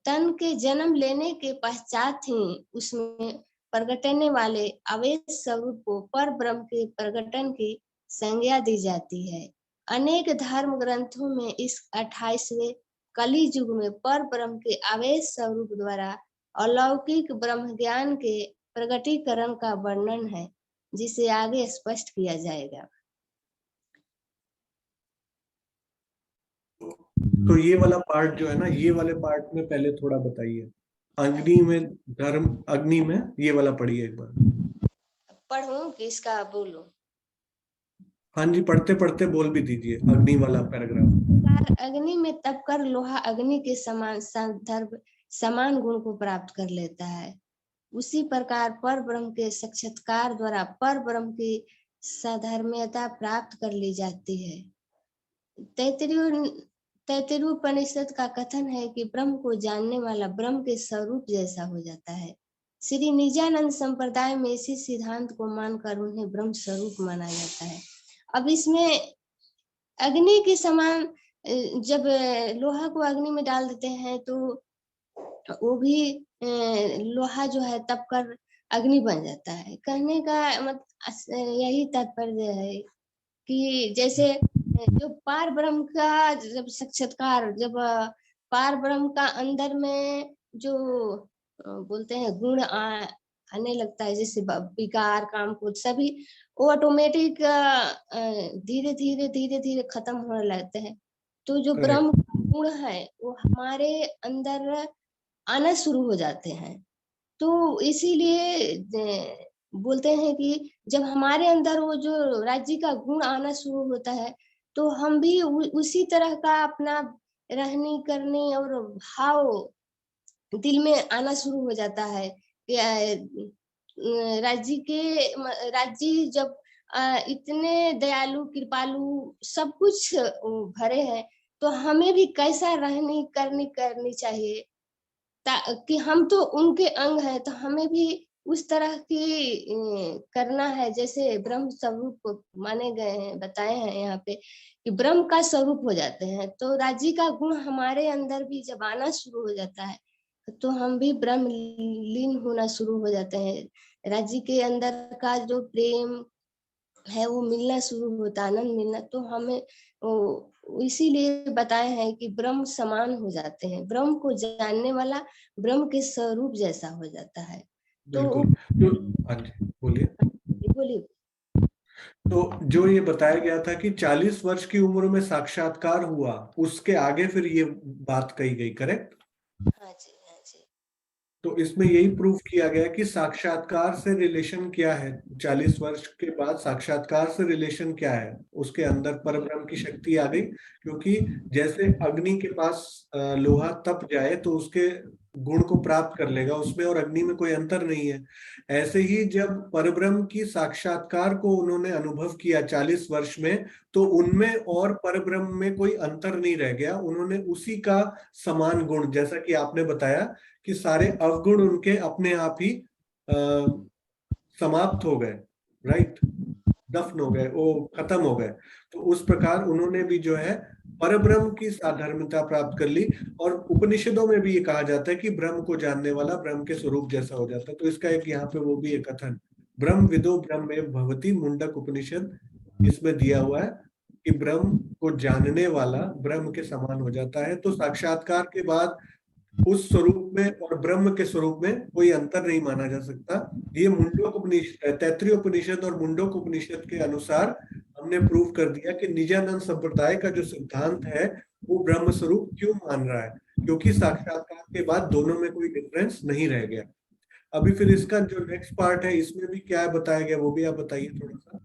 तन के जन्म लेने के पश्चात ही उसमें प्रगटने वाले आवेश स्वरूप को पर ब्रह्म के प्रगटन की संज्ञा दी जाती है। अनेक धर्म ग्रंथों में इस 28वें कली युग में पर ब्रह्म के आवेश स्वरूप द्वारा अलौकिक ब्रह्म ज्ञान के प्रगटीकरण का वर्णन है, जिसे आगे स्पष्ट किया जाएगा। तो ये वाला पार्ट जो है ना, ये वाले पार्ट में पहले थोड़ा बताइए। अग्नि में ये वाला पढ़िए एक बार। पढ़ूं कि इसका बोलूं? हाँ जी, पढ़ते पढ़ते बोल भी दीजिए अग्नि वाला पैराग्राफ। अग्नि में तपकर लोहा अग्नि के समान गुण को प्राप्त कर लेता है। उसी प्रकार पर ब्रह्म के साक्षात्कार द्वारा पर ब्रह्म की साधर्म्यता प्राप्त कर ली जाती है। तैत्तिरीय उपनिषद का कथन है कि ब्रह्म को जानने वाला ब्रह्म के स्वरूप जैसा हो जाता है। श्री निजानंद संप्रदाय में इसी सिद्धांत को मानकर उन्हें ब्रह्म स्वरूप माना जाता है। अब इसमें अग्नि के समान जब लोहा को अग्नि में डाल देते हैं तो वो भी लोहा जो है तप कर अग्नि बन जाता है। कहने का यही तात्पर्य है कि जैसे जो पार ब्रह्म का जब साक्षात्कार, जब पार ब्रह्म का अंदर में जो बोलते हैं गुण आने लगता है, जैसे विकार, काम, क्रोध सभी, वो ऑटोमेटिक धीरे धीरे धीरे धीरे खत्म होने लगते हैं। तो जो ब्रह्म का गुण है वो हमारे अंदर आना शुरू हो जाते हैं। तो इसीलिए बोलते हैं कि जब हमारे अंदर वो जो राज्य का गुण आना शुरू होता है तो हम भी उसी तरह का अपना रहनी करनी और भाव दिल में आना शुरू हो जाता है। राज्य जब इतने दयालु, कृपालु, सब कुछ भरे हैं, तो हमें भी कैसा रहनी करनी चाहिए कि हम तो उनके अंग हैं, तो हमें भी उस तरह की करना है जैसे ब्रह्म स्वरूप माने गए हैं, बताए हैं यहाँ पे कि ब्रह्म का स्वरूप हो जाते हैं। तो राज्य का गुण हमारे अंदर भी जब आना शुरू हो जाता है तो हम भी ब्रह्म लीन होना शुरू हो जाते हैं। राज्य के अंदर का जो प्रेम है वो मिलना शुरू होता है, आनंद मिलना। तो हमें इसीलिए बताए हैं कि ब्रह्म समान हो जाते हैं। ब्रह्म को जानने वाला ब्रह्म के स्वरूप जैसा हो जाता है। तो बोलिए। बोलिए। तो जो ये बताया गया था कि 40 वर्ष की उम्र में साक्षात्कार हुआ, उसके आगे फिर ये बात कही गई, करेक्ट? हाँ जी, हाँ जी। तो इसमें यही प्रूफ किया गया कि साक्षात्कार से रिलेशन क्या है। 40 वर्ष के बाद साक्षात्कार से रिलेशन क्या है, उसके अंदर परब्रह्म की शक्ति आ गई। क्योंकि जैसे अग्नि के पास लोहा तप जाए तो उसके गुण को प्राप्त कर लेगा, उसमें और अग्नि में कोई अंतर नहीं है। ऐसे ही जब परब्रह्म की साक्षात्कार को उन्होंने अनुभव किया 40 वर्ष में, तो उनमें और परब्रह्म में कोई अंतर नहीं रह गया। उन्होंने उसी का समान गुण, जैसा कि आपने बताया कि सारे अवगुण उनके अपने आप ही समाप्त हो गए, राइट, दफन हो गए, वो खत्म हो गए। तो उस प्रकार उन्होंने भी जो है परब्रह्म की साधर्मिता प्राप्त कर ली। और उपनिषदों में भी ये कहा जाता है कि ब्रह्म को जानने वाला ब्रह्म के स्वरूप जैसा हो जाता है। तो इसका एक यहाँ पे वो भी एक कथन, ब्रह्म विदो ब्रह्म भवति, मुंडक उपनिषद इसमें दिया हुआ है कि ब्रह्म को जानने वाला ब्रह्म के समान हो जाता है। तो साक्षात्कार के बाद उस स्वरूप में और ब्रह्म के स्वरूप में कोई अंतर नहीं माना जा सकता। ये मुंडक उपनिषद, तैत्रीय उपनिषद और मुंडक उपनिषद के अनुसार हमने प्रूव कर दिया कि निजानंद संप्रदाय का जो सिद्धांत है वो ब्रह्म स्वरूप क्यों मान रहा है, क्योंकि साक्षात्कार के बाद दोनों में कोई डिफरेंस नहीं रह गया। अभी फिर इसका जो नेक्स्ट पार्ट है इसमें भी क्या बताया गया वो भी आप बताइए थोड़ा सा।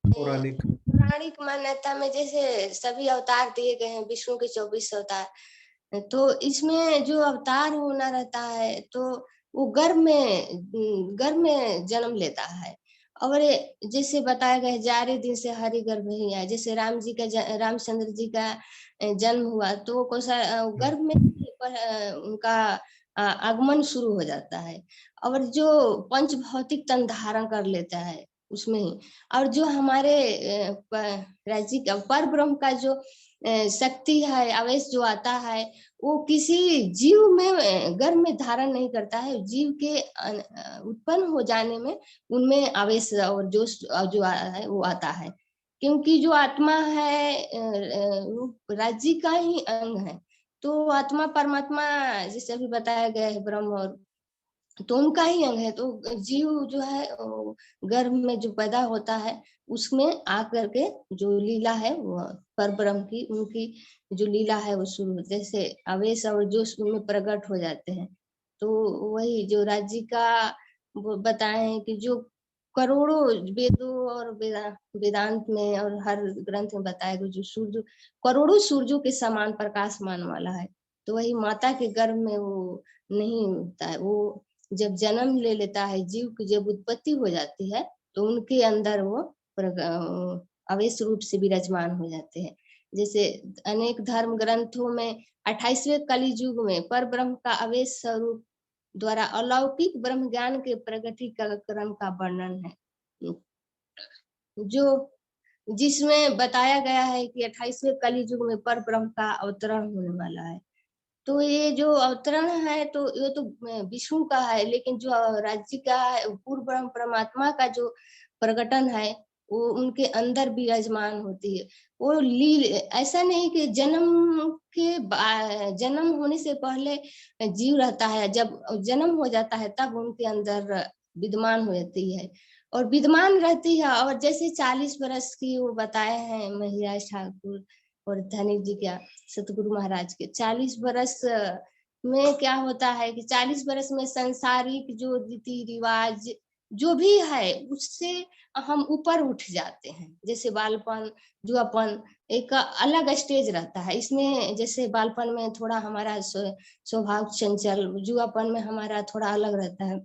पौराणिक मान्यता में जैसे सभी अवतार दिए गए हैं, विष्णु के 24 अवतार, तो इसमें जो अवतार होना रहता है तो वो गर्भ में जन्म लेता है। और जैसे बताया गया 11 दिन से हरि गर्भ ही है। जैसे रामचंद्र जी का जन्म हुआ तो गर्भ में उनका आगमन शुरू हो जाता है। और जो पंच भौतिक तन धारण कर लेता है उसमें ही। और जो हमारे राज्य का पर ब्रह्म का जो शक्ति है, आवेश जो आता है, वो किसी जीव में गर्भ में धारण नहीं करता है। जीव के उत्पन्न हो जाने में उनमें आवेश और जोश जो है वो आता है। क्योंकि जो आत्मा है वो राज्य का ही अंग है। तो आत्मा परमात्मा जैसे अभी बताया गया है ब्रह्म, और तो उनका ही अंग है। तो जीव जो है गर्भ में जो पैदा होता है उसमें आकर के जो लीला है वो परब्रह्म की, उनकी जो लीला है वो शुरू, जैसे आवेश और जोश उनमें प्रकट हो जाते हैं। तो वही जो राज्य का वो बताए हैं कि जो करोड़ों वेदों और वेदांत में और हर ग्रंथ में बताया गया जो सूर्य, करोड़ों सूर्यों के समान प्रकाशमान वाला है। तो वही माता के गर्भ में वो नहीं होता है। वो जब जन्म ले लेता है, जीव की जब उत्पत्ति हो जाती है तो उनके अंदर वो आवेश रूप से विराजमान हो जाते हैं। जैसे अनेक धर्म ग्रंथों में 28वें कलि युग में पर ब्रह्म का आवेश स्वरूप द्वारा अलौकिक ब्रह्म ज्ञान के प्रगटीकरण का वर्णन है। जो जिसमें बताया गया है कि 28वें कली युग में पर ब्रह्म का अवतरण होने वाला है। तो ये जो अवतरण है तो ये तो विष्णु का है, लेकिन जो राज्य का है, पूर्व ब्रह्म परमात्मा का जो प्रकटन है वो उनके अंदर विराजमान होती है। वो ऐसा नहीं कि जन्म होने से पहले जीव रहता है, जब जन्म हो जाता है तब उनके अंदर विद्यमान हो जाती है और विद्यमान रहती है। और जैसे 40 बरस की वो बताए हैं महिराज ठाकुर और धनी जी क्या सतगुरु महाराज के 40 बरस में क्या होता है कि 40 बरस में सांसारिक जो रीति रिवाज जो भी है उससे हम ऊपर उठ जाते हैं। जैसे बालपन, जुआपन एक अलग स्टेज रहता है। इसमें जैसे बालपन में थोड़ा हमारा स्वभाव चंचल, जुआपन में हमारा थोड़ा अलग रहता है।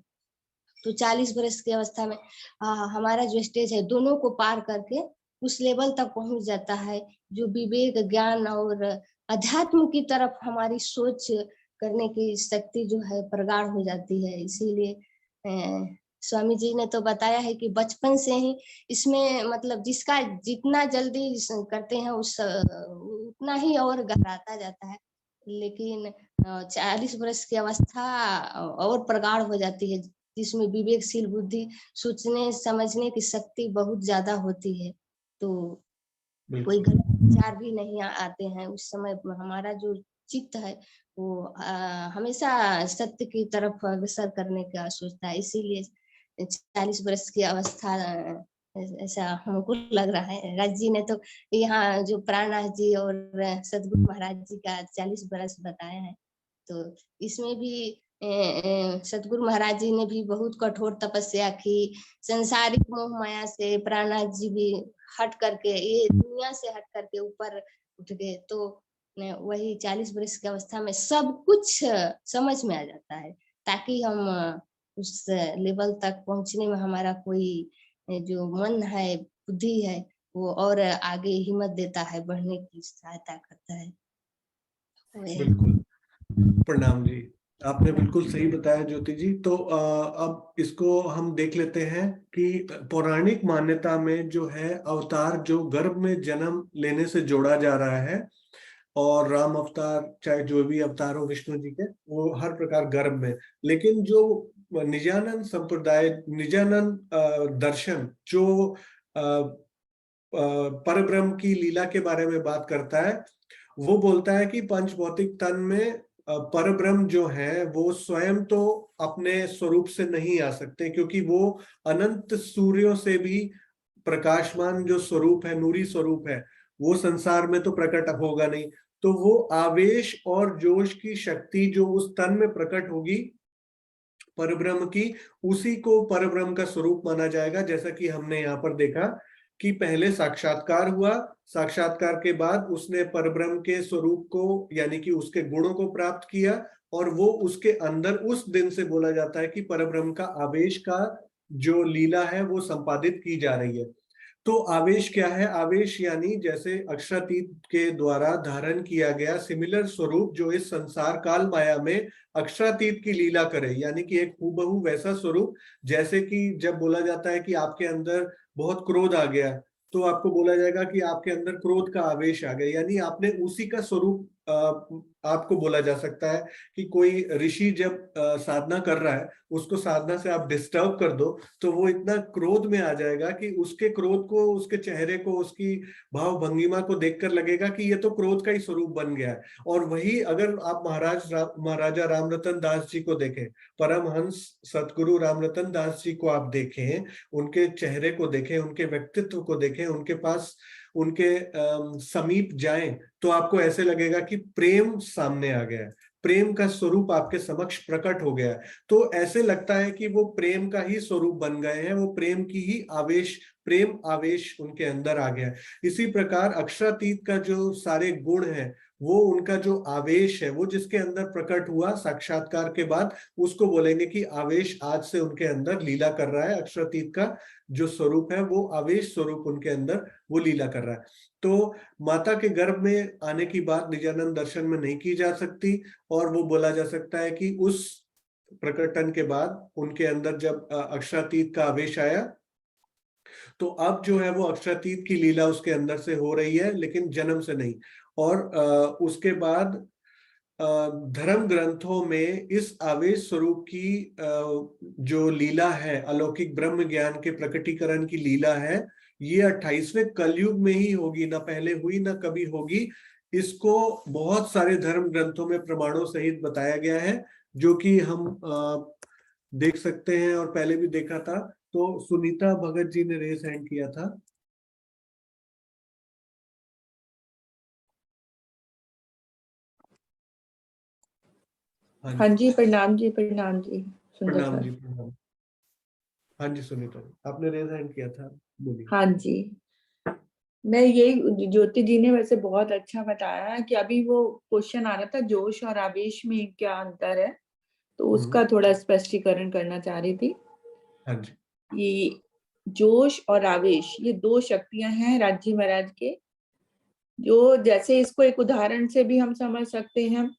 तो 40 बरस की अवस्था में हमारा जो स्टेज है दोनों को पार करके उस लेवल तक पहुंच जाता है जो विवेक, ज्ञान और अध्यात्म की तरफ हमारी सोच करने की शक्ति जो है प्रगाढ़ हो जाती है। इसीलिए स्वामी जी ने तो बताया है कि बचपन से ही इसमें मतलब जिसका जितना जल्दी करते हैं उतना ही और गहराता जाता है। लेकिन 40 वर्ष की अवस्था और प्रगाढ़ हो जाती है जिसमें विवेकशील बुद्धि, सोचने समझने की शक्ति बहुत ज्यादा होती है। तो कोई गलत विचार भी नहीं आते हैं। उस समय हमारा जो चित्त है वो हमेशा सत्य की तरफ अग्रसर करने का सोचता है। इसीलिए 40 वर्ष की अवस्था ऐसा हमको लग रहा है। राज जी ने तो यहाँ जो प्राणनाथ जी और सदगुरु महाराज जी का 40 वर्ष बताया है, तो इसमें भी सतगुरु महाराज जी ने भी बहुत कठोर तपस्या की। संसारिक मोह माया से प्राणनाथ जी भी हट करके, ये दुनिया से हट करके ऊपर उठ गए। तो वही 40 वर्ष की अवस्था में सब कुछ समझ में आ जाता है, ताकि हम उस लेवल तक पहुंचने में हमारा कोई जो मन है, बुद्धि है, वो और आगे हिम्मत देता है, बढ़ने की सहायता करता है। बिल्कुल, प्रणाम जी, आपने बिल्कुल सही बताया ज्योति जी। तो अब इसको हम देख लेते हैं कि पौराणिक मान्यता में जो है अवतार जो गर्भ में जन्म लेने से जोड़ा जा रहा है, और राम अवतार चाहे जो भी अवतार हो विष्णु जी के, वो हर प्रकार गर्भ में। लेकिन जो निजानंद संप्रदाय, निजानंद दर्शन जो परब्रह्म की लीला के बारे में बात करता है, वो बोलता है कि पंच भौतिक तन में परब्रह्म जो है वो स्वयं तो अपने स्वरूप से नहीं आ सकते, क्योंकि वो अनंत सूर्यों से भी प्रकाशमान जो स्वरूप है, नूरी स्वरूप है, वो संसार में तो प्रकट होगा नहीं। तो वो आवेश और जोश की शक्ति जो उस तन में प्रकट होगी परब्रह्म की, उसी को परब्रह्म का स्वरूप माना जाएगा। जैसा कि हमने यहाँ पर देखा कि पहले साक्षात्कार हुआ, साक्षात्कार के बाद उसने परब्रह्म के स्वरूप को यानी कि उसके गुणों को प्राप्त किया, और वो उसके अंदर उस दिन से बोला जाता है कि परब्रह्म का आवेश का जो लीला है वो संपादित की जा रही है। तो आवेश क्या है? आवेश यानी जैसे अक्षरातीत के द्वारा धारण किया गया सिमिलर स्वरूप जो इस संसार काल माया में अक्षरातीत की लीला करे, यानी कि एक हूबहू वैसा स्वरूप। जैसे कि जब बोला जाता है कि आपके अंदर बहुत क्रोध आ गया, तो आपको बोला जाएगा कि आपके अंदर क्रोध का आवेश आ गया, यानी आपने उसी का स्वरूप आपको बोला जा सकता है कि कोई ऋषि जब साधना कर रहा है, उसको साधना से आप डिस्टर्ब कर दो तो वो इतना क्रोध में आ जाएगा कि उसके क्रोध को, उसके चेहरे को, उसकी भाव भंगिमा को देखकर लगेगा कि ये तो क्रोध का ही स्वरूप बन गया है। और वही अगर आप महाराजा रामरतन दास जी को देखें, परमहंस सतगुरु रामरतन दास जी को आप देखें, उनके चेहरे को देखें, उनके व्यक्तित्व को देखें, उनके पास, उनके समीप जाएं, तो आपको ऐसे लगेगा कि प्रेम सामने आ गया है, प्रेम का स्वरूप आपके समक्ष प्रकट हो गया है। तो ऐसे लगता है कि वो प्रेम का ही स्वरूप बन गए हैं, वो प्रेम की ही आवेश, प्रेम आवेश उनके अंदर आ गया है। इसी प्रकार अक्षरातीत का जो सारे गुण हैं, वो उनका जो आवेश है, वो जिसके अंदर प्रकट हुआ साक्षात्कार के बाद, उसको बोलेंगे कि आवेश आज से उनके अंदर लीला कर रहा है। अक्षरातीत का जो स्वरूप है वो आवेश स्वरूप उनके अंदर वो लीला कर रहा है। तो माता के गर्भ में आने की बात निजानंद दर्शन में नहीं की जा सकती, और वो बोला जा सकता है कि उस प्रकटन के बाद उनके अंदर जब अक्षरातीत का आवेश आया, तो अब जो है वो अक्षरातीत की लीला उसके अंदर से हो रही है, लेकिन जन्म से नहीं। और उसके बाद धर्म ग्रंथों में इस आवेश स्वरूप की जो लीला है, अलौकिक ब्रह्म ज्ञान के प्रकटीकरण की लीला है, ये 28वें कलयुग में ही होगी, ना पहले हुई ना कभी होगी। इसको बहुत सारे धर्म ग्रंथों में प्रमाणों सहित बताया गया है, जो कि हम देख सकते हैं और पहले भी देखा था। तो सुनीता भगत जी ने रेस हैंड किया था। हाँ जी, प्रणाम जी, सुंदर प्रणाम सर। जी, प्रणाम। हाँ जी सुनीता, आपने रेस हैंड किया था, बोलिए। हाँ जी, मैं यही, ज्योति जी ने वैसे बहुत अच्छा बताया कि अभी वो क्वेश्चन आ रहा था जोश और आवेश में क्या अंतर है, तो उसका थोड़ा स्पष्टीकरण करना चाह रही थी। हाँ जी। कि जोश और आवेश ये दो शक्तियां हैं राज्य महाराज के, जो जैसे इसको एक उदाहरण से भी हम समझ सकते हैं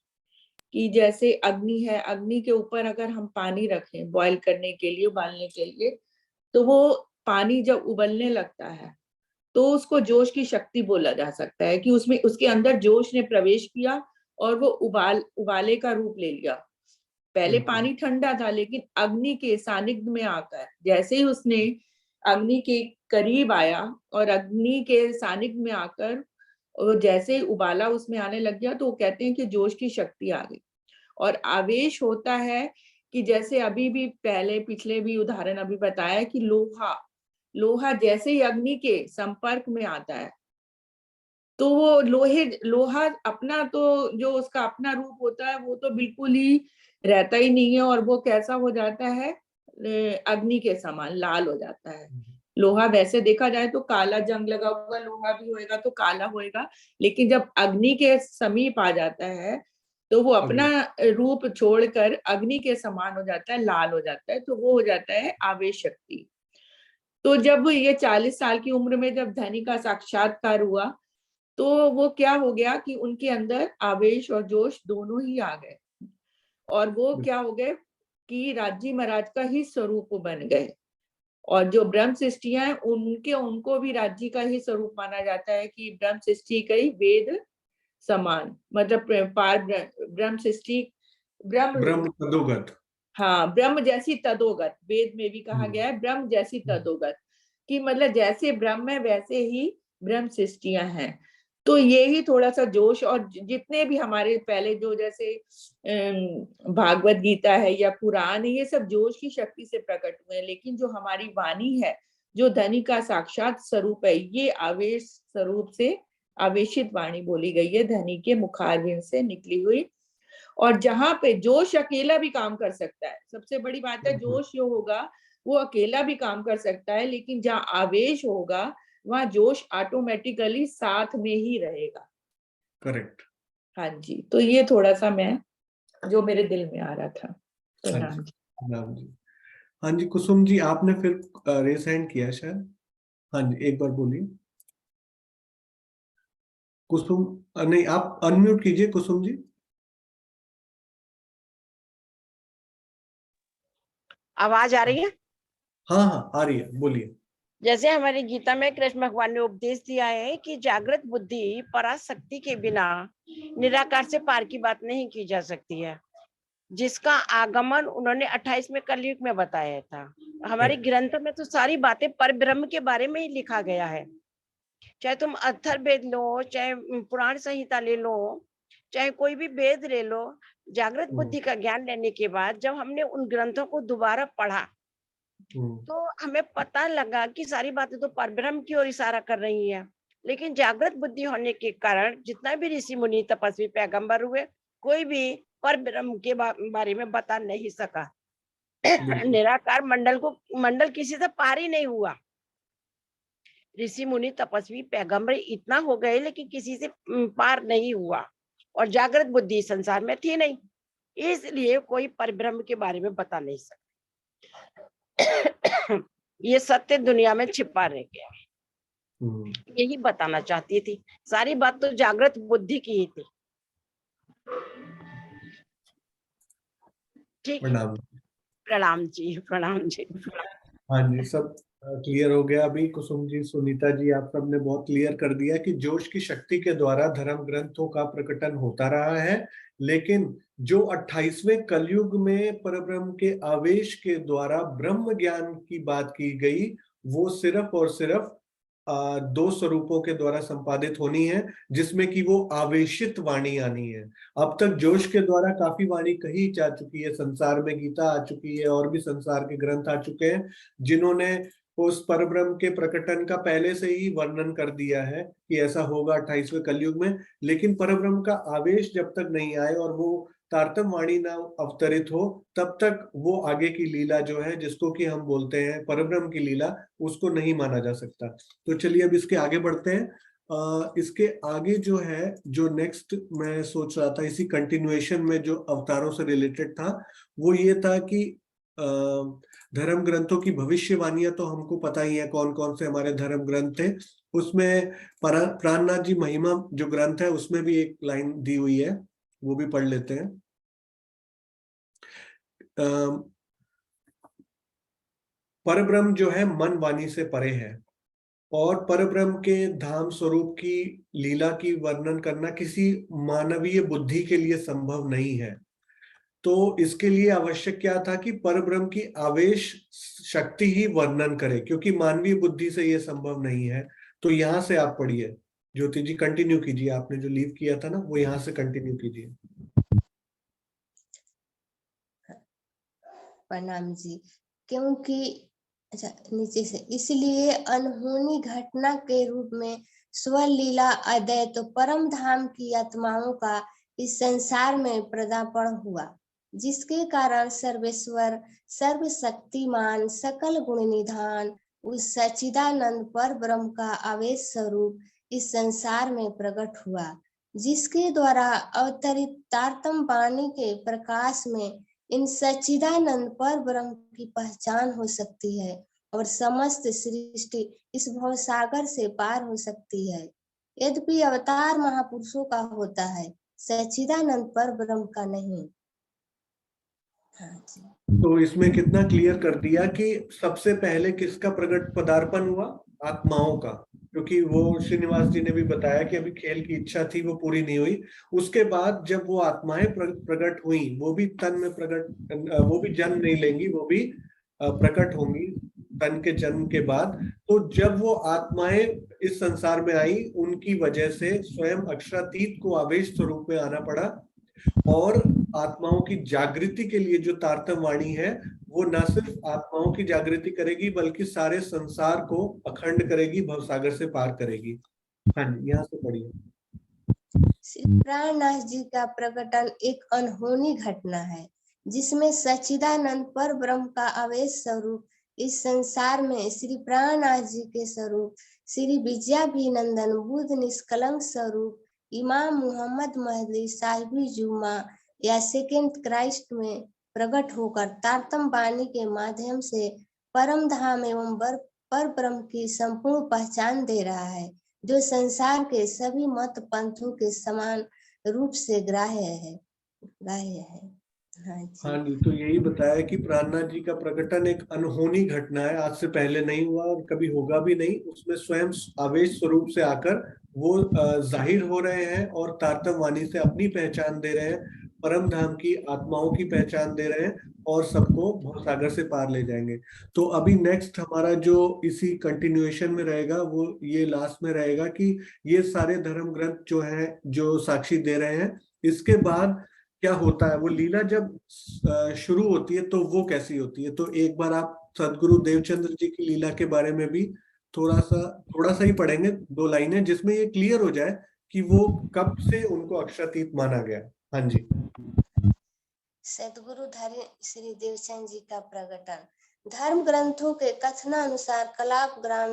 कि जैसे अग्नि है, अग्नि के ऊपर अगर हम पानी रखें बॉईल करने के लिए, उबालने के लिए, तो वो पानी जब उबलने लगता है तो उसको जोश की शक्ति बोला जा सकता है कि उसमें उसके अंदर जोश ने प्रवेश किया और वो उबाले का रूप ले लिया। पहले पानी ठंडा था, लेकिन अग्नि के सानिध्य में आकर जैसे ही उसने अग्नि के करीब आया और अग्नि के सानिध्य में आकर और जैसे ही उबाला उसमें आने लग गया, तो वो कहते हैं कि जोश की शक्ति आ गई। और आवेश होता है कि जैसे अभी भी पहले पिछले भी उदाहरण अभी बताया कि लोहा जैसे ही अग्नि के संपर्क में आता है तो वो लोहा अपना तो जो उसका अपना रूप होता है वो तो बिल्कुल ही रहता ही नहीं है, और वो कैसा हो जाता है, अग्नि के समान लाल हो जाता है। लोहा वैसे देखा जाए तो काला, जंग लगा हुआ लोहा भी होएगा तो काला होएगा, लेकिन जब अग्नि के समीप आ जाता है तो वो अपना रूप छोड़कर अग्नि के समान हो जाता है, लाल हो जाता है, तो वो हो जाता है आवेश शक्ति। तो जब ये 40 साल की उम्र में जब धनी का साक्षात्कार हुआ तो वो क्या हो गया कि उनके अंदर आवेश और जोश दोनों ही आ गए, और वो क्या हो गए कि राज्य महाराज का ही स्वरूप बन गए। और जो ब्रह्म सृष्टियां हैं उनको भी राज्य का ही स्वरूप माना जाता है कि ब्रह्म सृष्टि कई वेद समान, मतलब पार ब्रह्म सृष्टि ब्रह्म तदोगत। हाँ, ब्रह्म जैसी तदोगत, वेद में भी कहा गया है ब्रह्म जैसी तदोगत, कि मतलब जैसे ब्रह्म है वैसे ही ब्रह्म सृष्टियां हैं। तो ये ही थोड़ा सा जोश, और जितने भी हमारे पहले जो जैसे भागवत गीता है या पुराण है, ये सब जोश की शक्ति से प्रकट हुए हैं, लेकिन जो हमारी वाणी है, जो धनी का साक्षात स्वरूप है, ये आवेश स्वरूप से आवेशित वाणी बोली गई है, धनी के मुखारविंद से निकली हुई। और जहां पे जोश अकेला भी काम कर सकता है, सबसे बड़ी बात है, जोश जो होगा वो अकेला भी काम कर सकता है, लेकिन जहां आवेश होगा वहां जोश ऑटोमेटिकली साथ में ही रहेगा। करेक्ट। हाँ जी, तो ये थोड़ा सा मैं जो मेरे दिल में आ रहा था। प्रणाम जी। हाँ जी कुसुम जी, आपने फिर रेस हैंड किया शायद। हाँ जी, एक बार बोलिए कुसुम। नहीं, आप अनम्यूट कीजिए कुसुम जी। आवाज आ रही है? हाँ हाँ आ रही है, बोलिए। जैसे हमारी गीता में कृष्ण भगवान ने उपदेश दिया है कि जागृत बुद्धि पराशक्ति के बिना निराकार से पार की बात नहीं की जा सकती है, जिसका आगमन उन्होंने 28वें कलयुग में बताया था। हमारे ग्रंथ में तो सारी बातें पर ब्रह्म के बारे में ही लिखा गया है। चाहे तुम अथर्ववेद लो, चाहे पुराण संहिता ले लो, चाहे कोई भी वेद ले लो, जागृत बुद्धि का ज्ञान लेने के बाद जब हमने उन ग्रंथों को दोबारा पढ़ा तो हमें पता लगा कि सारी बातें तो परब्रह्म की ओर इशारा कर रही हैं, लेकिन जागृत बुद्धि होने के कारण जितना भी ऋषि मुनि तपस्वी पैगंबर हुए, कोई भी परब्रह्म के बारे में बता नहीं सका। निराकार मंडल किसी से पार ही नहीं हुआ। ऋषि मुनि तपस्वी पैगंबर इतना हो गए, लेकिन किसी से पार नहीं हुआ, और जागृत बुद्धि संसार में थी नहीं, इसलिए कोई परब्रह्म के बारे में बता नहीं सकता। ये सत्य दुनिया में छिपा रह गया, यही बताना चाहती थी। सारी बात तो जागृत बुद्धि की ही थी। ठीक, प्रणाम। प्रणाम जी, प्रणाम जी। हाँ जी, सब क्लियर हो गया अभी। कुसुम जी, सुनीता जी, आप सबने बहुत क्लियर कर दिया कि जोश की शक्ति के द्वारा धर्म ग्रंथों का प्रकटन होता रहा है, लेकिन जो 28वें कलयुग में परब्रह्म के आवेश के द्वारा ब्रह्म ज्ञान की बात की गई, वो सिर्फ और सिर्फ दो स्वरूपों के द्वारा संपादित होनी है, जिसमें कि वो आवेशित वाणी आनी है। अब तक जोश के द्वारा काफी वाणी कही जा चुकी है, संसार में गीता आ चुकी है और भी संसार के ग्रंथ आ चुके हैं, जिन्होंने उस परब्रह्म के प्रकटन का पहले से ही वर्णन कर दिया है कि ऐसा होगा 28वें कलयुग में। लेकिन परब्रह्म का आवेश जब तक नहीं आए और वो तारतम वाणी ना अवतरित हो, तब तक वो आगे की लीला जो है, जिसको कि हम बोलते हैं परब्रह्म की लीला, उसको नहीं माना जा सकता। तो चलिए अब इसके आगे बढ़ते हैं। इसके आगे जो है, जो नेक्स्ट मैं सोच रहा था इसी कंटिन्यूएशन में जो अवतारों से रिलेटेड था, वो ये था कि धर्म ग्रंथों की भविष्यवाणियां तो हमको पता ही है कौन कौन से हमारे धर्म ग्रंथ थे। उसमें प्राणनाथ जी महिमा जो ग्रंथ है, उसमें भी एक लाइन दी हुई है, वो भी पढ़ लेते हैं। परब्रह्म जो है मन वाणी से परे है, और परब्रह्म के धाम स्वरूप की लीला की वर्णन करना किसी मानवीय बुद्धि के लिए संभव नहीं है। तो इसके लिए आवश्यक क्या था कि परब्रह्म की आवेश शक्ति ही वर्णन करे, क्योंकि मानवीय बुद्धि से यह संभव नहीं है। तो यहां से आप पढ़िए, ज्योति जी कंटिन्यू कीजिए, आपने जो लीव किया था ना, वो यहां से कंटिन्यू कीजिए। प्रणाम जी। क्योंकि अच्छा, नीचे से, इसलिए अनहोनी घटना के रूप में स्वलीला अद्वैत तो परम धाम की आत्माओं का इस संसार में पदार्पण हुआ, जिसके कारण सर्वेश्वर सर्वशक्तिमान सकल गुण निधान उस सच्चिदानंद पर ब्रह्म का आवेश स्वरूप इस संसार में प्रकट हुआ, जिसके द्वारा अवतरित तारतम वाणी के प्रकाश में इन सच्चिदानंद पर ब्रह्म की पहचान हो सकती है और समस्त सृष्टि इस भवसागर से पार हो सकती है। यद्यपि अवतार महापुरुषों का होता है, सच्चिदानंद पर ब्रह्म का नहीं। हाँ जी। तो इसमें कितना क्लियर कर दिया कि सबसे पहले किसका प्रकट पदार्पण हुआ? आत्माओं का, क्योंकि वो श्रीनिवास जी ने भी बताया कि अभी खेल की इच्छा थी, वो पूरी नहीं हुई। उसके बाद जब वो आत्माएं प्रकट हुई, वो भी तन में प्रकट, वो भी जन्म नहीं लेंगी, वो भी प्रकट होंगी तन के जन्म के बाद। तो जब वो आत्माएं इस संसार में आई, उनकी वजह से स्वयं अक्षरातीत को आवेश स्वरूप में आना पड़ा, और आत्माओं की जागृति के लिए जो तारतम वाणी है, वो न सिर्फ आत्माओं की जागृति करेगी, बल्कि सारे संसार को अखंड करेगी, भवसागर से पार करेगी। हाँ जी, यहाँ से पढ़िए। श्री प्राणनाथ जी का प्रकटन एक अनहोनी घटना है, जिसमें सच्चिदानंद पर ब्रह्म का आवेश स्वरूप इस संसार में श्री प्राणनाथ जी के स्वरूप श्री विद्याभिनंदन बुद्ध निष्कलंक स्वरूप इमाम मुहम्मद महदी साहिबी जुमा या सेकेंड क्राइस्ट में प्रकट होकर तारतम वाणी के माध्यम से परम धाम एवं पर ब्रह्म की संपूर्ण पहचान दे रहा है, जो संसार के सभी मत पंथों के समान रूप से ग्राह्य है। हाँ जी, तो यही बताया कि प्राणनाथ जी का प्रकटन एक अनहोनी घटना है, आज से पहले नहीं हुआ और कभी होगा भी नहीं। उसमें स्वयं आवेश स्वरूप से आकर वो जाहिर हो रहे हैं और तारतम वाणी से अपनी पहचान दे रहे हैं, परम धाम की आत्माओं की पहचान दे रहे हैं, और सबको भवसागर से पार ले जाएंगे। तो अभी नेक्स्ट हमारा जो इसी कंटिन्यूएशन में रहेगा, वो ये लास्ट में रहेगा कि ये सारे धर्म ग्रंथ जो है, जो साक्षी दे रहे हैं, इसके बाद क्या होता है, वो लीला जब शुरू होती है तो वो कैसी होती है। तो एक बार आप सदगुरु देवचंद्र जी की लीला के बारे में भी थोड़ा सा ही पढ़ेंगे, 2 लाइनें, जिसमें ये क्लियर हो जाए कि वो कब से उनको अक्षरातीत माना गया। हाँ जी। सदगुरु धर्म श्री देवचंद जी का प्रकटन। धर्म ग्रंथों के कथनानुसार कलाप ग्राम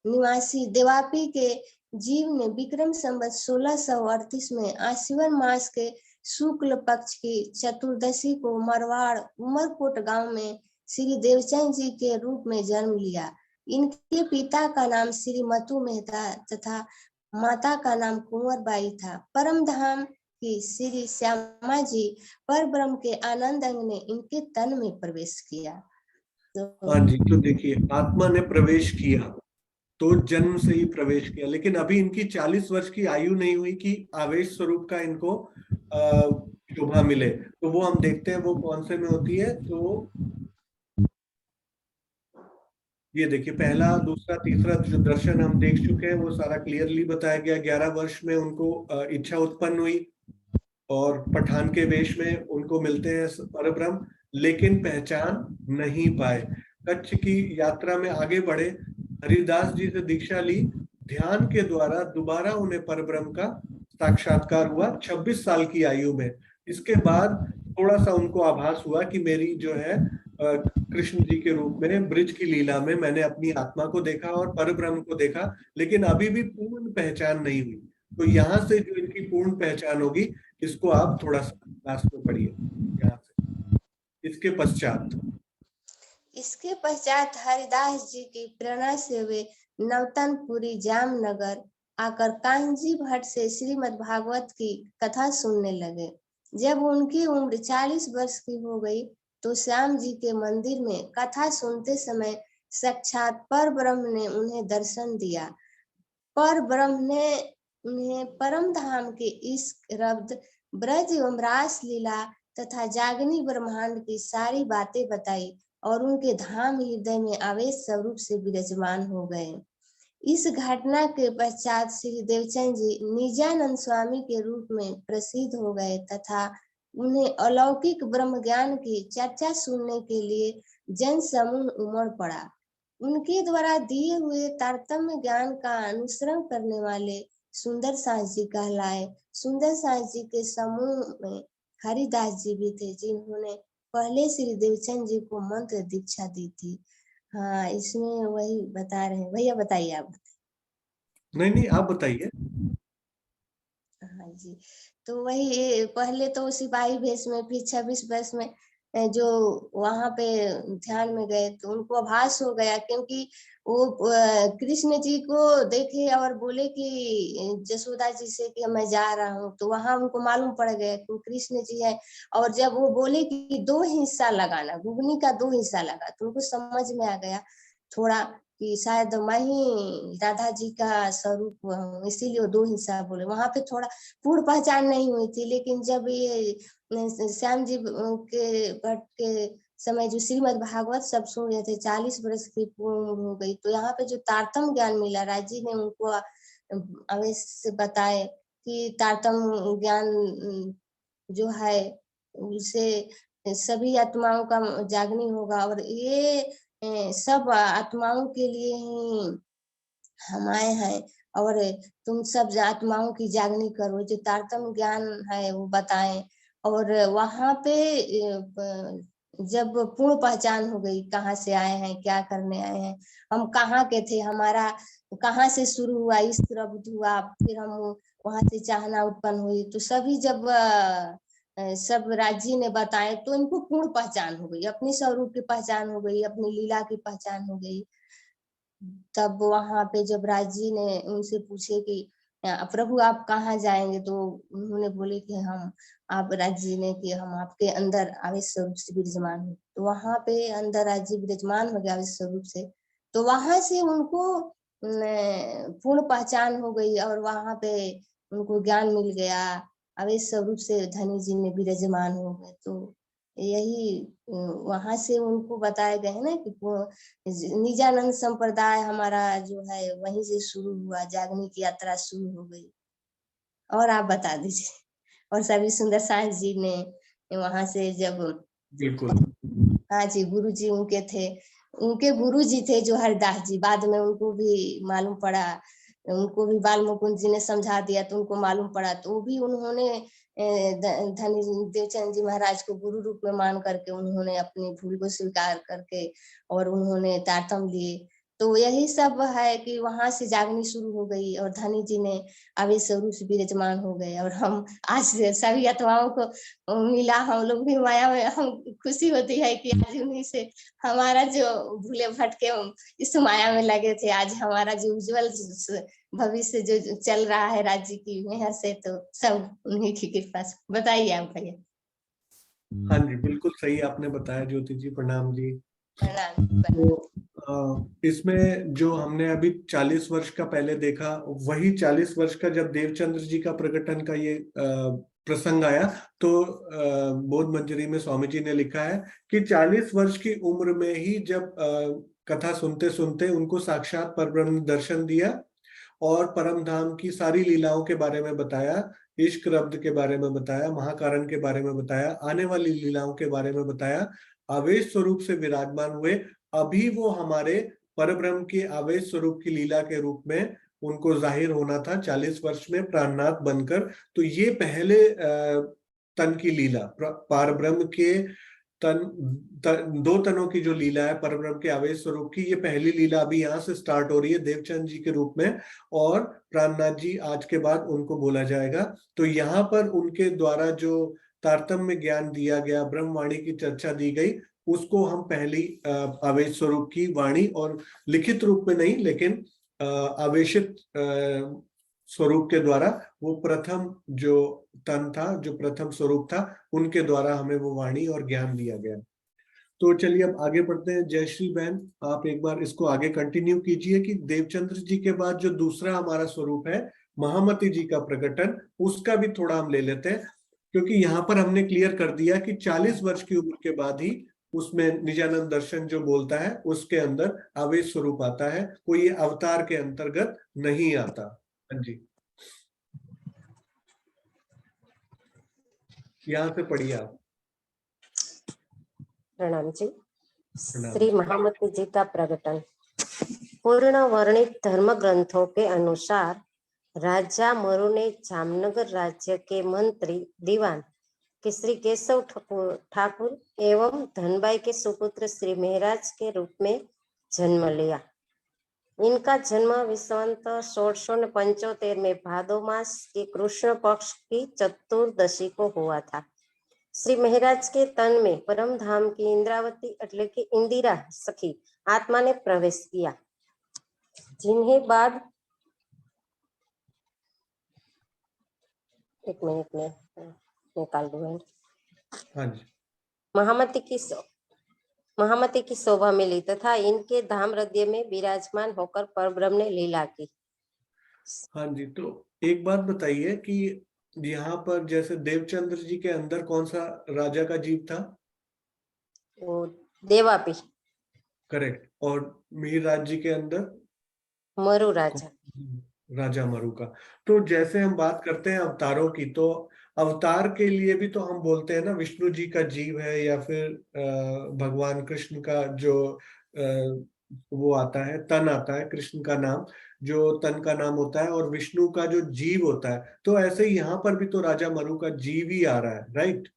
निवासी देवापी के जीव ने विक्रम संवत 1638 में आश्विन मास के शुक्ल पक्ष की चतुर्दशी को मरवाड़ उमरकोट गांव में श्री देवचंद जी के रूप में जन्म लिया। इनके पिता का नाम श्री मतु मेहता तथा माता का नाम कुंवर बाई था। परम धाम की श्री श्यामा जी पर ब्रह्म के आनंद अंग ने इनके तन में प्रवेश किया। हाँ जी, तो देखिए आत्मा ने प्रवेश किया तो जन्म से ही प्रवेश किया, लेकिन अभी इनकी 40 वर्ष की आयु नहीं हुई कि आवेश स्वरूप का इनको शोभा मिले। तो वो हम देखते हैं वो कौन से में होती है। तो ये देखिए पहला, दूसरा, तीसरा जो दर्शन हम देख चुके हैं वो सारा क्लियरली बताया गया। 11 वर्ष में उनको इच्छा उत्पन्न हुई और पठान के वेश में उनको मिलते हैं परब्रह्म, लेकिन पहचान नहीं पाए। कच्छ की यात्रा में आगे बढ़े, हरिदास जी से दीक्षा ली, ध्यान के द्वारा दोबारा उन्हें परब्रह्म का साक्षात्कार हुआ 26 साल की आयु में। इसके बाद थोड़ा सा उनको आभास हुआ कि मेरी जो है कृष्ण जी के रूप में ब्रिज की लीला में मैंने अपनी आत्मा को देखा और परब्रह्म को देखा, लेकिन अभी भी पूर्ण पहचान नहीं हुई। तो यहाँ से जो इनकी पूर्ण पहचान होगी, इसको आप थोड़ा सा लास्ट में पढ़िए यहाँ से। इसके पश्चात हरिदास जी की प्रेरणा से वे नवतनपुरी जामनगर आकर कान्जी भट्ट से श्रीमद् भागवत की कथा सुनने लगे। जब उनकी उम्र 40 वर्ष की हो गई तो श्याम जी के मंदिर में कथा सुनते समय साक्षात पर ब्रह्म ने उन्हें दर्शन दिया। पर ब्रह्म ने उन्हें परम धाम के इश्क, रब्द, ब्रज एवं रास लीला तथा जागनी ब्रह्मांड की सारी बातें बताई और उनके धाम हृदय में आवेश स्वरूप से विराजमान हो गए। इस घटना के पश्चात श्री देवचंद जी निजानंद स्वामी के रूप में प्रसिद्ध हो गए तथा उन्हें अलौकिक ब्रह्म ज्ञान की चर्चा सुनने के लिए जन समूह उमड़ पड़ा। उनके द्वारा दिए हुए तारतम्य ज्ञान का अनुसरण करने वाले सुंदर सांस जी कहलाए। सुंदर सांस जी के समूह में हरिदास जी भी थे, जिन्होंने पहले श्री देवचंद जी को मंत्र दीक्षा दी थी। हाँ, इसमें वही बता रहे हैं। भैया बताइए, आप नहीं, आप बताइए। हाँ जी, तो वही पहले तो सिपाही भेष में, फिर 26 वर्ष में जो वहां पे ध्यान में गए तो उनको आभास हो गया, क्योंकि वो कृष्ण जी को देखे और बोले कि जसोदा जी से कि मैं जा रहा हूँ, तो वहां उनको मालूम पड़ गया कि कृष्ण जी है। और जब वो बोले कि 2 हिस्सा लगाना, घुगनी का 2 हिस्सा लगा, तो उनको समझ में आ गया थोड़ा कि शायद मैं ही राधा जी का स्वरूप हूँ, इसीलिए वो 2 हिस्सा बोले। वहां पे थोड़ा पूर्ण पहचान नहीं हुई थी, लेकिन जब ये श्याम जी के भट्ट के समय जो श्रीमद् भागवत सब सुन रहे थे, 40 वर्ष की पूर्ण हो गई, तो यहाँ पे जो तारतम्य ज्ञान मिला, राज जी ने उनको आवेश से बताए कि तारतम्य ज्ञान जो है उससे सभी आत्माओं का जागनी होगा और ये सब आत्माओं के लिए ही हम आए हैं और तुम सब आत्माओं की जागनी करो, जो तारतम्य ज्ञान है वो बताएं। और वहां पे जब पूर्ण पहचान हो गई, कहाँ से आए हैं, क्या करने आए हैं, हम कहाँ के थे, हमारा कहाँ से शुरू हुआ, इस तरफ हुआ, फिर हम वहां से चाहना उत्पन्न हुई, तो सभी जब सब राज्य ने बताए तो इनको पूर्ण पहचान हो गई, अपनी स्वरूप की पहचान हो गई, अपनी लीला की पहचान हो गई। तब वहां पे जब राज जी ने उनसे पूछे कि प्रभु आप कहाँ जाएंगे, तो उन्होंने बोले कि हम, आप राज जी ने कि हम आपके अंदर आवेश स्वरूप से विराजमान हूँ। तो वहां पे अंदर राज जी विराजमान हो गया आवेश स्वरूप से, तो वहां से उनको पूर्ण पहचान हो गई और वहां पे उनको ज्ञान मिल गया, आवेश स्वरूप से धनी जी में विराजमान हो गए। तो यही वहां से उनको बताया गया है ना कि निजानंद संप्रदाय हमारा जो है वहीं से शुरू हुआ, जागने की यात्रा शुरू हो गई। और आप बता दीजिए। और सभी सुंदर सांस जी ने वहां से जब, बिल्कुल, हाँ जी, गुरु जी उनके थे, उनके गुरु जी थे जो हरिदास जी, बाद में उनको भी मालूम पड़ा, उनको भी बाल मुकुंद जी ने समझा दिया तो उनको मालूम पड़ा, तो भी उन्होंने धनी देवचंद जी महाराज को गुरु रूप में मान करके उन्होंने अपनी भूल को स्वीकार करके और उन्होंने तारतम्य लिए। तो यही सब है कि वहां से जागनी शुरू हो गई और धनी जी ने आवेश स्वरूप से विराजमान हो गए और हम आज सभी आत्माओं को मिला, हम लोग भी माया में, हम खुशी होती है कि आज उन्हीं से हमारा जो भूले भटके इस माया में लगे थे, आज हमारा जो उज्जवल भविष्य जो चल रहा है राज्य की मेहर से, तो सब उन्हीं की कृपा से। बताइए आप भैया। हाँ जी, बिल्कुल सही आपने बताया ज्योति जी, प्रणाम जी। तो इसमें जो हमने अभी 40 वर्ष का पहले देखा, वही 40 वर्ष का जब देवचंद्र जी का प्रकटन का ये प्रसंग आया, तो बोध मंजरी में स्वामी जी ने लिखा है कि 40 वर्ष की उम्र में ही जब कथा सुनते सुनते उनको साक्षात परब्रह्म दर्शन दिया और परम धाम की सारी लीलाओं के बारे में बताया, इश्क रब्द के बारे में बताया, महाकारण के बारे में बताया, आने वाली लीलाओं के बारे में बताया, आवेश स्वरूप से विराजमान हुए। अभी वो हमारे परब्रह्म के आवेश स्वरूप की लीला के रूप में उनको जाहिर होना था 40 वर्ष में प्राणनाथ बनकर। तो ये पहले तन की लीला, परब्रह्म के दो तनों की जो लीला है परब्रह्म के आवेश स्वरूप की, ये पहली लीला अभी यहाँ से स्टार्ट हो रही है देवचंद जी के रूप में, और प्राणनाथ जी आज के बाद उनको बोला जाएगा। तो यहाँ पर उनके द्वारा जो तारतम्य ज्ञान दिया गया, ब्रह्मवाणी की चर्चा दी गई, उसको हम पहली आवेश स्वरूप की वाणी, और लिखित रूप में नहीं लेकिन आवेशित स्वरूप के द्वारा, वो प्रथम जो तन था, जो प्रथम स्वरूप था, उनके द्वारा हमें वो वाणी और ज्ञान दिया गया। तो चलिए अब आगे बढ़ते हैं। जयश्री बहन, आप एक बार इसको आगे कंटिन्यू कीजिए कि देवचंद्र जी के बाद जो दूसरा हमारा स्वरूप है महामती जी का प्रकटन, उसका भी थोड़ा हम ले लेते हैं, क्योंकि यहाँ पर हमने क्लियर कर दिया कि 40 वर्ष की उम्र के बाद ही उसमें निजानंद दर्शन जो बोलता है उसके अंदर आवेश स्वरूप आता है, कोई अवतार के अंतर्गत नहीं आता। हाँ जी, यहाँ से पढ़िए आप। प्रणाम जी। श्री महामती जी का प्रकटन। पूर्ण वर्णित धर्म ग्रंथों के अनुसार राजा मरु ने जामनगर राज्य के मंत्री दीवान के श्री केशव ठाकुर एवं धनबाई के सुपुत्र श्री महराज के रूप में जन्म लिया। इनका जन्म विसवंत 1675 में भादो मास के कृष्ण पक्ष की चतुर्दशी को हुआ था। श्री महराज के तन में परम धाम की इंद्रावती એટલે કે इंदिरा सखी आत्मा ने प्रवेश किया, जिन्हें बाद एक मिनट में निकाल दूं। हाँ जी। महामती की शोभा मिली तथा इनके धाम हृदय में विराजमान होकर परब्रह्म ने लीला की। हाँ जी, तो एक बात बताइए कि यहाँ पर जैसे देवचंद्र जी के अंदर कौन सा राजा का जीव था? वो देवापी। करेक्ट। और मिहिरराज जी के अंदर मरु राजा, राजा मरु का। तो जैसे हम बात करते हैं अवतारों की, तो अवतार के लिए भी तो हम बोलते हैं ना, विष्णु जी का जीव है या फिर भगवान कृष्ण का जो वो आता है, तन आता है, कृष्ण का नाम जो तन का नाम होता है, और विष्णु का जो जीव होता है। तो ऐसे ही यहाँ पर भी तो राजा मरु का जीव ही आ रहा है, राइट?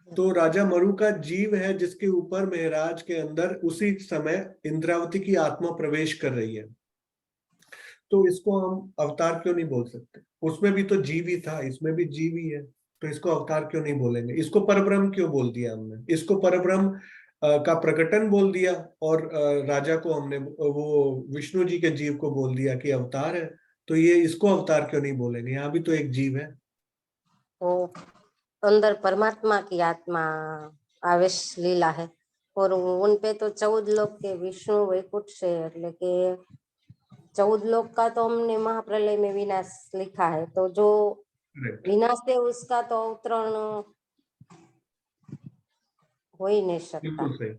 तो राजा मरु का जीव है जिसके ऊपर महराज के अंदर उसी समय इंद्रावती की आत्मा प्रवेश कर रही है। तो इसको हम अवतार क्यों नहीं बोल सकते? उसमें भी तो जीव ही था, इसमें भी जीव ही है, तो इसको अवतार क्यों नहीं बोलेंगे? इसको परब्रह्म क्यों बोल दिया हमने? इसको परब्रह्म का प्रकटन बोल दिया, और राजा को हमने वो विष्णु जी के जीव को बोल दिया कि अवतार है। तो ये इसको अवतार क्यों नहीं बोलेंगे? यहाँ भी तो एक जीव है। वो अंदर परमात्मा की आत्मा आवेश लीला है, और उनपे तो 14 लोक के विष्णु वैकुंठ से, એટલે કે 14 लोक का तो हमने महाप्रलय में विनाश लिखा है, तो जो विनाश है उसका तो अवतरण हो ही नहीं सकता। बिल्कुल सही।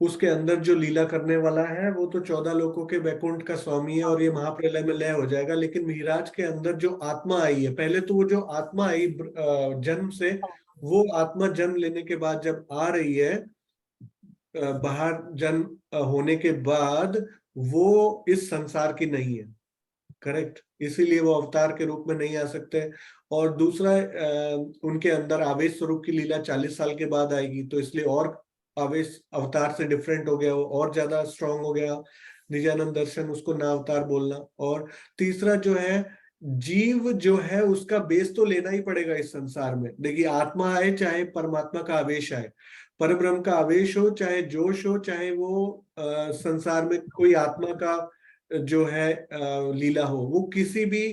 उसके अंदर जो लीला करने वाला है वो तो 14 लोकों के वैकुंठ का स्वामी है, और ये महाप्रलय में लय हो जाएगा। लेकिन मिहिराज के अंदर जो आत्मा आई है, पहले तो वो जो आत्मा आई जन्म से, वो आत्मा जन्म लेने के बाद जब आ रही है बाहर, जन्म होने के बाद वो इस संसार की नहीं है, करेक्ट? इसीलिए वो अवतार के रूप में नहीं आ सकते। और दूसरा, उनके अंदर आवेश स्वरूप की लीला 40 साल के बाद आएगी, तो इसलिए और आवेश अवतार से डिफरेंट हो गया, वो और ज्यादा स्ट्रांग हो गया। निजानंद दर्शन, उसको ना अवतार बोलना। और तीसरा जो है, जीव जो है उसका बेस तो लेना ही पड़ेगा इस संसार में। देखिए, आत्मा आए चाहे परमात्मा का आवेश आए, परब्रह्म का आवेश हो चाहे जोश हो, चाहे वो संसार में कोई आत्मा का जो है लीला हो, वो किसी भी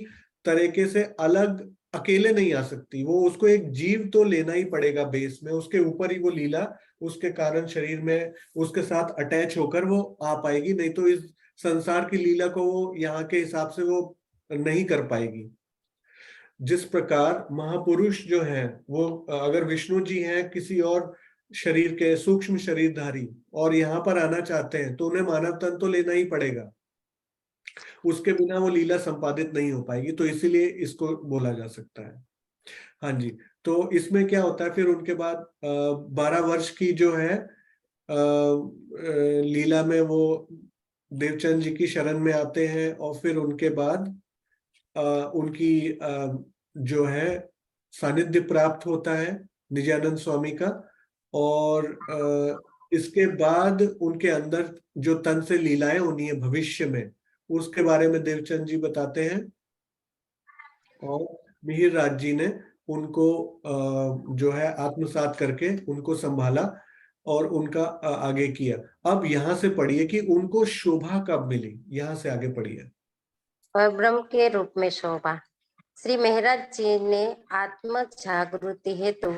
तरीके से अलग अकेले नहीं आ सकती, वो उसको एक जीव तो लेना ही पड़ेगा बेस में, उसके ऊपर ही वो लीला उसके कारण शरीर में उसके साथ अटैच होकर वो आ पाएगी, नहीं तो इस संसार की लीला को वो यहाँ के हिसाब से वो नहीं कर पाएगी। जिस प्रकार महापुरुष जो हैं वो अगर विष्णु जी हैं किसी और शरीर के सूक्ष्म शरीरधारी और यहाँ पर आना चाहते हैं तो उन्हें मानव तन तो लेना ही पड़ेगा, उसके बिना वो लीला संपादित नहीं हो पाएगी, तो इसीलिए इसको बोला जा सकता है। हाँ जी, तो इसमें क्या होता है फिर उनके बाद 12 वर्ष की जो है लीला में वो देवचंद जी की शरण में आते हैं और फिर उनके बाद उनकी जो है सानिध्य प्राप्त होता है नित्यानंद स्वामी का, और इसके बाद उनके अंदर जो तन से लीलाएं होनी है भविष्य में उसके बारे में देवचंद जी बताते हैं, और मिहिर राज जी ने उनको जो है आत्मसात करके उनको संभाला और उनका आगे किया। अब यहाँ से पढ़िए कि उनको शोभा कब मिली, यहाँ से आगे पढ़िए। परब्रह्म के रूप में शोभा। श्री महाराज जी ने आत्म जागृति हेतु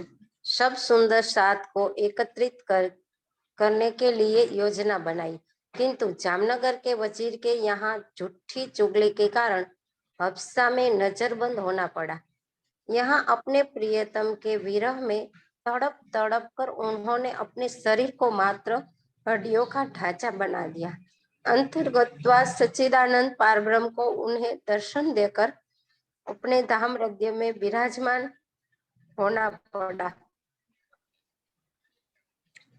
सब सुंदर साथ को एकत्रित करने के लिए योजना बनाई, किंतु जामनगर के वजीर के यहाँ झूठी चुगली के कारण हफ्सा में नजरबंद होना पड़ा। यहाँ अपने प्रियतम के विरह में तड़प तड़प कर उन्होंने अपने शरीर को मात्र हड्डियों का ढांचा बना दिया। अंतर्गतवा सच्चिदानंद पारब्रह्म को उन्हें दर्शन देकर अपने धाम हृदय में विराजमान होना पड़ा।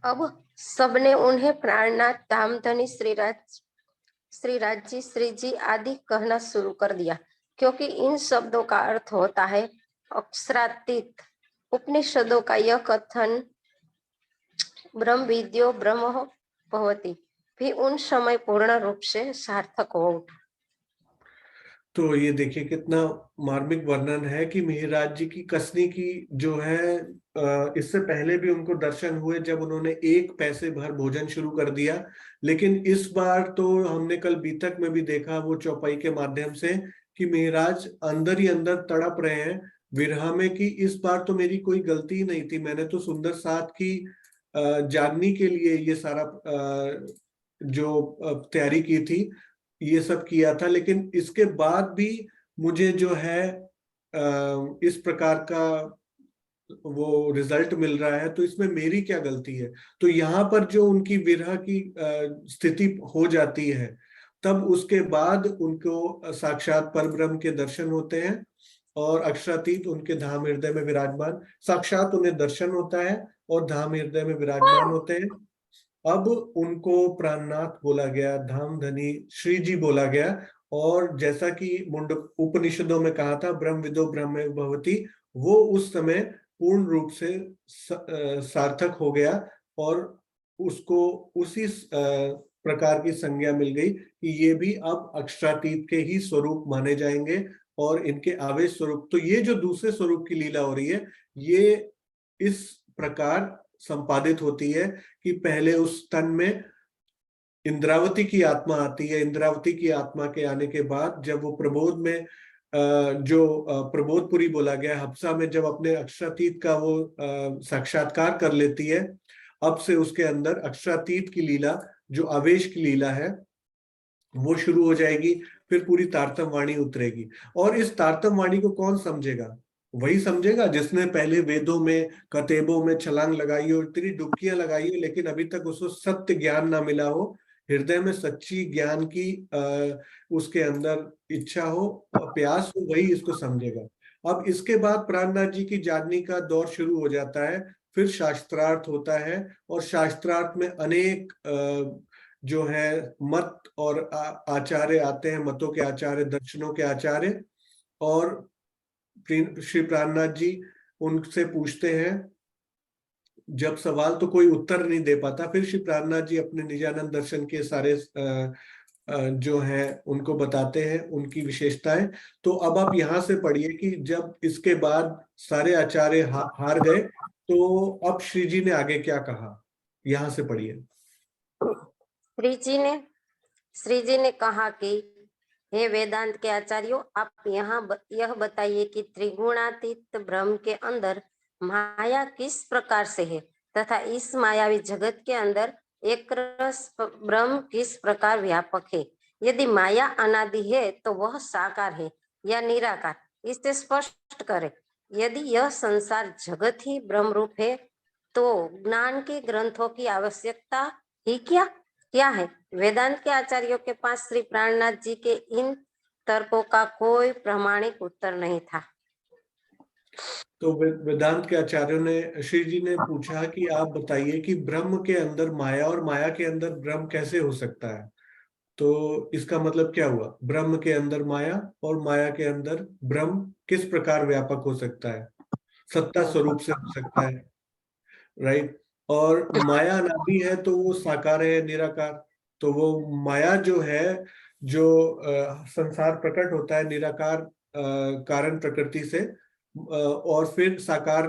अब सबने उन्हें प्राणनाथ, धामधनी, श्री जी आदि कहना शुरू कर दिया, क्योंकि इन शब्दों का अर्थ होता है अक्षरातीत। उपनिषदों का यह कथन ब्रह्म विद्यो ब्रह्म भवति भी उन समय पूर्ण रूप से सार्थक हो उठा। तो ये देखिए कितना मार्मिक वर्णन है कि मिहिराज जी की कसनी की जो है इससे पहले भी उनको दर्शन हुए जब उन्होंने 1 पैसे भर भोजन शुरू कर दिया, लेकिन इस बार तो हमने कल बीतक में भी देखा वो चौपाई के माध्यम से कि मिहिराज अंदर ही अंदर तड़प रहे हैं विरह में कि इस बार तो मेरी कोई गलती ही नहीं थी, मैंने तो सुंदर साथ की जानने के लिए ये सारा जो तैयारी की थी ये सब किया था, लेकिन इसके बाद भी मुझे जो है इस प्रकार का वो रिजल्ट मिल रहा है, तो इसमें मेरी क्या गलती है। तो यहाँ पर जो उनकी विरह की स्थिति हो जाती है तब उसके बाद उनको साक्षात परब्रह्म के दर्शन होते हैं और अक्षरातीत उनके धाम हृदय में विराजमान, साक्षात उन्हें दर्शन होता है और धाम हृदय में विराजमान होते हैं। अब उनको प्राणनाथ बोला गया, धामधनी श्री जी बोला गया, और जैसा कि मुंड उपनिषदों में कहा था ब्रह्म विदो ब्रह्म भवति, वो उस समय पूर्ण रूप से सार्थक हो गया और उसको उसी प्रकार की संज्ञा मिल गई कि ये भी अब अक्षरातीत के ही स्वरूप माने जाएंगे और इनके आवेश स्वरूप। तो ये जो दूसरे स्वरूप की लीला हो रही है ये इस प्रकार संपादित होती है कि पहले उस तन में इंद्रावती की आत्मा आती है, इंद्रावती की आत्मा के आने के बाद जब वो प्रबोध में जो प्रबोधपुरी बोला गया हफ्सा में जब अपने अक्षरातीत का वो साक्षात्कार कर लेती है, अब से उसके अंदर अक्षरातीत की लीला जो आवेश की लीला है वो शुरू हो जाएगी, फिर पूरी तारतम वाणी उतरेगी। और इस तारतम वाणी को कौन समझेगा? वही समझेगा जिसने पहले वेदों में कतेबों में छलांग लगाई हो, इतनी डुबकियां लगाई हो, लेकिन अभी तक उसको सत्य ज्ञान ना मिला हो, हृदय में सच्ची ज्ञान की उसके अंदर इच्छा हो, प्यास हो, वही इसको समझेगा। अब इसके बाद प्राणनाथ जी की जाननी का दौर शुरू हो जाता है, फिर शास्त्रार्थ होता है और शास्त्रार्थ में अनेक जो है मत और आचार्य आते हैं, मतों के आचार्य, दर्शनों के आचार्य, और श्री प्राणनाथ जी उनसे पूछते हैं। जब सवाल तो कोई उत्तर नहीं दे पाता, फिर श्री प्राणनाथ जी अपने निजानंद दर्शन के सारे जो है उनको बताते हैं उनकी विशेषताएं। तो अब आप यहाँ से पढ़िए कि जब इसके बाद सारे आचार्य हार गए तो अब श्री जी ने आगे क्या कहा, यहाँ से पढ़िए। श्री जी ने कहा कि हे वेदांत के आचार्यों, आप यह बताइए कि त्रिगुणातीत ब्रह्म के अंदर माया किस प्रकार से है तथा इस मायावी जगत के अंदर एक रस ब्रह्म किस प्रकार व्यापक है। यदि माया अनादि है तो वह साकार है या निराकार, इसे स्पष्ट करें। यदि यह संसार जगत ही ब्रह्म रूप है तो ज्ञान के ग्रंथों की आवश्यकता ही क्या है। वेदांत के आचार्यों के पास श्री प्राणनाथ जी के इन तर्कों का कोई प्रामाणिक उत्तर नहीं था। तो वेदांत के आचार्यों ने, श्री जी ने पूछा कि आप बताइए कि ब्रह्म के अंदर माया और माया के अंदर ब्रह्म कैसे हो सकता है। तो इसका मतलब क्या हुआ, ब्रह्म के अंदर माया और माया के अंदर ब्रह्म किस प्रकार व्यापक हो सकता है, सत्ता स्वरूप से हो सकता है, राइट। और माया अनादि है तो वो साकार है निराकार। तो वो माया जो है, जो संसार प्रकट होता है निराकार कारण प्रकृति से, और फिर साकार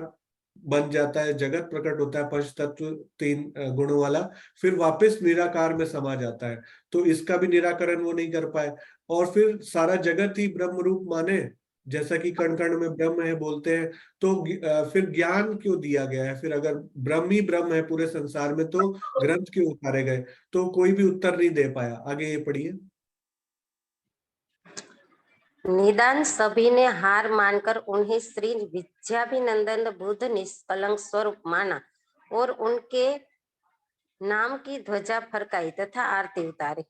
बन जाता है, जगत प्रकट होता है पंच तत्व 3 गुणों वाला, फिर वापस निराकार में समा जाता है। तो इसका भी निराकरण वो नहीं कर पाए, और फिर सारा जगत ही ब्रह्म रूप माने, जैसा कि कण कण में ब्रह्म है बोलते हैं। तो फिर ज्ञान क्यों दिया गया है, फिर अगर ब्रह्म ही ब्रह्म है पूरे संसार में तो ग्रंथ क्यों उतारे गए। तो कोई भी उत्तर नहीं दे पाया। आगे ये पढ़िए। निदान सभी ने हार मानकर उन्हें श्री विद्याभिनंदन बुद्ध निष्कलंक स्वरूप माना और उनके नाम की ध्वजा फरकाई तथा आरती उतारी।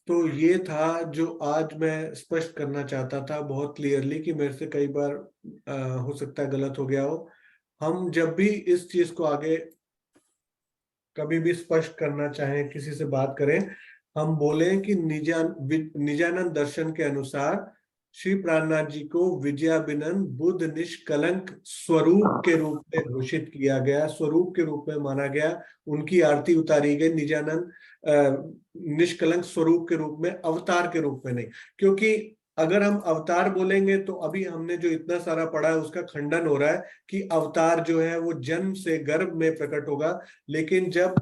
तो ये था जो आज मैं स्पष्ट करना चाहता था बहुत क्लियरली, कि मेरे से कई बार हो सकता है गलत हो गया हो। हम जब भी इस चीज को आगे कभी भी स्पष्ट करना चाहें, किसी से बात करें, हम बोले कि निजानंद दर्शन के अनुसार श्री प्राणनाथ जी को विजयाभिनंद बुद्ध निष्कलंक स्वरूप के रूप में घोषित किया गया, स्वरूप के रूप में माना गया, उनकी आरती उतारी गई। निजानंद निष्कलंक स्वरूप के रूप में, अवतार के रूप में नहीं। क्योंकि अगर हम अवतार बोलेंगे तो अभी हमने जो इतना सारा पढ़ा है उसका खंडन हो रहा है कि अवतार जो है वो जन्म से गर्भ में प्रकट होगा। लेकिन जब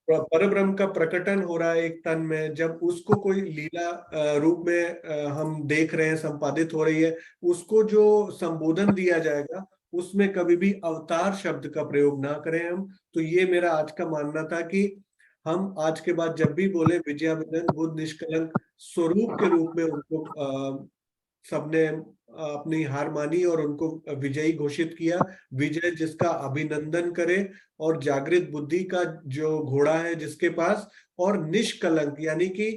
परब्रह्म का प्रकटन हो रहा है एक तन में, जब उसको कोई लीला रूप में हम देख रहे हैं, संपादित हो रही है, उसको जो संबोधन दिया जाएगा उसमें कभी भी अवतार शब्द का प्रयोग ना करें हम। तो ये मेरा आज का मानना था कि हम आज के बाद जब भी बोले विजयाभिनंदन बुद्ध निष्कलंक स्वरूप के रूप में उनको सबने अपनी हार मानी और उनको विजयी घोषित किया। विजय जिसका अभिनंदन करे, और जागृत बुद्धि का जो घोड़ा है जिसके पास, और निष्कलंक यानी कि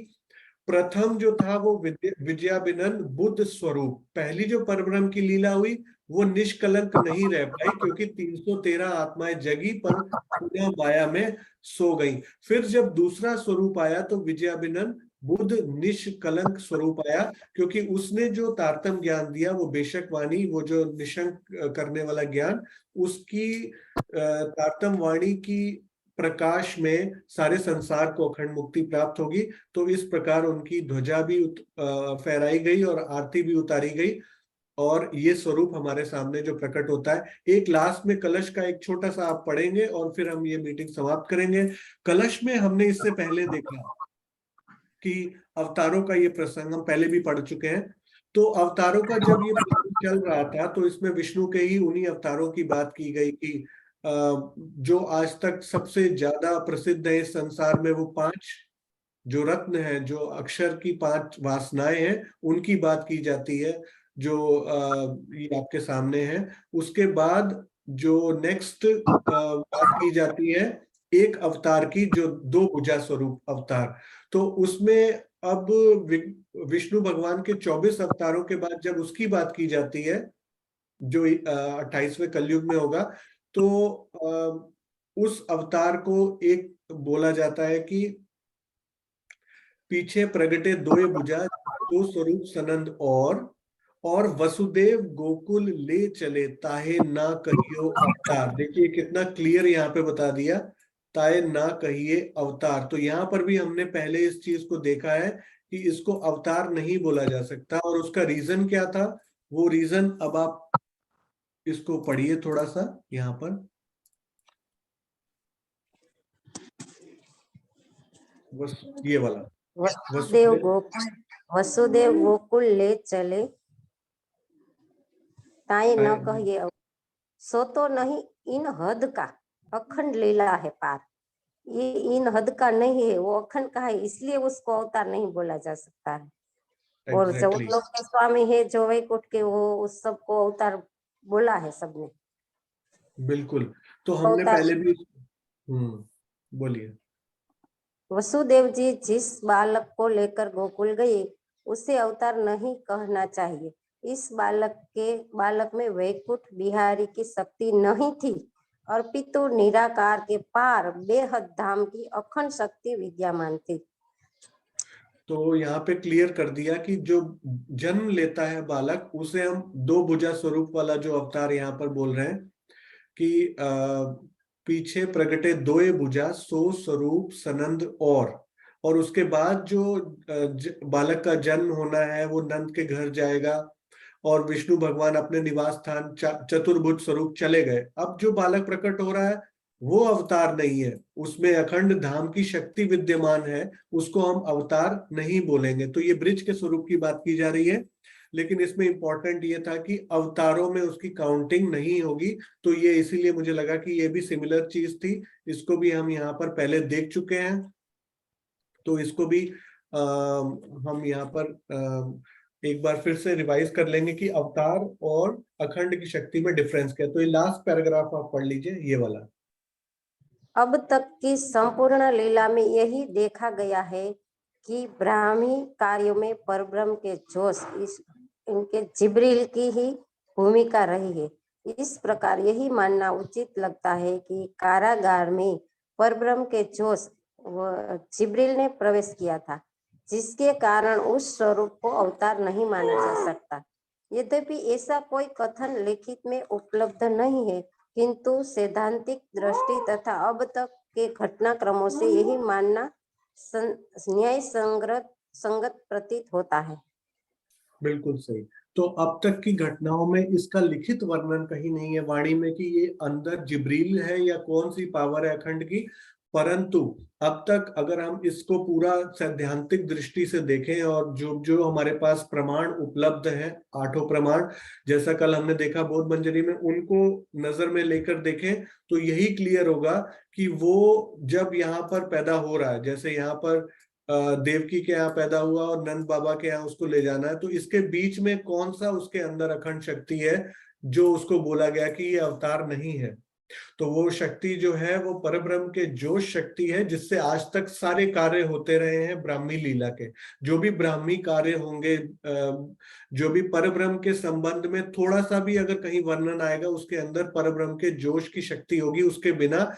प्रथम जो था वो विजयाभिनंद बुद्ध स्वरूप। पहली जो परब्रह्म की लीला हुई वो निष्कलंक नहीं रह पाई, क्योंकि 313 आत्माएं जगी पर पुनः माया में सो गई। फिर जब दूसरा स्वरूप आया तो विजयाभिनंद बुद्ध निष्कलंक स्वरूप आया, क्योंकि उसने जो तारतम ज्ञान दिया वो बेशक वाणी, वो जो निशंक करने वाला ज्ञान, उसकी तारतम वाणी की प्रकाश में सारे संसार को अखंड मुक्ति प्राप्त होगी। तो इस प्रकार उनकी ध्वजा भी फहराई गई और आरती भी उतारी गई, और ये स्वरूप हमारे सामने जो प्रकट होता है। एक लास्ट में कलश का एक छोटा सा आप पढ़ेंगे और फिर हम ये मीटिंग समाप्त करेंगे। कलश में हमने इससे पहले देखा कि अवतारों का ये प्रसंग हम पहले भी पढ़ चुके हैं। तो अवतारों का जब ये प्रसंग चल रहा था तो इसमें विष्णु के ही उन्हीं अवतारों की बात की गई कि जो आज तक सबसे ज्यादा प्रसिद्ध है इस संसार में, वो 5 जो रत्न है, जो अक्षर की 5 वासनाएं हैं, उनकी बात की जाती है, जो ये आपके सामने है। उसके बाद जो नेक्स्ट बात की जाती है एक अवतार की, जो 2 भुजा स्वरूप अवतार। तो उसमें अब विष्णु भगवान के 24 अवतारों के बाद जब उसकी बात की जाती है, जो 28वें कलयुग में होगा, तो उस अवतार को एक बोला जाता है कि पीछे प्रगटे 2 भुजा 2 स्वरूप सनंद, और वसुदेव गोकुल ले चले ताहे ना कहियो अवतार। देखिए कितना क्लियर यहाँ पे बता दिया, ताहे ना कहिए अवतार। तो यहाँ पर भी हमने पहले इस चीज को देखा है कि इसको अवतार नहीं बोला जा सकता, और उसका रीजन क्या था, वो रीजन अब आप इसको पढ़िए थोड़ा सा यहाँ पर। बस ये वाला वसुदेव गोकुल वसुदेव गोकुल ले चले, ताई न कहिए सो तो नहीं इन हद का अखंड लीला है पार। ये इन हद का नहीं है, वो अखंड का है, इसलिए उसको अवतार नहीं बोला जा सकता है। और जो Exactly. लोग के स्वामी है जो वैकुंठ के, वो उस सबको अवतार बोला है सबने। बिल्कुल। तो हमने अवतार पहले भी बोलिए। वसुदेव जी जिस बालक को लेकर गोकुल गए उसे अवतार नहीं कहना चाहिए। इस बालक में वैकुंठ बिहारी की शक्ति नहीं थी, अपितु निराकार के पार बेहद धाम की अखंड शक्ति विद्यमान थी। तो यहाँ पे क्लियर कर दिया कि जो जन्म लेता है बालक, उसे हम दो भुजा स्वरूप वाला जो अवतार यहाँ पर बोल रहे हैं कि पीछे प्रगटे दोए भुजा सो स्वरूप सनंद और उसके बाद जो बालक का जन्म होना है वो नंद के घर जाएगा और विष्णु भगवान अपने निवास स्थान चतुर्भुज स्वरूप चले गए। अब जो बालक प्रकट हो रहा है वो अवतार नहीं है, उसमें अखंड धाम की शक्ति विद्यमान है, उसको हम अवतार नहीं बोलेंगे। तो ये ब्रिज के स्वरूप की बात की जा रही है, लेकिन इसमें इंपॉर्टेंट ये था कि अवतारों में उसकी काउंटिंग नहीं होगी। तो ये इसीलिए मुझे लगा कि ये भी सिमिलर चीज थी, इसको भी हम यहाँ पर पहले देख चुके हैं, तो इसको भी हम यहाँ पर एक बार फिर से रिवाइज कर लेंगे कि अवतार और अखंड की शक्ति में डिफरेंस क्या है। तो ये लास्ट पैराग्राफ आप पढ़ लीजिए, ये वाला। अब तक की संपूर्ण लीला में यही देखा गया है कि ब्राह्मी कार्यों में परब्रह्म के जोश इनके जिब्रील की ही भूमिका रही है। इस प्रकार यही मानना उचित लगता है कि कारागार में परब्रह्म के जोश जिब्रील ने प्रवेश किया था, जिसके कारण उस स्वरूप को अवतार नहीं माना जा सकता। यद्यपि ऐसा कोई कथन लिखित में उपलब्ध नहीं है, किंतु सैद्धांतिक दृष्टि तथा अब तक के घटनाक्रमों से यही मानना न्याय संगत प्रतीत होता है। बिल्कुल सही। तो अब तक की घटनाओं में इसका लिखित वर्णन कहीं नहीं है वाणी में कि ये अंदर जिब्रील है या कौन सी पावर है अखंड की, परंतु अब तक अगर हम इसको पूरा सैद्धांतिक दृष्टि से देखें और जो जो हमारे पास प्रमाण उपलब्ध है, 8 प्रमाण, जैसा कल हमने देखा बोध मंजरी में, उनको नजर में लेकर देखें तो यही क्लियर होगा कि वो जब यहाँ पर पैदा हो रहा है, जैसे यहाँ पर देवकी के यहाँ पैदा हुआ और नंद बाबा के यहाँ उसको ले जाना है, तो इसके बीच में कौन सा उसके अंदर अखंड शक्ति है जो उसको बोला गया कि ये अवतार नहीं है। तो वो शक्ति जो है वो परब्रह्म के जोश शक्ति है, जिससे आज तक सारे कार्य होते रहे हैं ब्राह्मी लीला के। जो भी ब्राह्मी कार्य होंगे, जो भी परब्रह्म के संबंध में थोड़ा सा भी अगर कहीं वर्णन आएगा, उसके अंदर परब्रह्म के जोश की शक्ति होगी। उसके बिना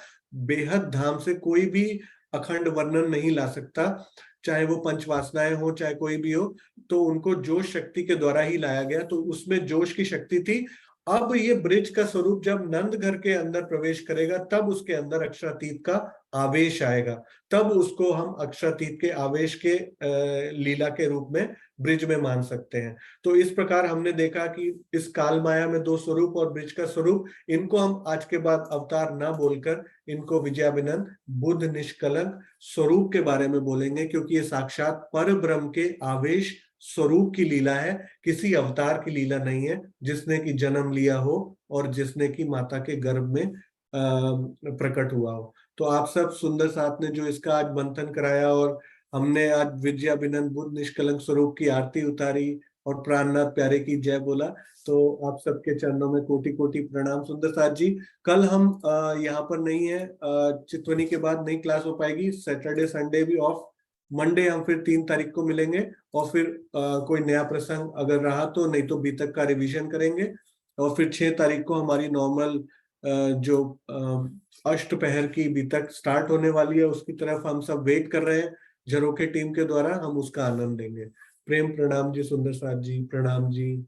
बेहद धाम से कोई भी अखंड वर्णन नहीं ला सकता, चाहे वो पंचवासनाएं हो चाहे कोई भी हो, तो उनको जोश शक्ति के द्वारा ही लाया गया। तो उसमें जोश की शक्ति थी। अब ये ब्रिज का स्वरूप जब नंद घर के अंदर प्रवेश करेगा तब उसके अंदर अक्षरातीत का आवेश आएगा, तब उसको हम अक्षरातीत के आवेश के लीला के रूप में ब्रिज में मान सकते हैं। तो इस प्रकार हमने देखा कि इस काल माया में 2 स्वरूप और ब्रिज का स्वरूप, इनको हम आज के बाद अवतार ना बोलकर इनको विजयाभिनंद बुद्ध निष्कलंक स्वरूप के बारे में बोलेंगे, क्योंकि ये साक्षात पर ब्रह्म के आवेश स्वरूप की लीला है, किसी अवतार की लीला नहीं है जिसने की जन्म लिया हो और जिसने की माता के गर्भ में प्रकट हुआ हो। तो आप सब सुंदर साथ ने जो इसका आज मंथन कराया और हमने आज विजयाभिनंद बुद्ध निष्कलंक स्वरूप की आरती उतारी और प्राणनाथ प्यारे की जय बोला, तो आप सबके चरणों में कोटि कोटि प्रणाम। सुंदर साथ जी, कल हम यहाँ पर नहीं है, चितवनी के बाद नहीं क्लास हो पाएगी, सैटरडे संडे भी ऑफ, मंडे हम फिर 3 तारीख को मिलेंगे और फिर कोई नया प्रसंग अगर रहा तो, नहीं तो बीतक का रिवीजन करेंगे और फिर 6 तारीख को हमारी नॉर्मल जो अष्टपहर की बीतक स्टार्ट होने वाली है, उसकी तरफ हम सब वेट कर रहे हैं। झरोखे टीम के द्वारा हम उसका आनंद लेंगे। प्रेम प्रणाम जी सुंदर साथ जी, प्रणाम जी।